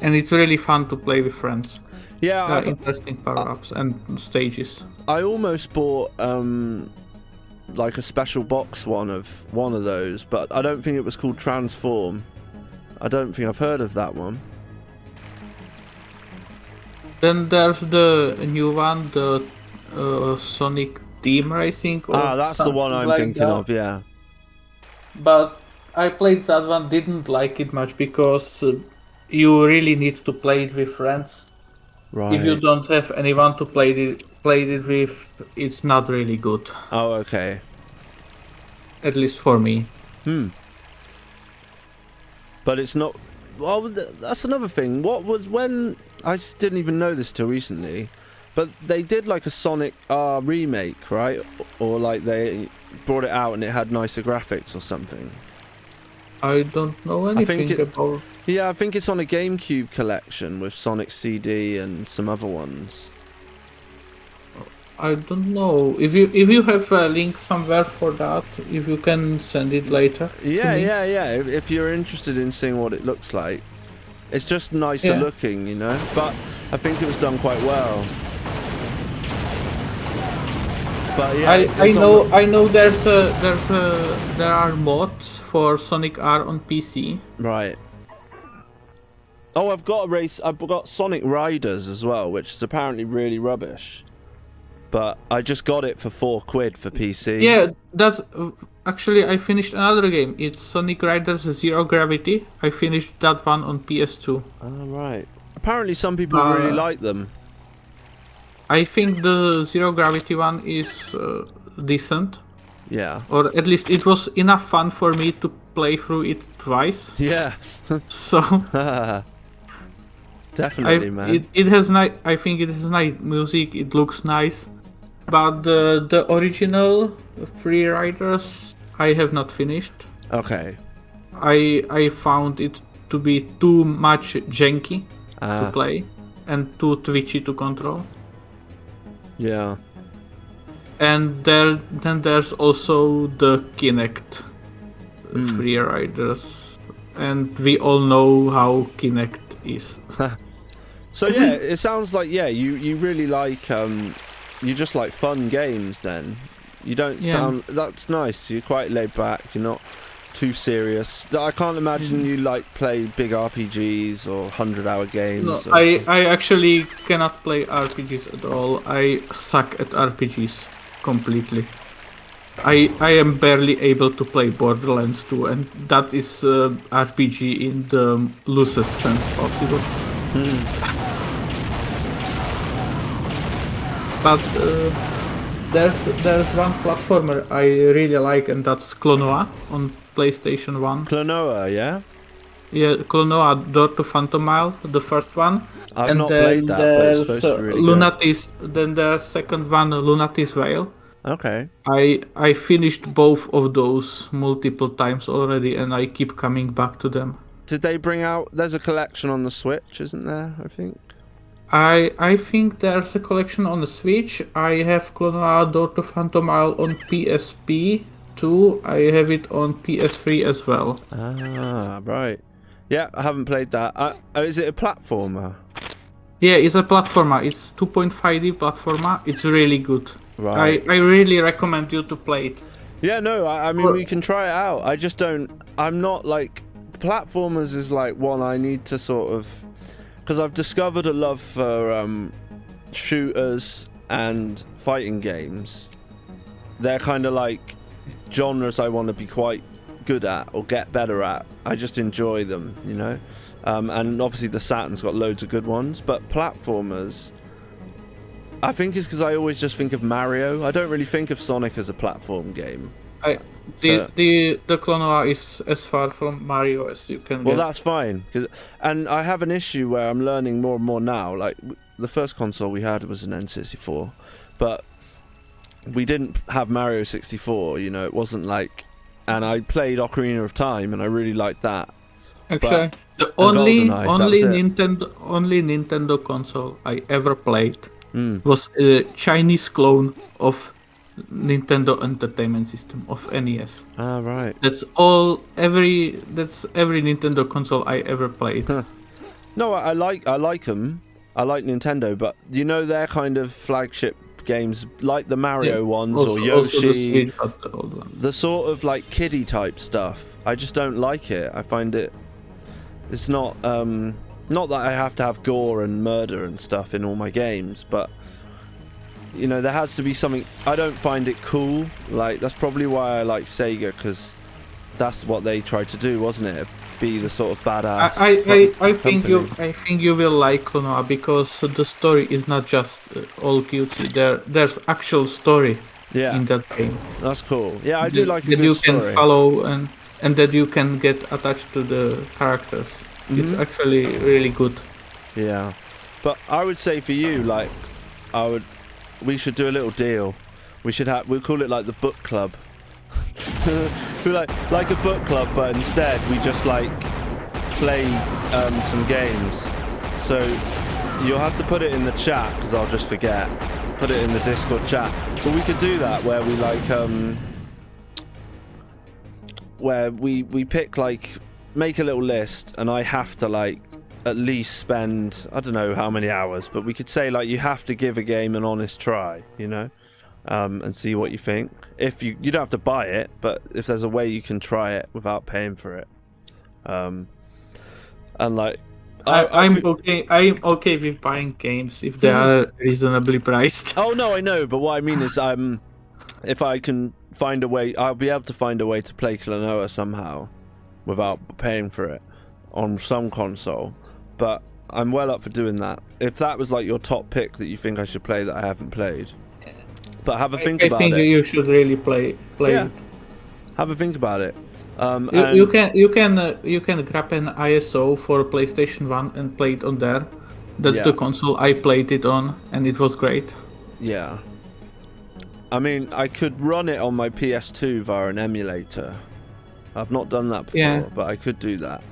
And it's really fun to play with friends. Yeah, interesting power-ups and stages. I almost bought like a special box one of those, but I don't think it was called Transform. I don't think I've heard of that one. Then there's the new one, the Sonic Team Racing. That's the one I'm thinking of, yeah. But I played that one, didn't like it much because you really need to play it with friends. Right. If you don't have anyone to play it with, it's not really good. Oh, okay. At least for me. But it's not. Well, that's another thing. What was when I didn't even know this till recently, but they did like a Sonic R remake, right? Or like they brought it out and it had nicer graphics or something. I don't know anything about. Yeah, I think it's on a GameCube collection with Sonic CD and some other ones. I don't know. If you have a link somewhere for that, if you can send it later. Yeah. If you're interested in seeing what it looks like, it's just nicer looking, you know. But I think it was done quite well. But yeah, I know there are mods for Sonic R on PC. Right. Oh, I've got Sonic Riders as well, which is apparently really rubbish. But I just got it for £4 for PC. Yeah, that's actually I finished another game. It's Sonic Riders Zero Gravity. I finished that one on PS2. Oh, right. Apparently some people really like them. I think the Zero Gravity one is decent. Yeah. Or at least it was enough fun for me to play through it twice. Yeah. So definitely, man. It has nice. I think it has nice music. It looks nice, but the original Free Riders I have not finished. Okay. I found it to be too much janky to play and too twitchy to control. Yeah. And then there's also the Kinect Free Riders, and we all know how Kinect is. So yeah, it sounds like you really like you just like fun games then. You don't sound that's nice. You're quite laid back. You're not too serious. I can't imagine you like play big RPGs or 100-hour games. No, I actually cannot play RPGs at all. I suck at RPGs completely. I am barely able to play Borderlands 2, and that is RPG in the loosest sense possible. But there's one platformer I really like, and that's Klonoa on PlayStation 1. Klonoa, yeah? Yeah, Klonoa Door to Phantom Isle, the first one. I've not played that, but it's supposed to be really Lunatis, then the second one, Lunatis Vale. Okay. I finished both of those multiple times already, and I keep coming back to them. Did they bring out... There's a collection on the Switch, isn't there, I think? I think there's a collection on the Switch. I have Klonoa Door to Phantom Isle on PSP too. I have it on PS3 as well. Ah, right. Yeah, I haven't played that. Is it a platformer? Yeah, it's a platformer. It's 2.5D platformer. It's really good. Right. I really recommend you to play it. Yeah, no, I mean, we can try it out. I just don't... I'm not like... Platformers is like one I need to sort of because I've discovered a love for shooters and fighting games. They're kind of like genres I want to be quite good at or get better at. I just enjoy them, you know. And obviously the Saturn's got loads of good ones, but platformers, I think it's because I always just think of Mario. I don't really think of Sonic as a platform game. The Clonoa is as far from Mario as you can Well, get. that's fine. And I have an issue where I'm learning more and more now. Like, the first console we had was an N64, but we didn't have Mario 64, you know, it wasn't like... And I played Ocarina of Time, and I really liked that. Actually, the only Nintendo console I ever played was a Chinese clone of Nintendo Entertainment System of NES. Ah, right. That's every Nintendo console I ever played. Huh. No, I like them. I like Nintendo, but you know their kind of flagship games, like the Mario ones or Yoshi, the sort of like kiddie type stuff. I just don't like it. I find it's not not that I have to have gore and murder and stuff in all my games, but you know, there has to be something. I don't find it cool. Like, that's probably why I like Sega, because that's what they tried to do, wasn't it? Be the sort of badass. I think you will like Clonoa because the story is not just all cutesy. There's actual story in that game. That's cool. Yeah, I do like a that good you story. can follow and that you can get attached to the characters. It's actually really good. Yeah, but I would say for you, like, we should do a little deal. We'll call it like the book club. We're like a book club, but instead we just like play some games. So you'll have to put it in the chat, because I'll just forget. Put it in the Discord chat. But we could do that where we like where we pick, like, make a little list, and I have to like at least spend, I don't know how many hours, but we could say like you have to give a game an honest try, you know, and see what you think. If you don't have to buy it, but if there's a way you can try it without paying for it, and like I'm okay with buying games if they are reasonably priced. Oh no, I know, but what I mean is if I can find a way, I'll be able to find a way to play Klonoa somehow without paying for it on some console. But I'm well up for doing that. If that was like your top pick that you think I should play that I haven't played. But have a think about it. I think you should really play it. Have a think about it. You can grab an ISO for PlayStation 1 and play it on there. That's the console I played it on, and it was great. Yeah. I mean, I could run it on my PS2 via an emulator. I've not done that before, but I could do that.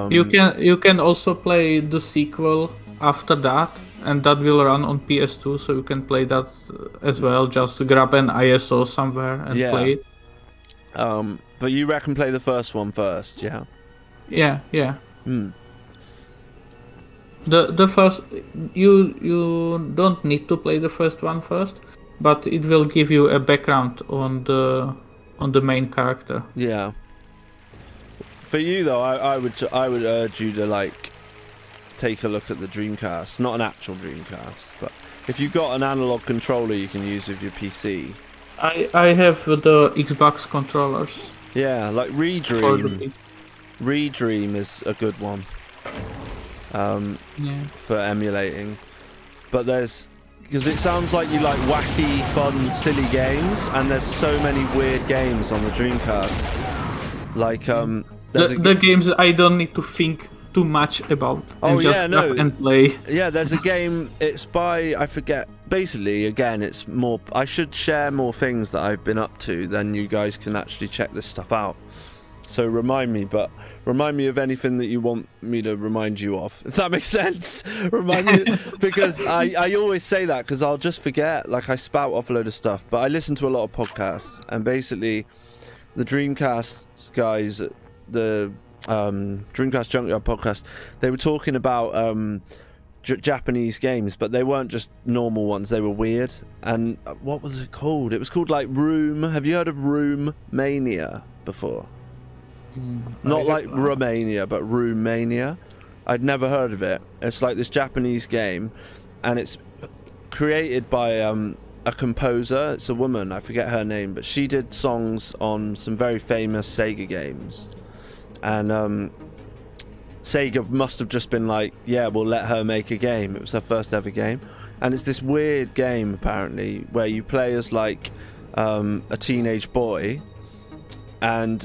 You can also play the sequel after that, and that will run on PS2, so you can play that as well. Just grab an ISO somewhere and play it. But you reckon play the first one first, yeah? Yeah. The first, you don't need to play the first one first, but it will give you a background on the main character. Yeah. For you though, I would urge you to like take a look at the Dreamcast, not an actual Dreamcast, but if you've got an analog controller you can use with your PC. I have the Xbox controllers. Yeah, like Redream. Redream is a good one for emulating. But because it sounds like you like wacky, fun, silly games, and there's so many weird games on the Dreamcast. Like the games I don't need to think too much about and and play. Yeah, there's a game, it's by, I forget, basically again it's more, I should share more things that I've been up to, then you guys can actually check this stuff out. So remind me of anything that you want me to remind you of, if that makes sense. Remind me, because I always say that because I'll just forget, like I spout off a load of stuff, but I listen to a lot of podcasts, and basically the Dreamcast guys, the Dreamcast Junkyard podcast, they were talking about Japanese games, but they weren't just normal ones, they were weird. And what was it called? It was called like Room. Have you heard of Room Mania before? Not like Romania, but Room Mania. I'd never heard of it. It's like this Japanese game, and it's created by a composer. It's a woman, I forget her name, but she did songs on some very famous Sega games. And Sega must have just been like, yeah, we'll let her make a game. It was her first ever game. And it's this weird game, apparently, where you play as like a teenage boy, and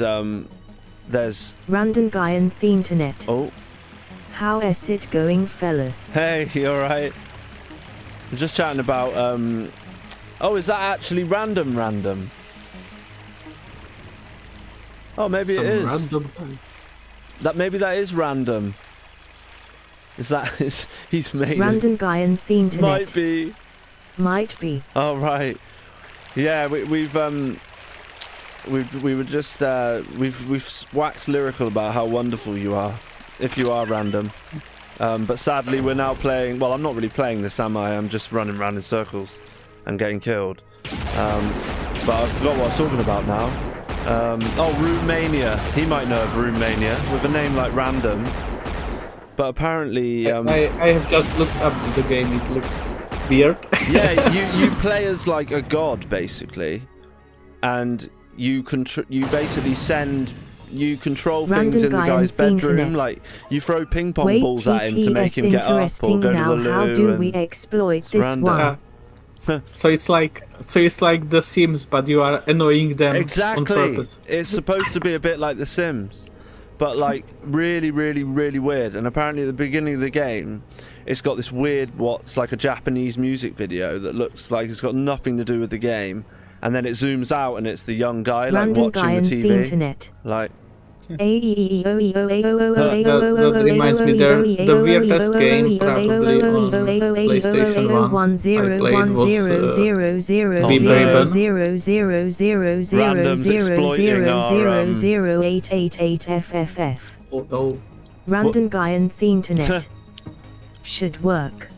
there's Random guy on the internet. oh, How is it going, fellas? hey, you alright? I'm just chatting about oh, is that actually random? Oh, maybe Some it is. random. Maybe that is random. He's made Random guy on the it. internet. Might be. Oh right. Yeah, we've waxed lyrical about how wonderful you are, if you are random. But sadly, we're now playing. Well, I'm not really playing this, am I? I'm just running around in circles and getting killed. But I forgot what I was talking about now. Oh, Romania. He might know of Romania with a name like Random. But apparently, I have just looked up the game. It looks weird. yeah, you play as like a god basically, and you basically you control Random things in the guy guy's on the bedroom, internet. like you throw ping pong Wait, balls at him to make him get up or interesting. go to Now, the loo. how do and we exploit it's this random. one? So it's like The Sims, but you are annoying them on Exactly. purpose. It's supposed to be a bit like The Sims, but like really, really, really weird. And apparently at the beginning of the game, it's got this weird, what's like a Japanese music video that looks like it's got nothing to do with the game. And then it zooms out and it's the young guy like Random watching guy the on TV. the internet. Like, That reminds me, the weirdest game probably on PlayStation 1 I played was Random's exploiting our, 00888FFF. Oh, Random guy on the internet. Should work.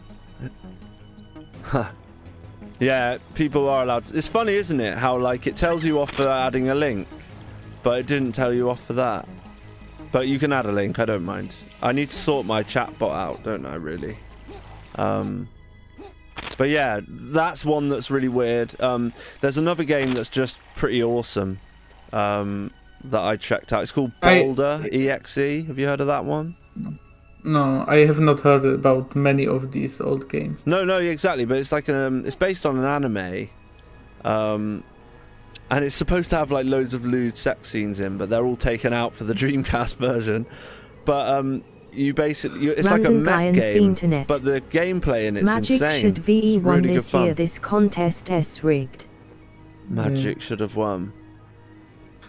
yeah, people are allowed to, it's funny, isn't it, how like it tells you off for adding a link, but it didn't tell you off for that. But you can add a link, I don't mind. I need to sort my chat bot out, don't I, really? But yeah, that's one that's really weird. There's another game that's just pretty awesome that I checked out. It's called Boulder EXE. Have you heard of that one? no, I have not heard about many of these old games. No, exactly. But it's like it's based on an anime, and it's supposed to have like loads of lewd sex scenes in, but they're all taken out for the Dreamcast version. But you basically, it's like a Random guy mech on the game, internet. but the gameplay in it's Magic insane. should VE It's won really this good fun. year. This contest is rigged. Magic should have won.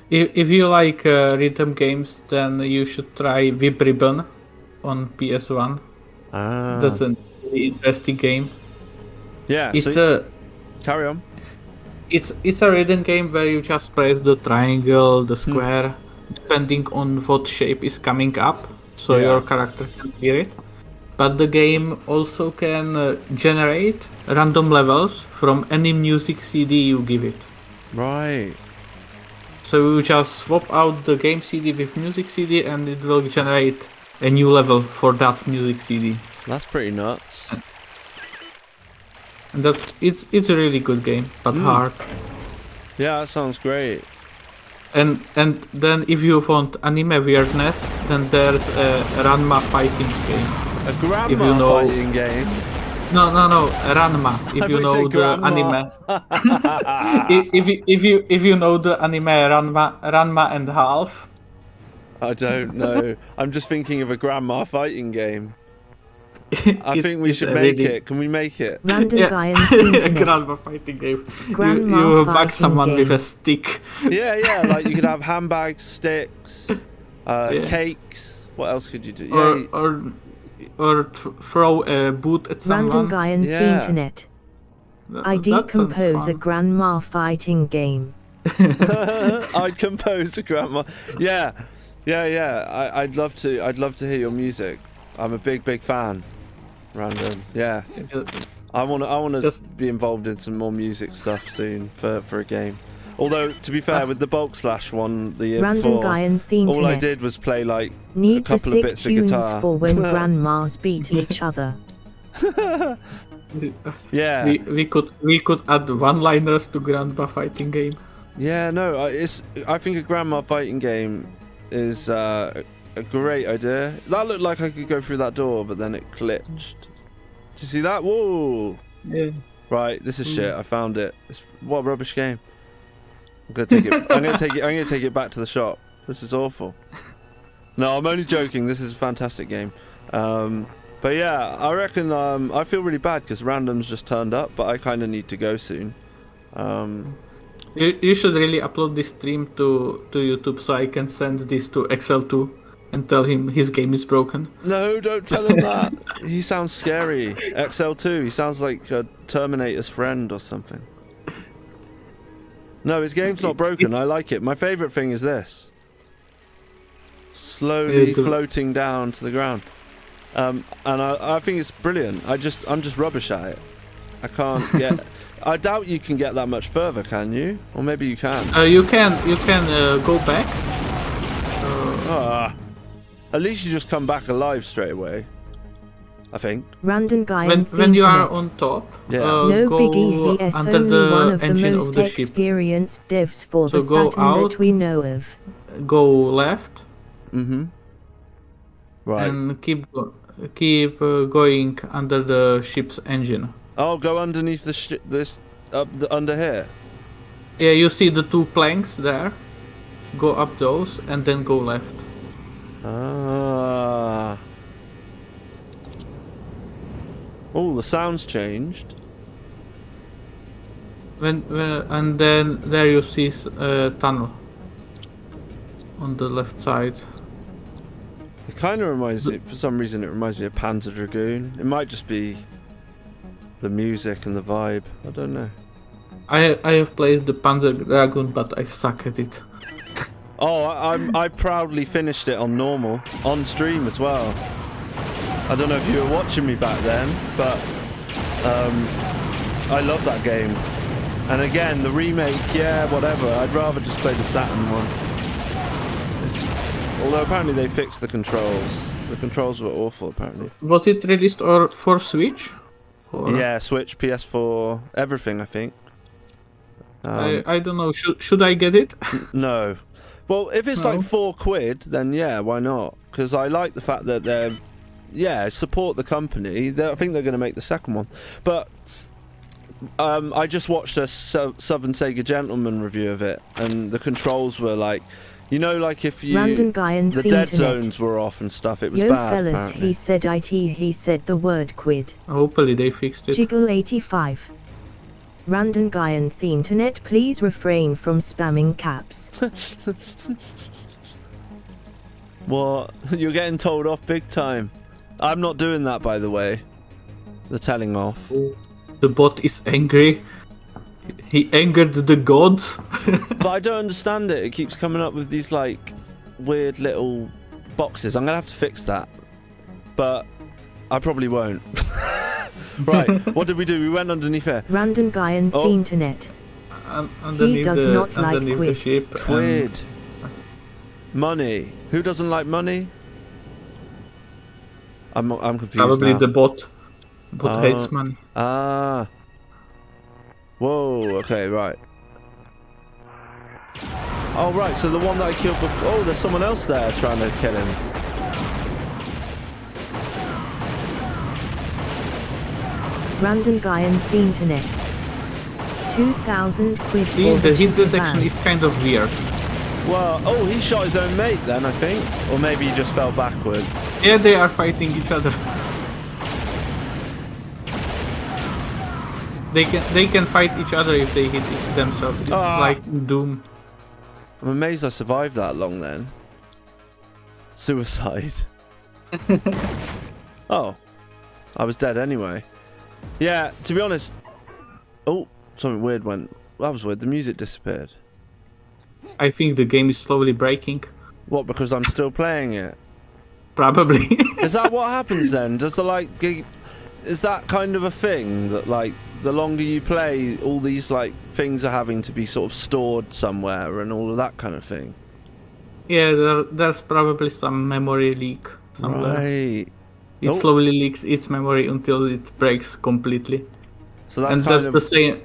If you like rhythm games, then you should try Whip Ribbon on PS1. Ah. That's a really interesting game. Yeah. It's So carry on. It's a rhythm game where you just press the triangle, the square, depending on what shape is coming up, so Yeah. your character can hear it. But the game also can generate random levels from any music CD you give it. Right. So you just swap out the game CD with music CD and it will generate a new level for that music CD. That's pretty nuts. And it's a really good game, but hard. Yeah, that sounds great. And then if you want anime weirdness, then there's a Ranma fighting game. A grandma If you know- fighting game. No, Ranma. If you know the anime, if you know the anime Ranma and half. I don't know. I'm just thinking of a grandma fighting game. I think we it's should a make really- it. Can we make it? Random Yeah. guy on the internet. Grandma fighting game. Grandma you whack fighting someone with game. a stick. Yeah. Like you could have handbags, sticks, cakes. What else could you do? Yeah. Or throw a boot at someone. Random guy on the Yeah. internet. That I sounds decompose a fun. grandma fighting game. I'd compose a grandma. Yeah. I'd love to hear your music. I'm a big fan. Random. Yeah. I want to Just- be involved in some more music stuff soon for a game. Although, to be fair, with the Bulk Slash one the year Random before, guy and theme all I Internet. did was play like a Need the couple of sick bits of tunes guitar. for when grandmas beat each other. Yeah. We could add one-liners to Grandpa fighting game. Yeah, no, I think a grandma fighting game is a great idea. That looked like I could go through that door, but then it glitched. Did you see that? Whoa! Yeah. Right, this is shit. I found it. What a rubbish game. I'm gonna take it. I'm gonna take it back to the shop. This is awful. No, I'm only joking. This is a fantastic game. But yeah, I reckon I feel really bad because randoms just turned up, but I kind of need to go soon. You should really upload this stream to YouTube so I can send this to XL2 and tell him his game is broken. No, don't tell him that. He sounds scary. XL2, he sounds like a Terminator's friend or something. No, his game's not broken. I like it. My favourite thing is this. Slowly floating down to the ground. And I think it's brilliant. I'm just rubbish at it. I can't get... I doubt you can get that much further, can you? Or maybe you can. You can go back. At least you just come back alive straight away. I think. Random guy When and theme you are Internet. on top, Yeah. No go biggie, he is under only the one of the engine most of the ship. experienced devs for the So go Saturn out. that we know of. Go left, Mm-hmm. Right. and keep going under the ship's engine. Oh, go underneath this under here. Yeah, you see the two planks there. Go up those and then go left. Ah. Oh, the sound's changed. And then there you see tunnel on the left side. It kind of reminds me, for some reason, it reminds me of Panzer Dragoon. It might just be the music and the vibe. I don't know. I have played the Panzer Dragoon, but I suck at it. Oh, I proudly finished it on normal, on stream as well. I don't know if you were watching me back then, but I love that game. And again, the remake, yeah, whatever. I'd rather just play the Saturn one. Although apparently they fixed the controls. The controls were awful, apparently. Was it released for Switch? Or... Yeah, Switch, PS4, everything, I think. I don't know. Should I get it? No. Well, if it's like No. £4, then yeah, why not? Because I like the fact that they're, support the company. I think they're going to make the second one. But I just watched a Southern Sega Gentleman review of it, and the controls were like, you know, like if you Random guy and the theme dead Internet. zones were off and stuff. It was Yo bad. fellas, Apparently. he said he said the word quid. Hopefully they fixed it. Jiggle 85. Random guy and theme Internet, please refrain from spamming caps. What? You're getting told off big time. I'm not doing that, by the way. The telling off. The bot is angry. He angered the gods. But I don't understand it. It keeps coming up with these like weird little boxes. I'm gonna have to fix that. But I probably won't. Right, what did we do? We went underneath here. Random guy and theme Internet. Underneath does not like underneath quid. the ship. Quid. Money. Who doesn't like money? I'm confused Probably now. the bot. Bot hates money. Ah. Whoa, okay, right. Oh, right, so the one that I killed before... Oh, there's someone else there trying to kill him. Random guy and theme Internet. 2,000 quid See, for the the hit chicken detection van. is kind of weird. Well, oh, he shot his own mate then, I think. Or maybe he just fell backwards. Yeah, they are fighting each other. They can fight each other if they hit themselves. It's like Doom. I'm amazed I survived that long then. Suicide. Oh. I was dead anyway. Yeah, to be honest... Oh, something weird went... That was weird, the music disappeared. I think the game is slowly breaking. What, because I'm still playing it? Probably. Is that what happens then? Does the like... Is that kind of a thing that like the longer you play, all these like things are having to be sort of stored somewhere and all of that kind of thing. Yeah, there's probably some memory leak somewhere. Right. It slowly leaks its memory until it breaks completely. So that's and kind that's of the same.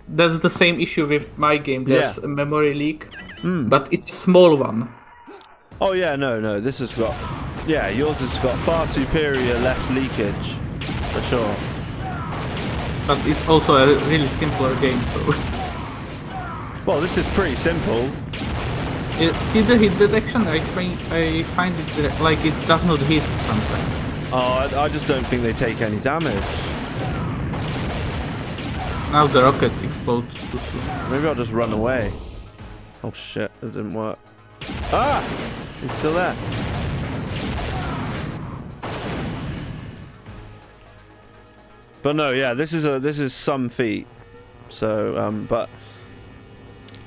That's the same issue with my game. There's a memory leak, but it's a small one. Oh yeah, no. This has got, yours has got far superior, less leakage, for sure. But it's also a really simpler game, so. Well, this is pretty simple. See the hit detection? I find it like it does not hit sometimes. Oh, I just don't think they take any damage. Now the rockets explode too soon. Maybe I'll just run away. Oh shit, it didn't work. Ah! He's still there. But no, yeah, this is some feat. So, but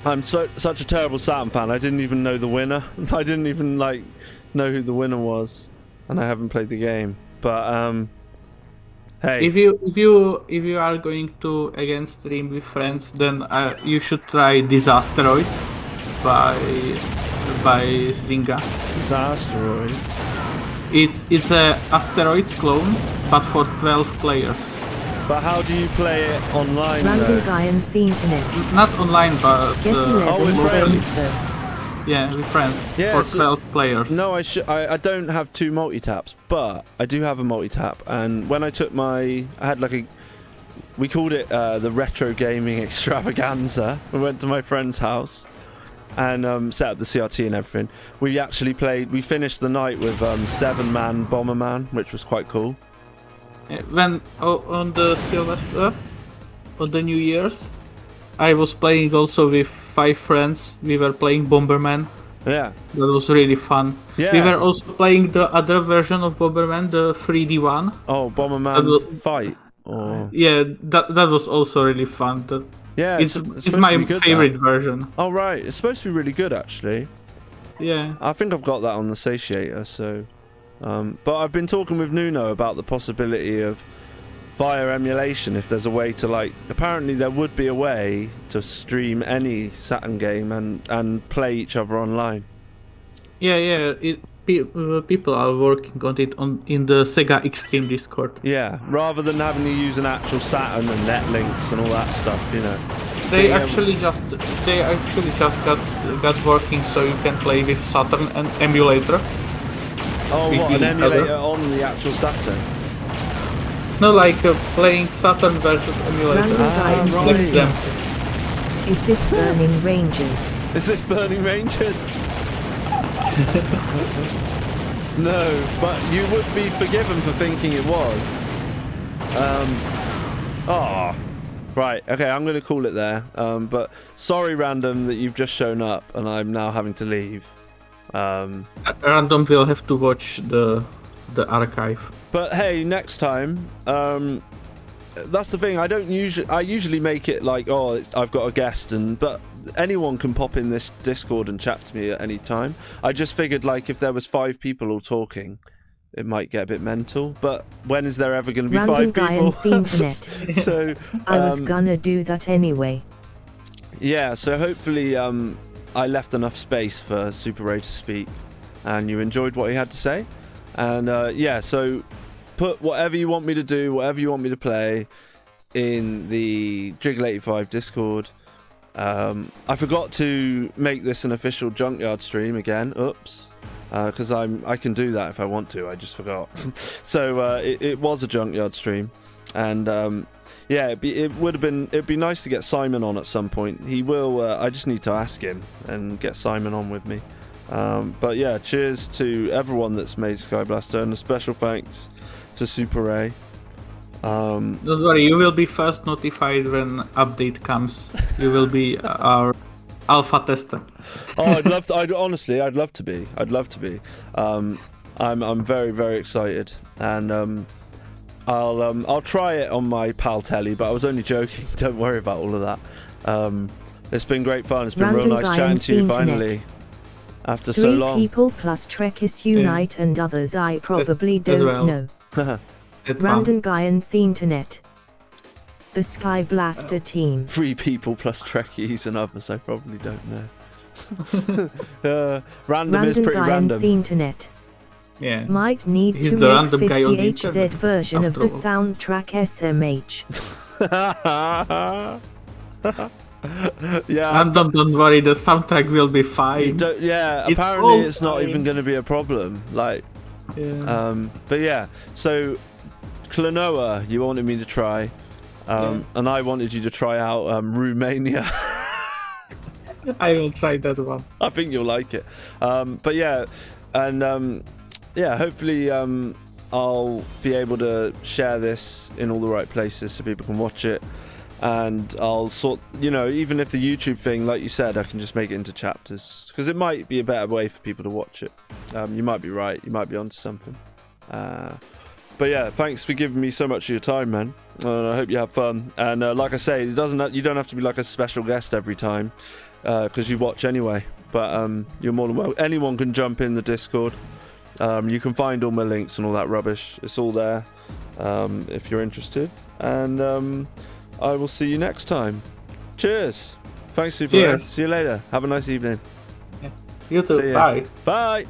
I'm such a terrible SATURN fan. I didn't even know the winner. I didn't even like know who the winner was, and I haven't played the game. But hey, if you are going to again stream with friends, then you should try Disasteroids by Slinga. Disasteroids. It's a Asteroids clone, but for 12 players. But how do you play it online? Random guy and the internet. Not online, but Get 11 with friends. though. Yeah, with friends. Yeah, for so- 12 players. No, I don't have 2 multi-taps, but I do have a multi-tap. And when I took I had like we called it the retro gaming extravaganza. We went to my friend's house and set up the CRT and everything. We finished the night with 7-man Bomberman, which was quite cool. When on the Sylvester, on the New Year's, I was playing also with 5 friends. We were playing Bomberman. Yeah. That was really fun. Yeah. We were also playing the other version of Bomberman, the 3D one. Oh, Bomberman Fight. Or... Yeah, that was also really fun. Yeah, it's supposed to my be good, favorite that. version. Oh right, it's supposed to be really good actually. Yeah. I think I've got that on the Satiator, so... but I've been talking with Nuno about the possibility of via emulation, if there's a way to like... Apparently there would be a way to stream any Saturn game and play each other online. Yeah. People are working on it in the Sega Extreme Discord. Yeah, rather than having to use an actual Saturn and net links and all that stuff, you know. They actually just got working, so you can play with Saturn and emulator. Oh, what, With an each emulator other. on the actual Saturn? No, like playing Saturn versus emulator. Random guy and the right. internet. Is this Burning Rangers? Is this Burning Rangers? No, but you would be forgiven for thinking it was. Right, okay, I'm going to call it there. But sorry, Random, that you've just shown up and I'm now having to leave. Random will have to watch the archive. But hey, next time, that's the thing. I usually make it like, I've got a guest, but anyone can pop in this Discord and chat to me at any time. I just figured like if there was 5 people all talking, it might get a bit mental. But when is there ever going to be Random 5 guy people? and the internet. So I was gonna do that anyway. yeah. So hopefully, I left enough space for Super Ray to speak, and you enjoyed what he had to say. And yeah, so put whatever you want me to do, whatever you want me to play in the Jiggle 85 Discord. I forgot to make this an official Junkyard stream again. Oops. Because I can do that if I want to. I just forgot. So it was a Junkyard stream, and yeah, it'd be nice to get Simon on at some point. He will. I just need to ask him and get Simon on with me. But yeah, cheers to everyone that's made Skyblaster, and a special thanks to Super Ray. Don't worry, you will be first notified when update comes. You will be our alpha tester. Oh, I'd love to. I'd love to be. I'm very, very excited, and I'll try it on my pal telly, but I was only joking. Don't worry about all of that. It's been great fun. It's been Random real nice guy chatting and to you the internet. finally after 3 so long. people plus Trekkies Unite and others I probably as don't well. know. It's fun. Random guy and the internet. The Sky Blaster team. 3 people plus Trekkies and others I probably don't know. Random is Random pretty guy random. on the internet. Yeah. Might need He's to the make random guy on the 50HZ internet, version of after the all. soundtrack SMH. Yeah. Random, don't worry, the soundtrack will be fine. Yeah, It's apparently all it's not fine. even going to be a problem. Like, Yeah. but yeah, so Klonoa, you wanted me to try, and I wanted you to try out Romania. I will try that one. I think you'll like it. But yeah, and yeah, hopefully I'll be able to share this in all the right places so people can watch it. And I'll even if the YouTube thing, like you said, I can just make it into chapters because it might be a better way for people to watch it. You might be right. You might be onto something. But yeah, thanks for giving me so much of your time, man. And I hope you have fun. And like I say, you don't have to be like a special guest every time because you watch anyway. But you're more than welcome. Anyone can jump in the Discord. You can find all my links and all that rubbish. It's all there if you're interested. And I will see you next time. Cheers. Thanks, Super. Cheers. See you later. Have a nice evening. You too. See ya. Bye. Bye.